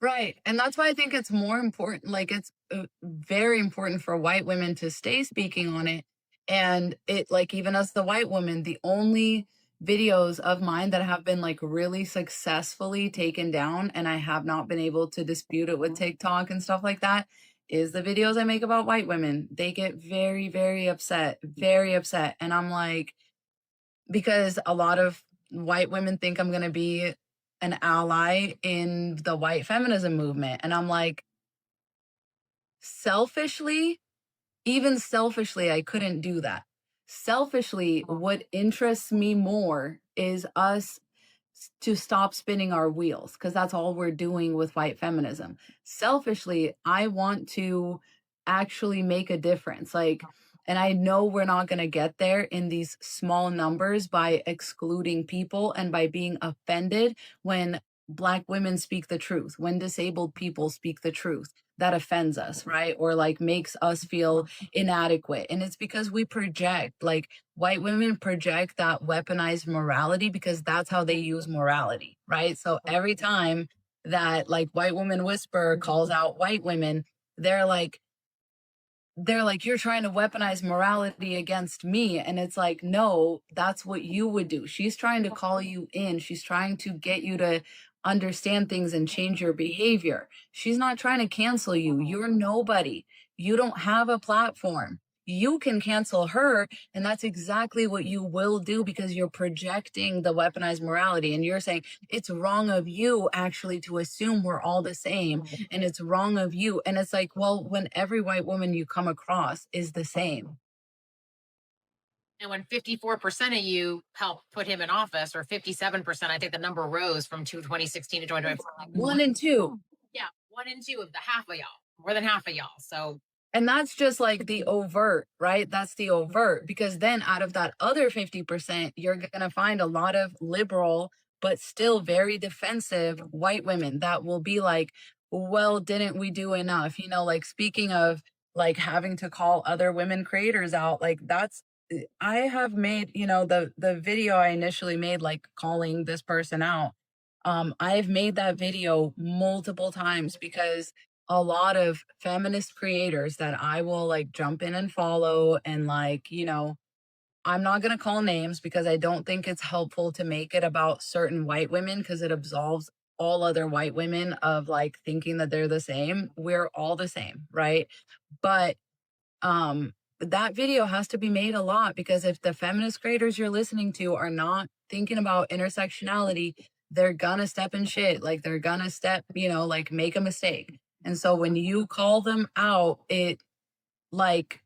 Right. And that's why I think it's more important. Like, it's very important for white women to stay speaking on it. And it, like, even as the white woman, the only videos of mine that have been like really successfully taken down, and I have not been able to dispute it with TikTok and stuff like that, is the videos I make about white women. They get very, very upset, very upset. And I'm like, because a lot of white women think I'm going to be an ally in the white feminism movement. And I'm like, selfishly, even selfishly, I couldn't do that. Selfishly, what interests me more is us to stop spinning our wheels, because that's all we're doing with white feminism. Selfishly, I want to actually make a difference. Like, and I know we're not going to get there in these small numbers by excluding people and by being offended when Black women speak the truth, when disabled people speak the truth. That offends us, right? Or like makes us feel inadequate. And it's because we project, like, white women project that weaponized morality because that's how they use morality, right? So every time that like white woman whisperer calls out white women, they're like, you're trying to weaponize morality against me. And it's like, no, that's what you would do. She's trying to call you in. She's trying to get you to understand things and change your behavior. She's not trying to cancel you. You're nobody. You don't have a platform. You can cancel her. And that's exactly what you will do because you're projecting the weaponized morality. And you're saying it's wrong of you actually to assume we're all the same, and it's wrong of you. And it's like, well, when every white woman you come across is the same. And when 54% of you helped put him in office, or 57%, I think the number rose from 2016 to 2024. Like 1 and 2. Yeah, 1 and 2 of the half of y'all, more than half of y'all. So And that's just like the overt, right? That's the overt. Because then out of that other 50%, you're going to find a lot of liberal, but still very defensive white women that will be like, well, didn't we do enough? You know, like, speaking of like having to call other women creators out, like, that's, I have made, you know, the video I initially made, like calling this person out. I've made that video multiple times because a lot of feminist creators that I will like jump in and follow, and like, you know, I'm not going to call names because I don't think it's helpful to make it about certain white women because it absolves all other white women of like thinking that they're the same. We're all the same, right? But that video has to be made a lot, because if the feminist creators you're listening to are not thinking about intersectionality, they're gonna step in shit. Like, they're gonna step, you know, like, make a mistake. And so when you call them out, it, like,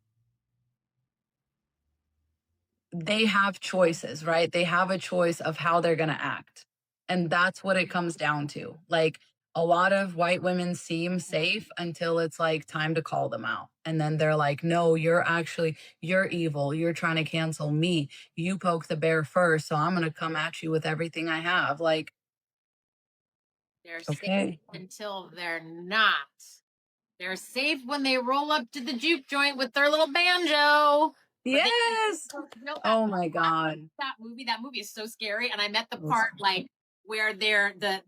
they have choices, right? They have a choice of how they're going to act. And that's what it comes down to. Like, a lot of white women seem safe until it's like time to call them out. And then they're like, no, you're evil. You're trying to cancel me. You poke the bear first. So I'm going to come at you with everything I have. Like, they're okay. safe until they're not. They're safe when they roll up to the juke joint with their little banjo. Yes. Oh my God. That movie is so scary. And I met the part like where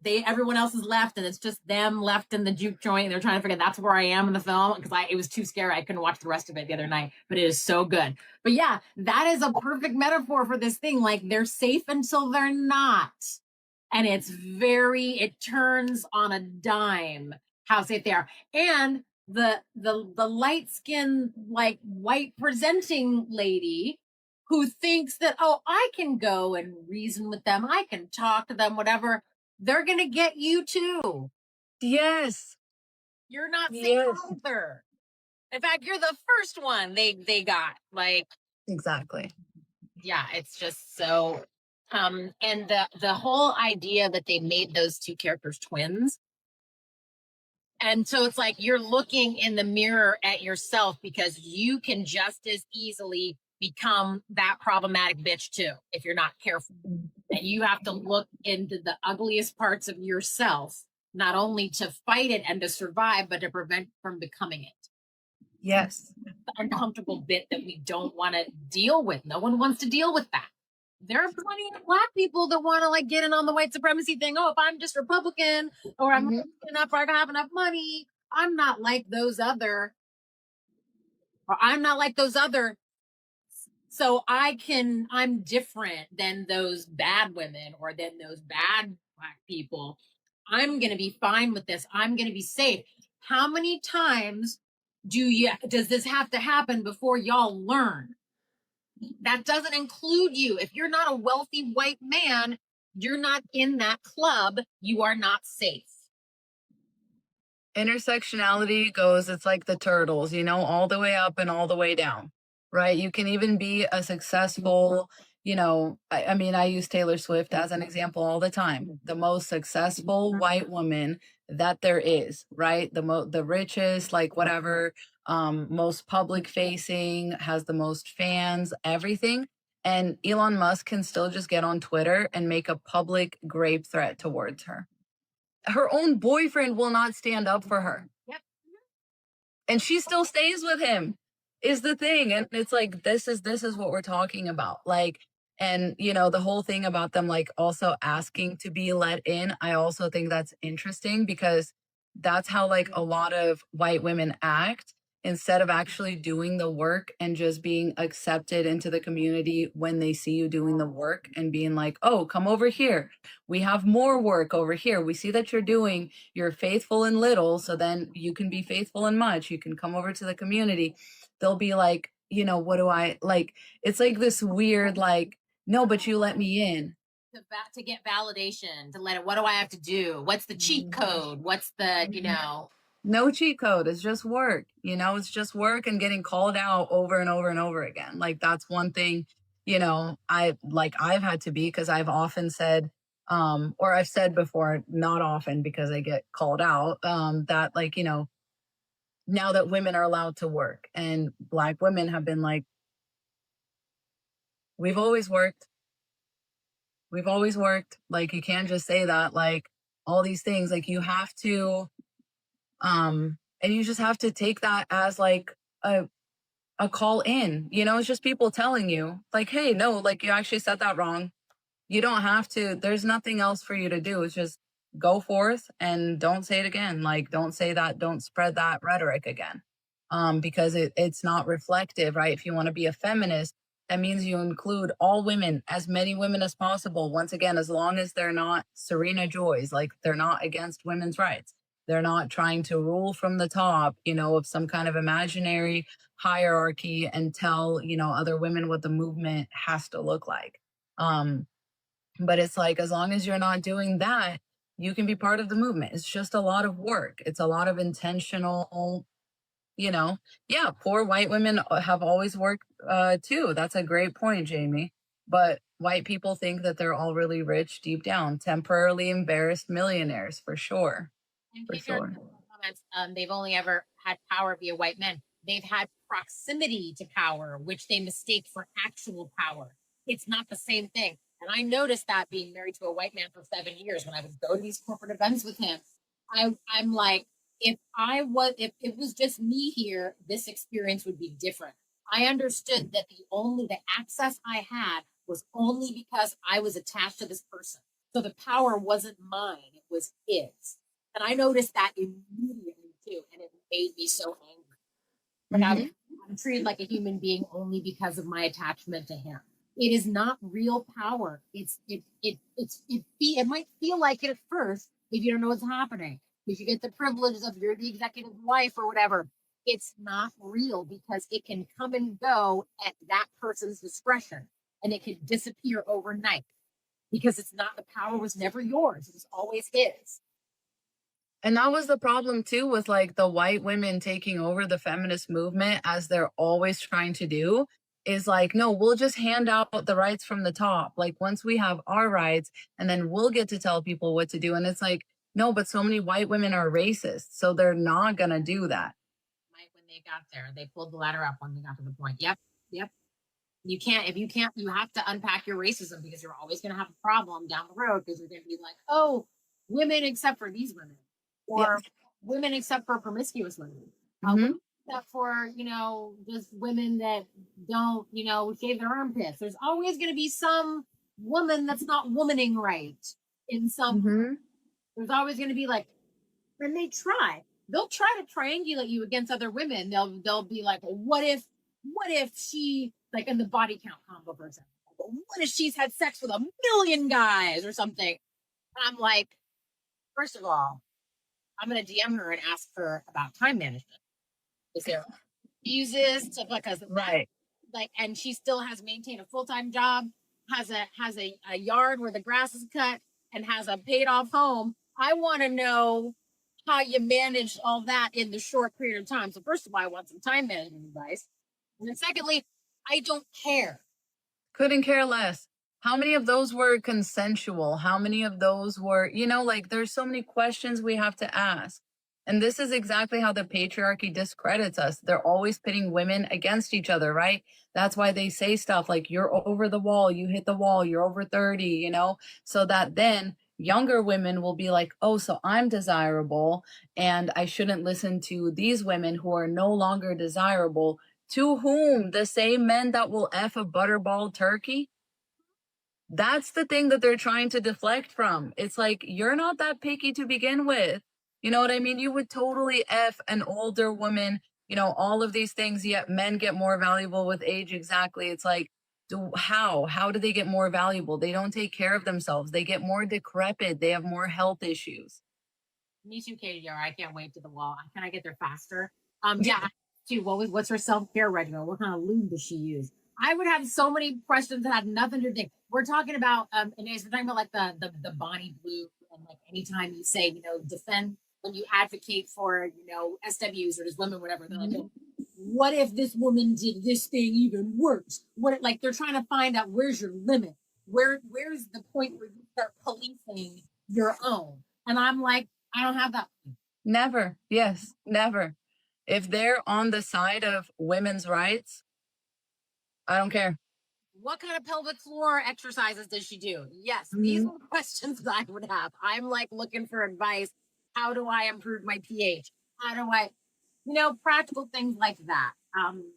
everyone else is left and it's just them left in the juke joint. They're trying to figure that's where I am in the film because it was too scary. I couldn't watch the rest of it the other night, but it is so good. But yeah, that is a perfect metaphor for this thing. Like they're safe until they're not. And it turns on a dime how safe they are. And the light skinned, like white presenting lady who thinks that, oh, I can go and reason with them, I can talk to them, whatever, they're going to get you too. Yes. You're not safe either. In fact, you're the first one they got. Like, exactly. Yeah, it's just so and the whole idea that they made those two characters twins. And so it's like you're looking in the mirror at yourself because you can just as easily become that problematic bitch too if you're not careful. And you have to look into the ugliest parts of yourself, not only to fight it and to survive, but to prevent from becoming it. Yes. The uncomfortable bit that we don't want to deal with. No one wants to deal with that. There are plenty of Black people that want to like get in on the white supremacy thing. Oh, if I'm just Republican or I'm enough, or I have enough money, I'm not like those other, or I'm not like those other. So I'm different than those bad women or than those bad Black people. I'm going to be fine with this. I'm going to be safe. How many times does this have to happen before y'all learn? That doesn't include you. If you're not a wealthy white man, you're not in that club. You are not safe. Intersectionality goes, it's like the turtles, all the way up and all the way down, right? You can even be a successful, I mean, I use Taylor Swift as an example all the time. The most successful white woman that there is, right? The richest, like whatever, most public facing, has the most fans, everything. And Elon Musk can still just get on Twitter and make a public grave threat towards her. Her own boyfriend will not stand up for her. Yep. And she still stays with him, is the thing. And it's like, this is what we're talking about. Like, and the whole thing about them like also asking to be let in, I also think that's interesting because that's how like a lot of white women act instead of actually doing the work and just being accepted into the community when they see you doing the work and being like, oh, come over here. We have more work over here. We see that you're faithful in little, so then you can be faithful in much. You can come over to the community. They'll be like, what do I like? It's like this weird, like, no, but you let me in. To get validation, what do I have to do? What's the cheat code? What's the, No cheat code. It's just work. It's just work and getting called out over and over and over again. Like that's one thing, I've had to be because I've often said, or I've said before, not often because I get called out, that like, now that women are allowed to work and Black women have been like, we've always worked. We've always worked. Like you can't just say that, like all these things, like you have to, and you just have to take that as like a call in, it's just people telling you like, hey, no, like you actually said that wrong. You don't have to, there's nothing else for you to do. It's just go forth and don't say it again. Like don't say that, don't spread that rhetoric again. Because it's not reflective, right? If you want to be a feminist, that means you include all women, as many women as possible. Once again, as long as they're not Serena Joys, like they're not against women's rights. They're not trying to rule from the top, of some kind of imaginary hierarchy and tell, other women what the movement has to look like. But it's like, as long as you're not doing that, you can be part of the movement. It's just a lot of work. It's a lot of intentional, yeah, poor white women have always worked too. That's a great point, Jamie. But white people think that they're all really rich deep down, temporarily embarrassed millionaires for sure. For sure. Comments, they've only ever had power via white men. They've had proximity to power, which they mistake for actual power. It's not the same thing. And I noticed that being married to a white man for 7 years when I would go to these corporate events with him. I'm like, if it was just me here, this experience would be different. I understood that the access I had was only because I was attached to this person. So the power wasn't mine, it was his. And I noticed that immediately too. And it made me so angry. Like I'm treated like a human being only because of my attachment to him. It is not real power. It might feel like it at first if you don't know what's happening. If you get the privilege of you're the executive wife or whatever, it's not real because it can come and go at that person's discretion and it can disappear overnight because it's not the power was never yours. It was always his. And that was the problem too with like the white women taking over the feminist movement, as they're always trying to do, is like, no, we'll just hand out the rights from the top. Like once we have our rights, and then we'll get to tell people what to do. And it's like, no, but so many white women are racist, so they're not gonna do that. Like when they got there, they pulled the ladder up when they got to the point. Yep, yep. You can't, if you can't, you have to unpack your racism because you're always going to have a problem down the road because you're going to be like, oh, women except for these women, or women except for promiscuous women, women except for, just women that don't, shave their armpits. There's always going to be some woman that's not womaning right in some. There's always going to be like, and they'll try to triangulate you against other women. They'll be like, well, what if she, like in the body count combo, for example, what if she's had sex with 1,000,000 guys or something? And I'm like, first of all, I'm gonna DM her and ask her about time management. Is there uses to, because Right. like, and she still has maintained a full-time job, has a yard where the grass is cut, and has a paid off home. I want to know how you managed all that in the short period of time. So first of all, I want some time management advice. And then secondly, I don't care. Couldn't care less. How many of those were consensual? How many of those were, like there's so many questions we have to ask. And this is exactly how the patriarchy discredits us. They're always pitting women against each other, right? That's why they say stuff like, you're over the wall, you hit the wall, you're over 30, so that then younger women will be like, oh, so I'm desirable and I shouldn't listen to these women who are no longer desirable. To whom? The same men that will F a butterball turkey? That's the thing that they're trying to deflect from. It's like, you're not that picky to begin with. You know what I mean? You would totally F an older woman, all of these things, yet men get more valuable with age. Exactly. It's like, how do they get more valuable? They don't take care of themselves. They get more decrepit. They have more health issues. Me too, Katie. I can't wait to the wall. Can I get there faster? Yeah. Too. What's her self-care regimen? What kind of lube does she use? I would have so many questions that had nothing to do. We're talking about and we're talking about like the Bonnie blue, and like anytime you say, defend, when you advocate for, SWs or just women, whatever, they're like, what if this woman did this thing even worse? What, like, they're trying to find out where's your limit? Where's the point where you start policing your own? And I'm like, I don't have that. Never. Yes, never. If they're on the side of women's rights, I don't care. What kind of pelvic floor exercises does she do? Yes, these are questions that I would have. I'm like looking for advice. How do I improve my pH? How do I, practical things like that.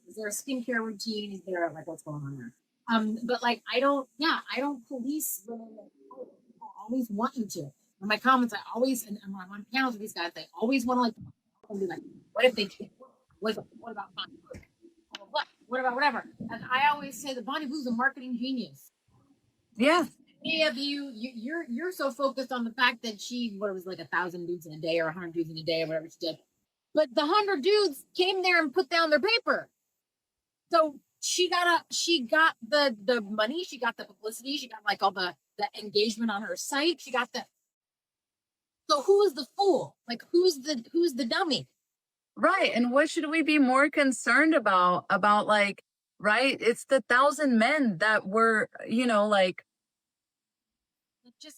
Is there a skincare routine? Is there like what's going on there? But like I don't police women. I always want you to. In my comments, I always, and when I'm on panels with these guys, they always want to like be like, what if they what about fun? What about whatever? And I always say the Bonnie Blue's a marketing genius. Yeah. Many of you're so focused on the fact that she, what it was, like 1,000 dudes in a day or 100 dudes in a day or whatever she did, but the 100 dudes came there and put down their paper. So she got the money, she got the publicity, she got like all the engagement on her site, she got the. So who is the fool? Like who's the dummy? Right. And what should we be more concerned about? About like, right? It's the 1,000 men that were, like,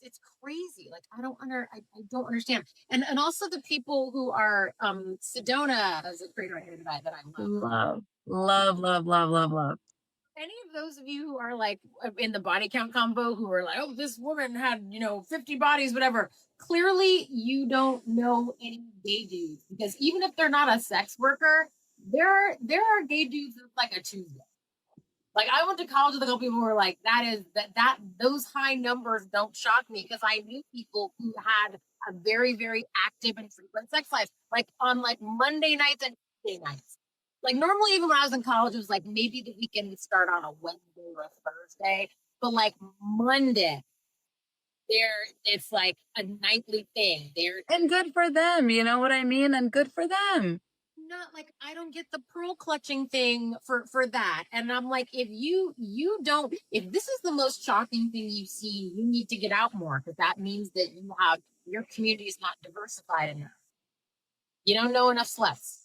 it's crazy. Like I don't understand. And also the people who are Sedona as a creator here tonight that I love. Love. Any of those of you who are like in the body count combo who are like, oh, this woman had 50 bodies, whatever. Clearly, you don't know any gay dudes, because even if they're not a sex worker, there are gay dudes that's like a Tuesday. Like I went to college with a couple people who were like, that those high numbers don't shock me because I knew people who had a very, very active and frequent sex life, like on like Monday nights and Tuesday nights. Like normally, even when I was in college, it was like maybe the weekend would start on a Wednesday or a Thursday, but like Monday, it's like a nightly thing. And good for them, you know what I mean? And good for them. Not like I don't get the pearl clutching thing for that. And I'm like, if you don't, if this is the most shocking thing you've seen, you need to get out more because that means that your community is not diversified enough. You don't know enough sluts.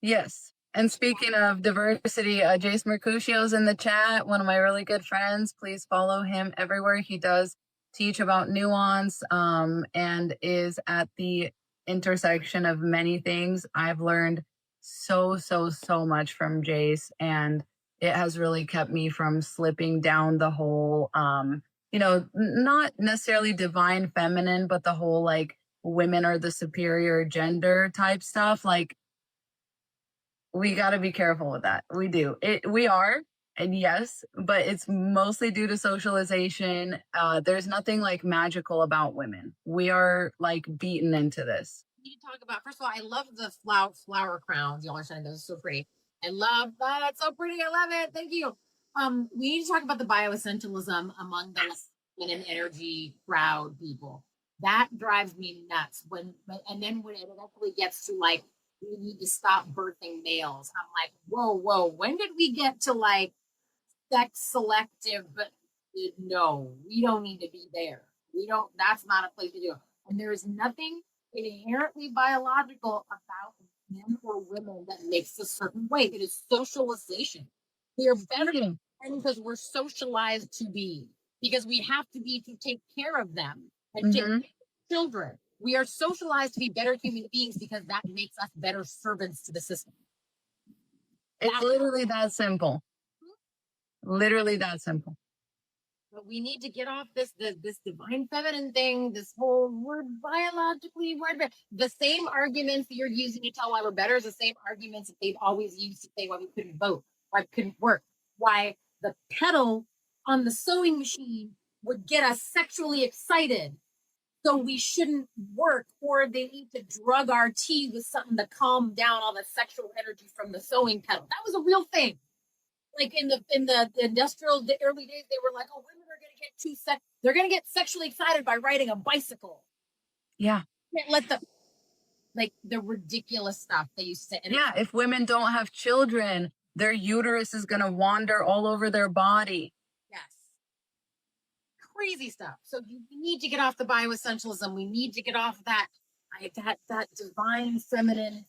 Yes. And speaking of diversity, Jace Mercutio's in the chat, one of my really good friends. Please follow him everywhere. He does teach about nuance and is at the intersection of many things. I've learned so much from Jace, and it has really kept me from slipping down the whole, not necessarily divine feminine, but the whole like women are the superior gender type stuff. Like, we got to be careful with that. We do. We are, and yes, but it's mostly due to socialization. There's nothing like magical about women. We are like beaten into this. We need to talk about, first of all, I love the flower crowns. Y'all are saying those are so pretty. I love that. It's so pretty. I love it. Thank you. We need to talk about the bioessentialism among the feminine energy crowd people. That drives me nuts. And then when it eventually gets to like we need to stop birthing males, I'm like, whoa, when did we get to like sex selective? But no, we don't need to be there. We don't. That's not a place to do it. And there is nothing inherently biological about men or women that makes a certain way. It is socialization. We are better because we're socialized to be, because we have to be to take care of them and take children. We are socialized to be better human beings because that makes us better servants to the system. It's literally that simple. Literally that simple. But we need to get off this divine feminine thing, this whole word biologically, the same arguments that you're using to tell why we're better is the same arguments that they've always used to say why we couldn't vote, why we couldn't work, why the pedal on the sewing machine would get us sexually excited. So we shouldn't work, or they need to drug our tea with something to calm down all the sexual energy from the sewing pedal. That was a real thing. Like in the industrial the early days, they were like, "Oh, women are going to get they're going to get sexually excited by riding a bicycle." Yeah, let the like the ridiculous stuff they used to say. Yeah, if women don't have children, their uterus is going to wander all over their body. Yes, crazy stuff. So you need to get off the bioessentialism. We need to get off that that divine feminine.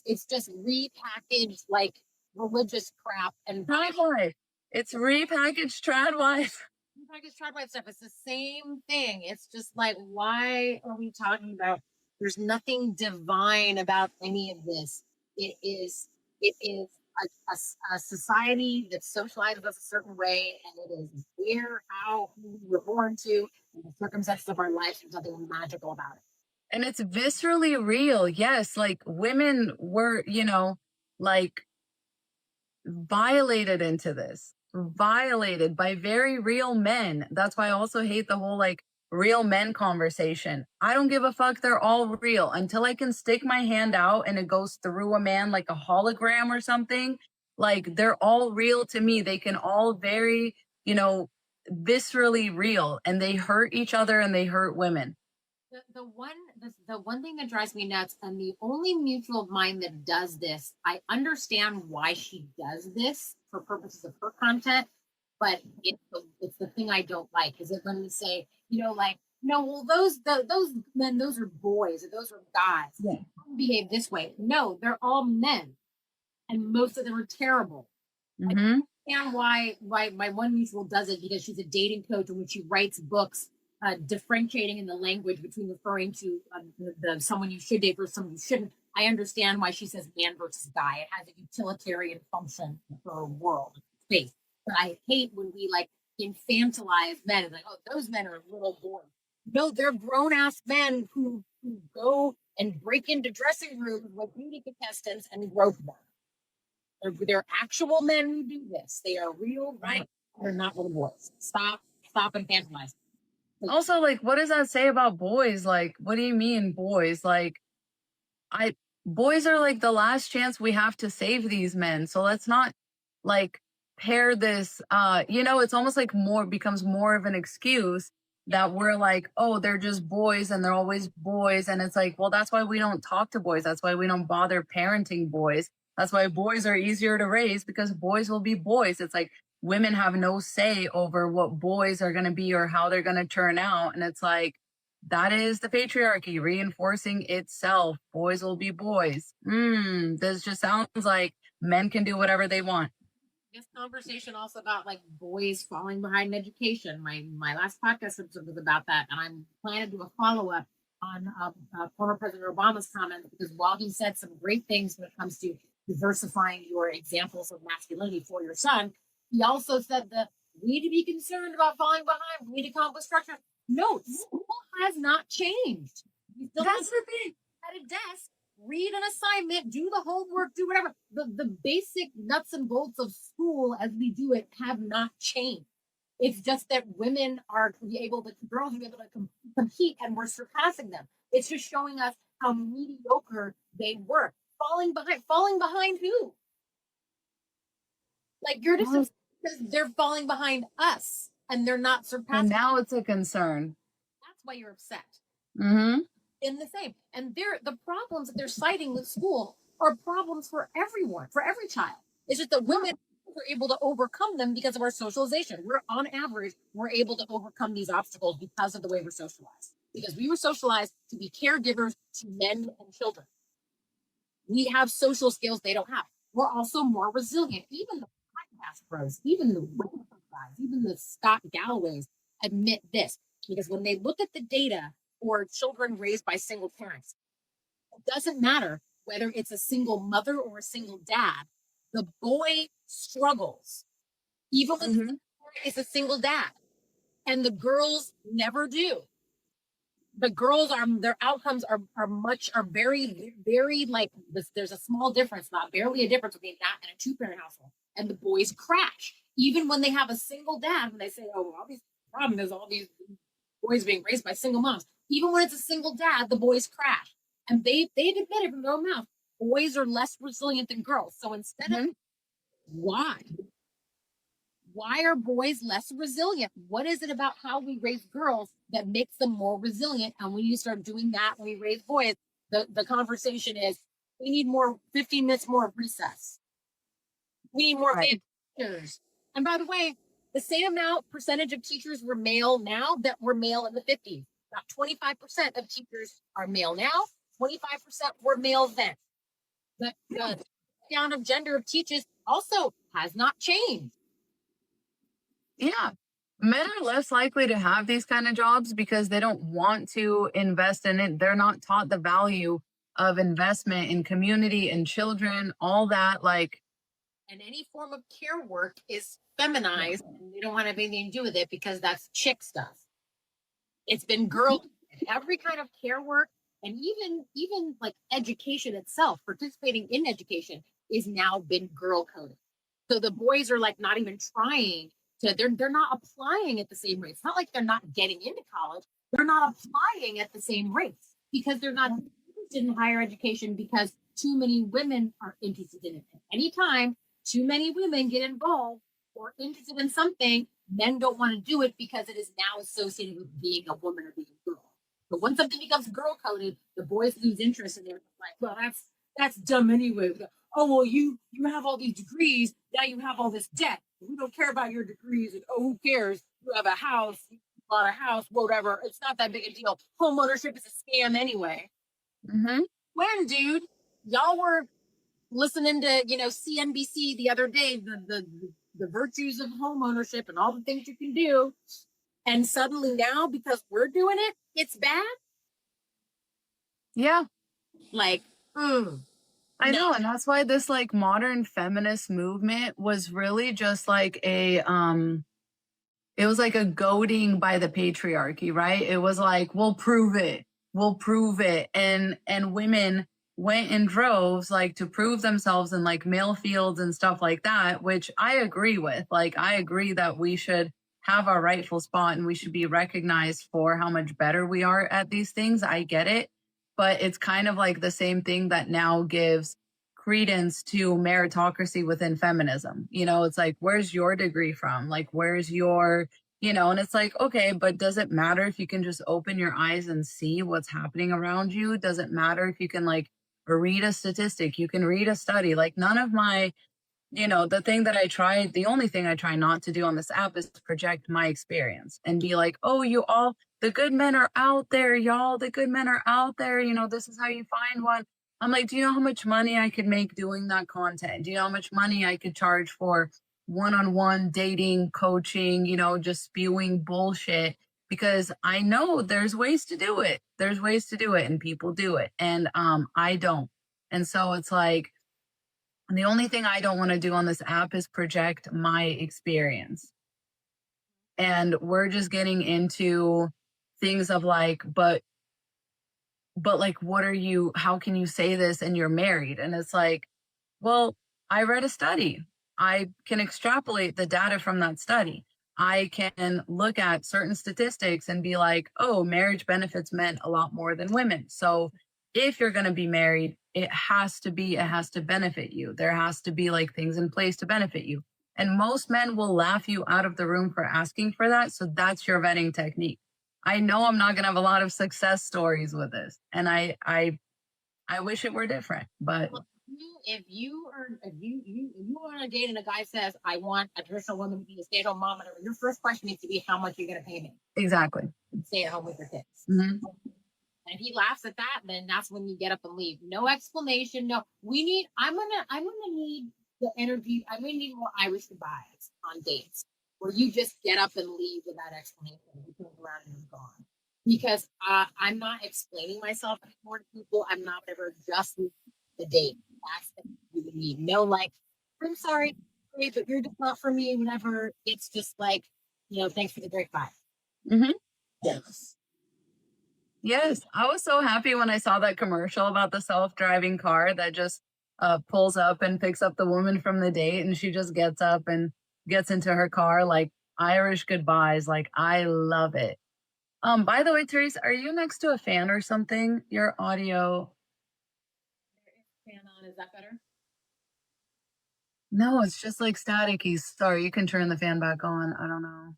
It's just repackaged like religious crap and trad wife. It's repackaged trad wife. Repackaged trad wife stuff. It's the same thing. It's just like, why are we talking about? There's nothing divine about any of this. It is a society that socializes us a certain way, and it is where, how, who we were born to, and the circumstances of our life. There's nothing magical about it. And it's viscerally real. Yes, like women were, like violated into this, violated by very real men. That's why I also hate the whole like real men conversation. I don't give a fuck. They're all real until I can stick my hand out and it goes through a man like a hologram or something. Like they're all real to me. They can all very, viscerally real, and they hurt each other and they hurt women. The one thing that drives me nuts, and the only mutual of mine that does this, I understand why she does this for purposes of her content, but it's the thing I don't like. Is it when we say, like, no, well, those men, those are boys, or those are guys. Yeah. Behave this way. No, they're all men, and most of them are terrible. Mm-hmm. I understand why my one mutual does it, because she's a dating coach, and when she writes books, differentiating in the language between referring to the someone you should date versus someone you shouldn't. I understand why she says man versus guy. It has a utilitarian function for a world space. But I hate when we like infantilize men. It's like, oh, those men are little boys. No, they're grown ass men who go and break into dressing rooms with beauty contestants and rope them. They're actual men who do this. They are real, right? They're not little boys. Stop infantilizing. Also, like, what does that say about boys? Like, what do you mean boys? Like, I boys are like the last chance we have to save these men. So let's not like pair this it's almost like more becomes more of an excuse that we're like, oh, they're just boys and they're always boys. And it's like, well, that's why we don't talk to boys. That's why we don't bother parenting boys. That's why boys are easier to raise, because boys will be boys. It's like women have no say over what boys are going to be or how they're going to turn out. And it's like, that is the patriarchy reinforcing itself. Boys will be boys. This just sounds like men can do whatever they want. This conversation also about like boys falling behind in education. My last podcast episode was about that, and I'm planning to do a follow up on former President Obama's comments, because while he said some great things when it comes to diversifying your examples of masculinity for your son, he also said that we need to be concerned about falling behind. We need to come up with structure. No, school has not changed. That's the thing. At a desk, read an assignment, do the homework, do whatever. The basic nuts and bolts of school as we do it have not changed. It's just that women are girls are able to compete, and we're surpassing them. It's just showing us how mediocre they were. Falling behind who? Like, you're just because they're falling behind us and they're not surpassing. And now it's a concern. That's why you're upset. Mm-hmm. In the same. And the problems that they're citing with school are problems for everyone, for every child. It's just that women are able to overcome them because of our socialization. On average, we're able to overcome these obstacles because of the way we're socialized. Because we were socialized to be caregivers to men and children. We have social skills they don't have. We're also more resilient. Even the podcast pros, even the guys, even the Scott Galloways admit this. Because when they look at the data for children raised by single parents, it doesn't matter whether it's a single mother or a single dad. The boy struggles, even when it's a single dad, and the girls never do. The girls their outcomes are very, very like this. There's a small difference, not barely a difference between that and a two-parent household. And the boys crash, even when they have a single dad. When they say, "Oh, all these problem is all these boys being raised by single moms," even when it's a single dad, the boys crash. And they've admitted from their own mouth, boys are less resilient than girls. So instead of why are boys less resilient? What is it about how we raise girls that makes them more resilient? And we need to start doing that when we raise boys. The conversation is, we need 15 minutes more of recess. We need more teachers. And by the way, the same percentage of teachers were male now that were male in the 50s. About 25% of teachers are male now. 25% were male then. But the breakdown of gender of teachers also has not changed. Yeah. Men are less likely to have these kind of jobs because they don't want to invest in it. They're not taught the value of investment in community and children, all that. Like, and any form of care work is feminized, and we don't want to have anything to do with it because that's chick stuff. It's been girl, every kind of care work, and even like education itself, participating in education is now been girl coded. So the boys are like not even trying to, they're not applying at the same rate. It's not like they're not getting into college. They're not applying at the same rates because they're not interested in higher education, because too many women are interested in it. Anytime too many women get involved or interested in something, men don't want to do it because it is now associated with being a woman or being a girl. But when something becomes girl coded, the boys lose interest, and they're like, well, that's dumb anyway. Oh, well, you have all these degrees, now you have all this debt. We don't care about your degrees. And, oh, who cares? You have a house, you bought a house, whatever. It's not that big a deal. Home ownership is a scam anyway. When, dude? Y'all were listening to, CNBC the other day, the virtues of home ownership and all the things you can do. And suddenly now, because we're doing it, it's bad. Yeah. Like, I know. And that's why this like modern feminist movement was really just like it was like a goading by the patriarchy, right? It was like, we'll prove it. And women went in droves, like to prove themselves in like male fields and stuff like that, which I agree with. Like, I agree that we should have our rightful spot and we should be recognized for how much better we are at these things. I get it. But it's kind of like the same thing that now gives credence to meritocracy within feminism. You know, it's like, where's your degree from? Like, where's your, you know, and it's like, okay, but does it matter if you can just open your eyes and see what's happening around you? Does it matter if you can like read a statistic? You can read a study. Like, none of my, you know, the only thing I try not to do on this app is project my experience and be like, oh, the good men are out there, y'all. The good men are out there. You know, this is how you find one. I'm like, do you know how much money I could make doing that content? Do you know how much money I could charge for one-on-one dating, coaching, you know, just spewing bullshit? Because I know there's ways to do it. There's ways to do it, and people do it. And I don't. And so it's like, the only thing I don't want to do on this app is project my experience. And we're just getting into things of like, but like, how can you say this and you're married? And it's like, well, I read a study. I can extrapolate the data from that study. I can look at certain statistics and be like, oh, marriage benefits men a lot more than women. So if you're going to be married, it has to benefit you. There has to be like things in place to benefit you. And most men will laugh you out of the room for asking for that. So that's your vetting technique. I know I'm not going to have a lot of success stories with this. And I wish it were different, but if you want to date and a guy says, I want a traditional woman to be a stay-at-home mom, whatever, your first question needs to be, how much are you going to pay me? exactly. Stay at home with your kids. Mm-hmm. And if he laughs at that, then that's when you get up and leave. No explanation. No, I'm gonna need the energy. I'm gonna need more Irish goodbyes on dates where you just get up and leave without explanation. You turn around and you're gone. Because I'm not explaining myself anymore to people. I'm not ever just the date. That's what you need. No, like, I'm sorry, but you're just not for me. Whenever it's just like, thanks for the drink. Bye. Mm-hmm. Yes. Yes, I was so happy when I saw that commercial about the self-driving car that just pulls up and picks up the woman from the date, and she just gets up and gets into her car. Like, Irish goodbyes. Like, I love it. By the way, Therese, are you next to a fan or something? Your audio. There is a fan on. Is that better? No, it's just like staticky. Sorry, you can turn the fan back on. I don't know.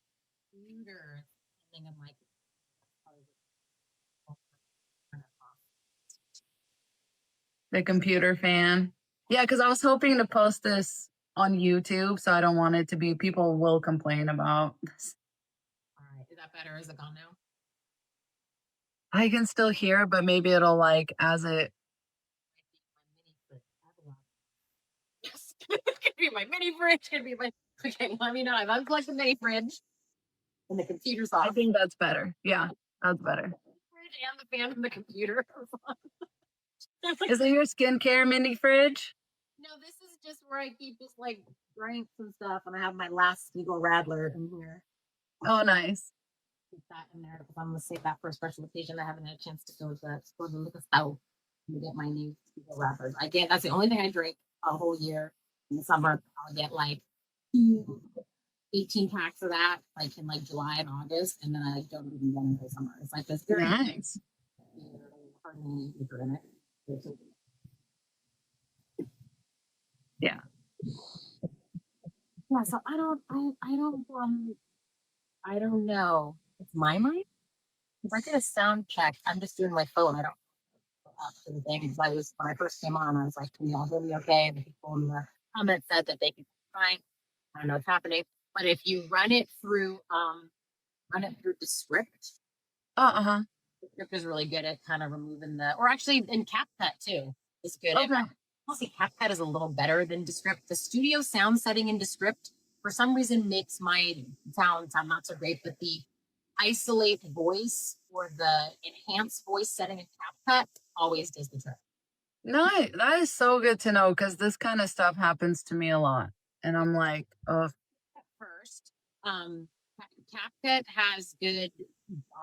The computer fan. Yeah, because I was hoping to post this on YouTube, so I don't want it to be, people will complain about this. All right. Is that better? Is it gone now? I can still hear, but maybe it'll like as it. Yes. It could be my mini fridge. It could be my. Okay, let me know. I've unplugged the mini fridge and the computer's off. I think that's better. Yeah, that's better. Fridge and the fan from the computer. Is it your skincare mini fridge? No, this is just where I keep just like drinks and stuff, and I have my last Eagle Radler in here. Oh, nice. Keep that in there because I'm gonna save that for a special occasion. I haven't had a chance to go to the liquor store to get my new Eagle Radlers. That's the only thing I drink a whole year. In the summer, I'll get like 18 packs of that, like in like July and August, and then I don't even go until summer. It's like this very nice. Yeah. Yeah, so I don't know. It's my mic. If I did a sound check, I'm just doing my phone. I don't up to the thing because when I first came on, I was like, can y'all hear me okay? And the people in the comments said that they could fine. I don't know what's happening. But if you run it through Descript, Descript is really good at kind of removing or actually in CapCut too is good. Okay. Honestly, CapCut is a little better than Descript. The studio sound setting in Descript for some reason makes my sound not so great, but the isolate voice or the enhance voice setting in CapCut always does the trick. Nice. That is so good to know because this kind of stuff happens to me a lot. And I'm like, oh. First, CapCut has good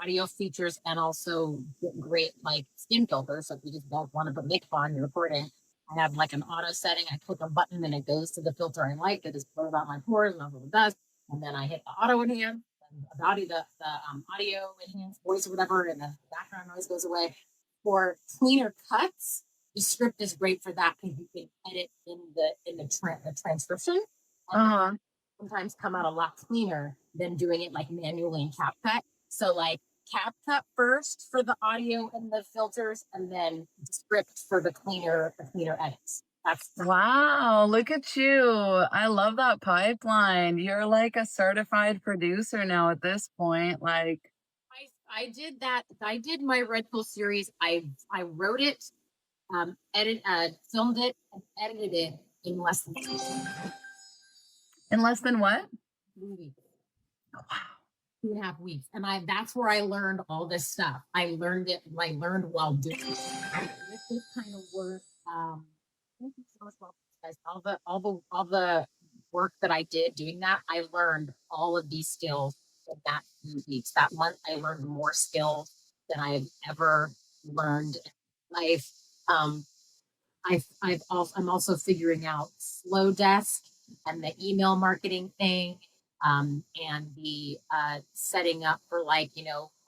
audio features and also great like skin filters. So if you just don't want to put makeup on, you're recording. I have like an auto setting. I click a button and it goes to the filter I like. It just blows out my pores and that's what it does. And then I hit the auto enhance, and the audio enhance voice or whatever, and the background noise goes away. For cleaner cuts, the script is great for that because you can edit in the transcription. Uh-huh. Sometimes come out a lot cleaner than doing it like manually in CapCut. So like CapCut first for the audio and the filters, and then script for the cleaner edits. That's Wow, look at you. I love that pipeline. You're like a certified producer now at this point. Like, I did that. I did my Red Pill series. I wrote it, filmed it, and edited it in less than in less than what? 3 weeks. Wow. 2.5 weeks. And that's where I learned all this stuff. I learned while doing it. With this kind of work. Thank you so much, guys. All the work that I did doing that, I learned all of these skills in that few weeks. That month, I learned more skills than I've ever learned in life. Um, I'm also figuring out Slow Desk and the email marketing thing, and the setting up for like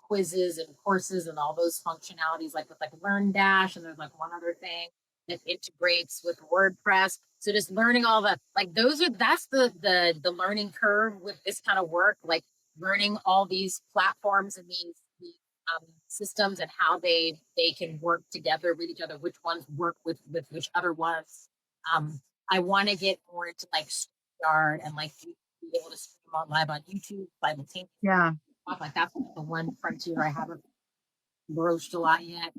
quizzes and courses and all those functionalities, like with like Learn Dash, and there's like one other thing that integrates with WordPress. So just learning all the like that's the learning curve with this kind of work, like learning all these platforms and these systems and how they can work together with each other, which ones work with which other ones. I want to get more into like StreamYard and like be able to stream on live on YouTube simultaneously. Yeah. Like that's the one frontier I haven't broached a lot yet.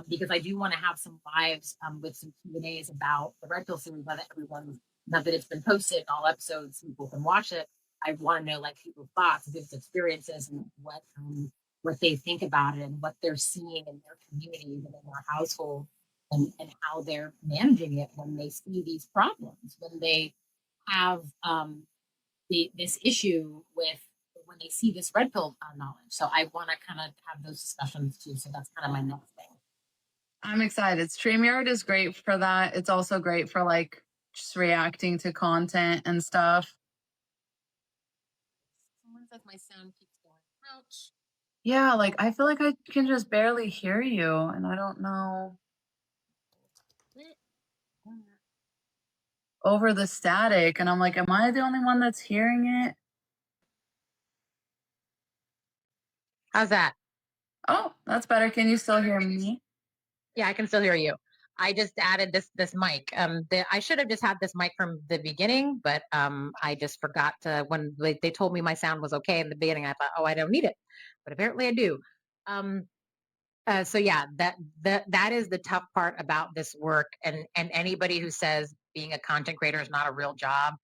Because I do want to have some lives with some Q&As about the Red Pill series, now that now that it's been posted in all episodes, people can watch it. I want to know like people's thoughts, people's experiences, and what they think about it and what they're seeing in their communities and in their household, and how they're managing it when they see these problems, when they have this issue with when they see this red pill knowledge. So I want to kind of have those discussions too. So that's kind of my next thing. I'm excited. StreamYard is great for that. It's also great for like just reacting to content and stuff. Someone says my sound keeps going. Ouch. Yeah, like I feel like I can just barely hear you, and I don't know over the static. And I'm like, am I the only one that's hearing it? How's that? Oh, that's better. Can you still hear me? Yeah, I can still hear you. I just added this mic. I should have just had this mic from the beginning, but I just forgot to when they told me my sound was okay in the beginning. I thought, oh, I don't need it, but apparently I do. So yeah, that is the tough part about this work, and anybody who says being a content creator is not a real job,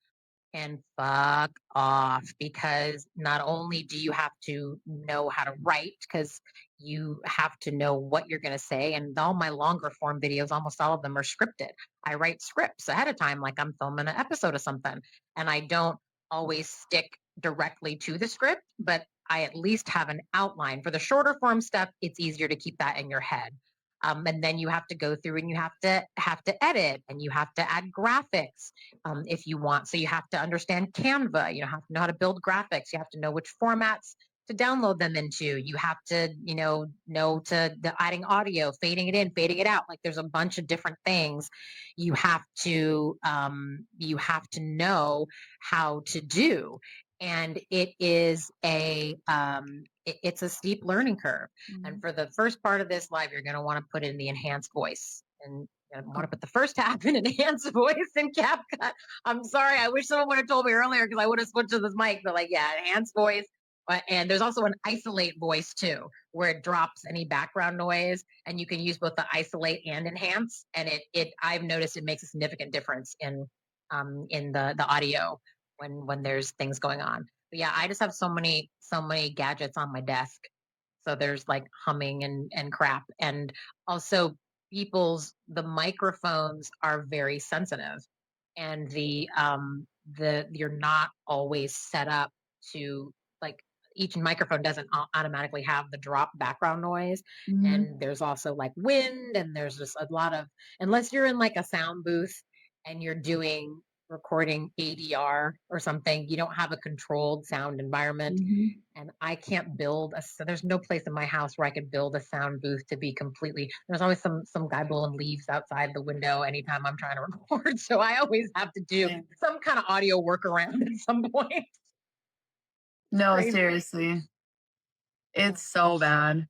and fuck off, because not only do you have to know how to write, because you have to know what you're going to say. And all my longer form videos, almost all of them are scripted. I write scripts ahead of time, like I'm filming an episode of something, and I don't always stick directly to the script, but I at least have an outline. For the shorter form stuff, it's easier to keep that in your head. And then you have to go through and you have to edit, and you have to add graphics if you want. So you have to understand Canva. You have to know how to build graphics. You have to know which formats to download them into. You have to, know to the adding audio, fading it in, fading it out. Like there's a bunch of different things you have to know how to do. And it is it's a steep learning curve. Mm-hmm. And for the first part of this live, you're going to want to put in the enhanced voice, and I want to put the first half in enhanced voice in CapCut. I'm sorry. I wish someone would have told me earlier, because I would have switched to this mic. But like, yeah, enhanced voice. And there's also an isolate voice too, where it drops any background noise, and you can use both the isolate and enhance. And I've noticed it makes a significant difference in the audio when there's things going on. But yeah, I just have so many gadgets on my desk. So there's like humming and crap. And also the microphones are very sensitive, and the you're not always set up to like each microphone doesn't automatically have the drop background noise. Mhm. And there's also like wind, and there's just a lot of, unless you're in like a sound booth and you're doing recording ADR or something, you don't have a controlled sound environment. Mhm. And I can't build so there's no place in my house where I could build a sound booth to be completely. There's always some guy blowing leaves outside the window anytime I'm trying to record. So I always have to do Yeah. some kind of audio workaround at some point. It's No, crazy. seriously. Oh It's so gosh. bad.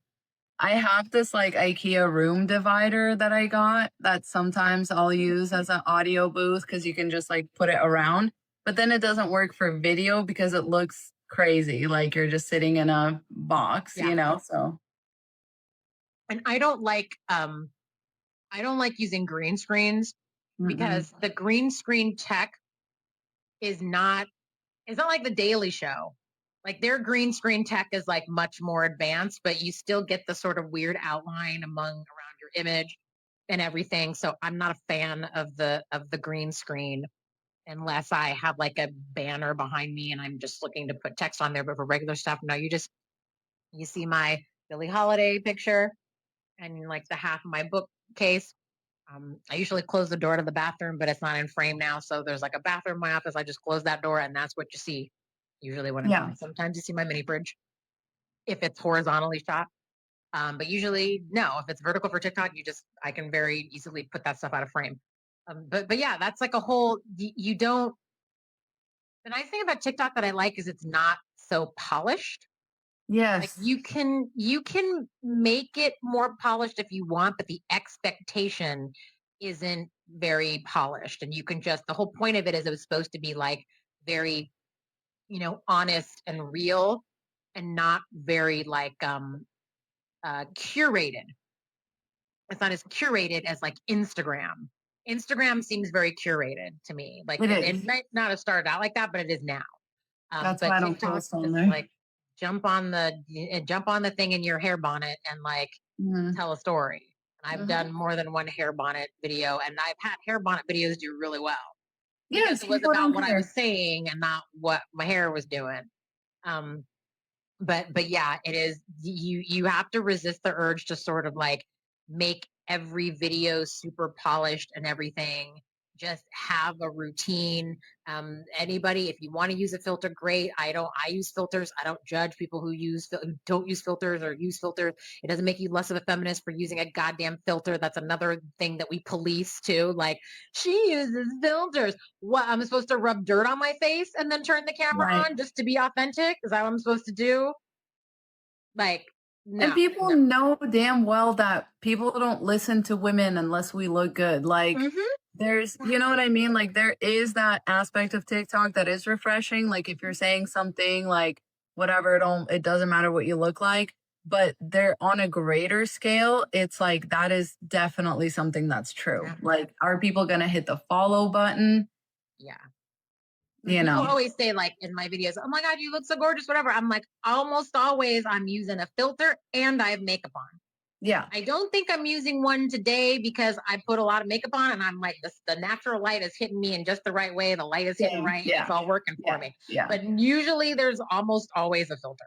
I have this like IKEA room divider that I got that sometimes I'll use as an audio booth because you can just like put it around. But then it doesn't work for video because it looks crazy. Like you're just sitting in a box, Yeah. you know? So, And I don't like using green screens mm-mm. because the green screen tech is not it's not like the Daily Show. Like their green screen tech is like much more advanced, but you still get the sort of weird outline around your image and everything. So I'm not a fan of the green screen unless I have like a banner behind me and I'm just looking to put text on there. But for regular stuff, no, you see my Billie Holiday picture and like the half of my bookcase. I usually close the door to the bathroom, but it's not in frame now. So there's like a bathroom in my office. I just close that door, and that's what you see usually when I'm Yeah. done. Sometimes you see my mini fridge if it's horizontally shot. But usually, no, if it's vertical for TikTok, I can very easily put that stuff out of frame. But yeah, that's like a whole, you don't, the nice thing about TikTok that I like is it's not so polished. Like Yes. you can make it more polished if you want, but the expectation isn't very polished. And you can just the whole point of it is it was supposed to be like very, honest and real and not very like curated. It's not as curated as like Instagram. Instagram seems very curated to me. Like It it is. might not have started out like that, but it is now. That's But why I don't TikTok, post on it's there. like jump on the thing in your hair bonnet and like Mhm. tell a story. And I've Mhm. done more than one hair bonnet video, and I've had hair bonnet videos do really well because Yes, it was people about don't what I was care. saying and not what my hair was doing. Um, but yeah, it is, you have to resist the urge to sort of like make every video super polished and everything. Just have a routine. Anybody, if you want to use a filter, great. I use filters. I don't judge people who don't use filters or use filters. It doesn't make you less of a feminist for using a goddamn filter. That's another thing that we police too. Like, she uses filters. What, I'm supposed to rub dirt on my face and then turn the camera Right. on just to be authentic? Is that what I'm supposed to do? Like, And no, people no. know damn well that people don't listen to women unless we look good. Like, Mm-hmm. there's, you know what I mean? Like, there is that aspect of TikTok that is refreshing. Like, if you're saying something like, whatever, it doesn't matter what you look like. But they're on a greater scale. It's like, that is definitely something that's true. Yeah. Like, are people going to hit the follow button? Yeah. And You people know? always say, like, in my videos, oh my God, you look so gorgeous, whatever. I'm like, almost always I'm using a filter and I have makeup on. Yeah. I don't think I'm using one today because I put a lot of makeup on and I'm like, the natural light is hitting me in just the right way. The light is hitting Same. right and it's Yeah. all working for Yeah. me. Yeah. But usually there's almost always a filter.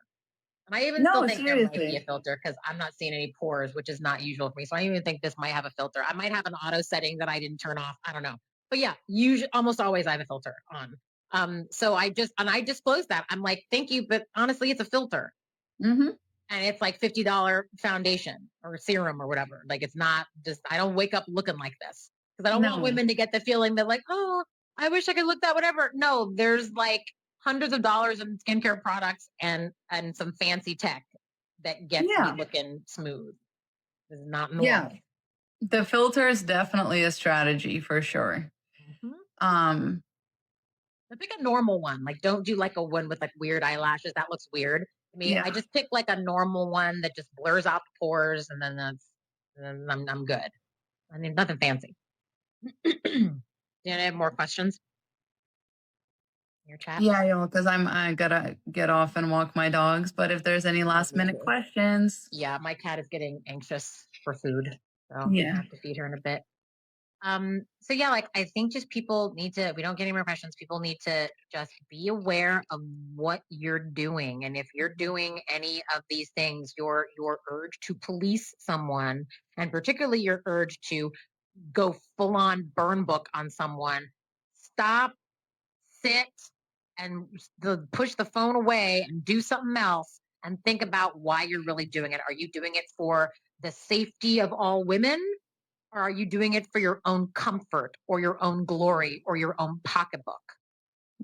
And I even still No, think there might be a seriously. filter because I'm not seeing any pores, which is not usual for me. So I even think this might have a filter. I might have an auto setting that I didn't turn off. I don't know. But yeah, usually almost always I have a filter on. So I disclose that. I'm like, thank you, but honestly, it's a filter. Hmm. And it's like $50 foundation or serum or whatever. Like it's not just I don't wake up looking like this. Because I don't want No. women to get the feeling that like, oh, I wish I could look that whatever. No, there's like hundreds of dollars in skincare products and some fancy tech that gets me Yeah. looking smooth. This is not Yeah. normal. The filter is definitely a strategy for sure. Mhm. Um, But pick a normal one. Like don't do like a one with like weird eyelashes. That looks weird to me. yeah. I just pick like a normal one that just blurs out the pores and then I'm good. I mean nothing fancy. Do you have more questions in your chat? Yeah, yeah, because I gotta get off and walk my dogs. But if there's any Yeah, last me minute too. questions, Yeah, my cat is getting anxious for food, so I yeah. have to feed her in a bit. So yeah, like I think just people need to, we don't get any more questions. People need to just be aware of what you're doing. And if you're doing any of these things, your urge to police someone, and particularly your urge to go full on burn book on someone, stop, sit, and push the phone away and do something else and think about why you're really doing it. Are you doing it for the safety of all women? Or are you doing it for your own comfort or your own glory or your own pocketbook?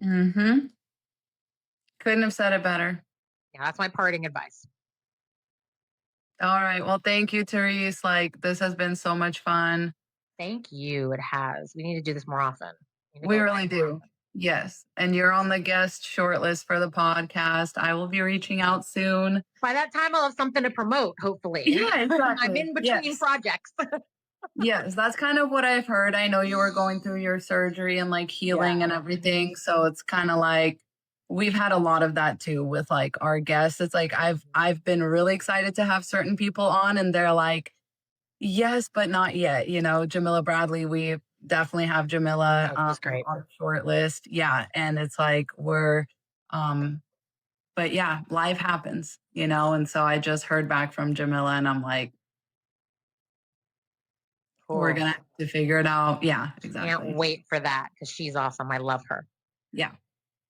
Mm-hmm. Couldn't have said it better. Yeah, that's my parting advice. All right. Well, thank you, Therese. Like, this has been so much fun. Thank you. It has. We need to do this more often. We really do. Yes. And you're on the guest shortlist for the podcast. I will be reaching out soon. By that time, I'll have something to promote, hopefully. Yeah, exactly. I'm in between projects. Yes, that's kind of what I've heard. I know you were going through your surgery and like healing and everything. So it's kind of like we've had a lot of that too with like our guests. It's like I've been really excited to have certain people on and they're like, yes, but not yet. You know, Jamila Bradley, we definitely have Jamila That's great. on our short list. Yeah. And it's like but yeah, life happens, you know, and so I just heard back from Jamila and I'm like, Cool. we're going to have to figure it out. Yeah, exactly. Can't wait for that because she's awesome. I love her. Yeah.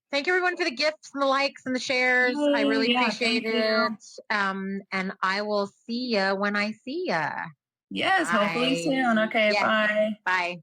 Thank you everyone for the gifts and the likes and the shares. I really appreciate it. And I will see you when I see you. Yes, hopefully soon. Okay, Yes. bye. Bye.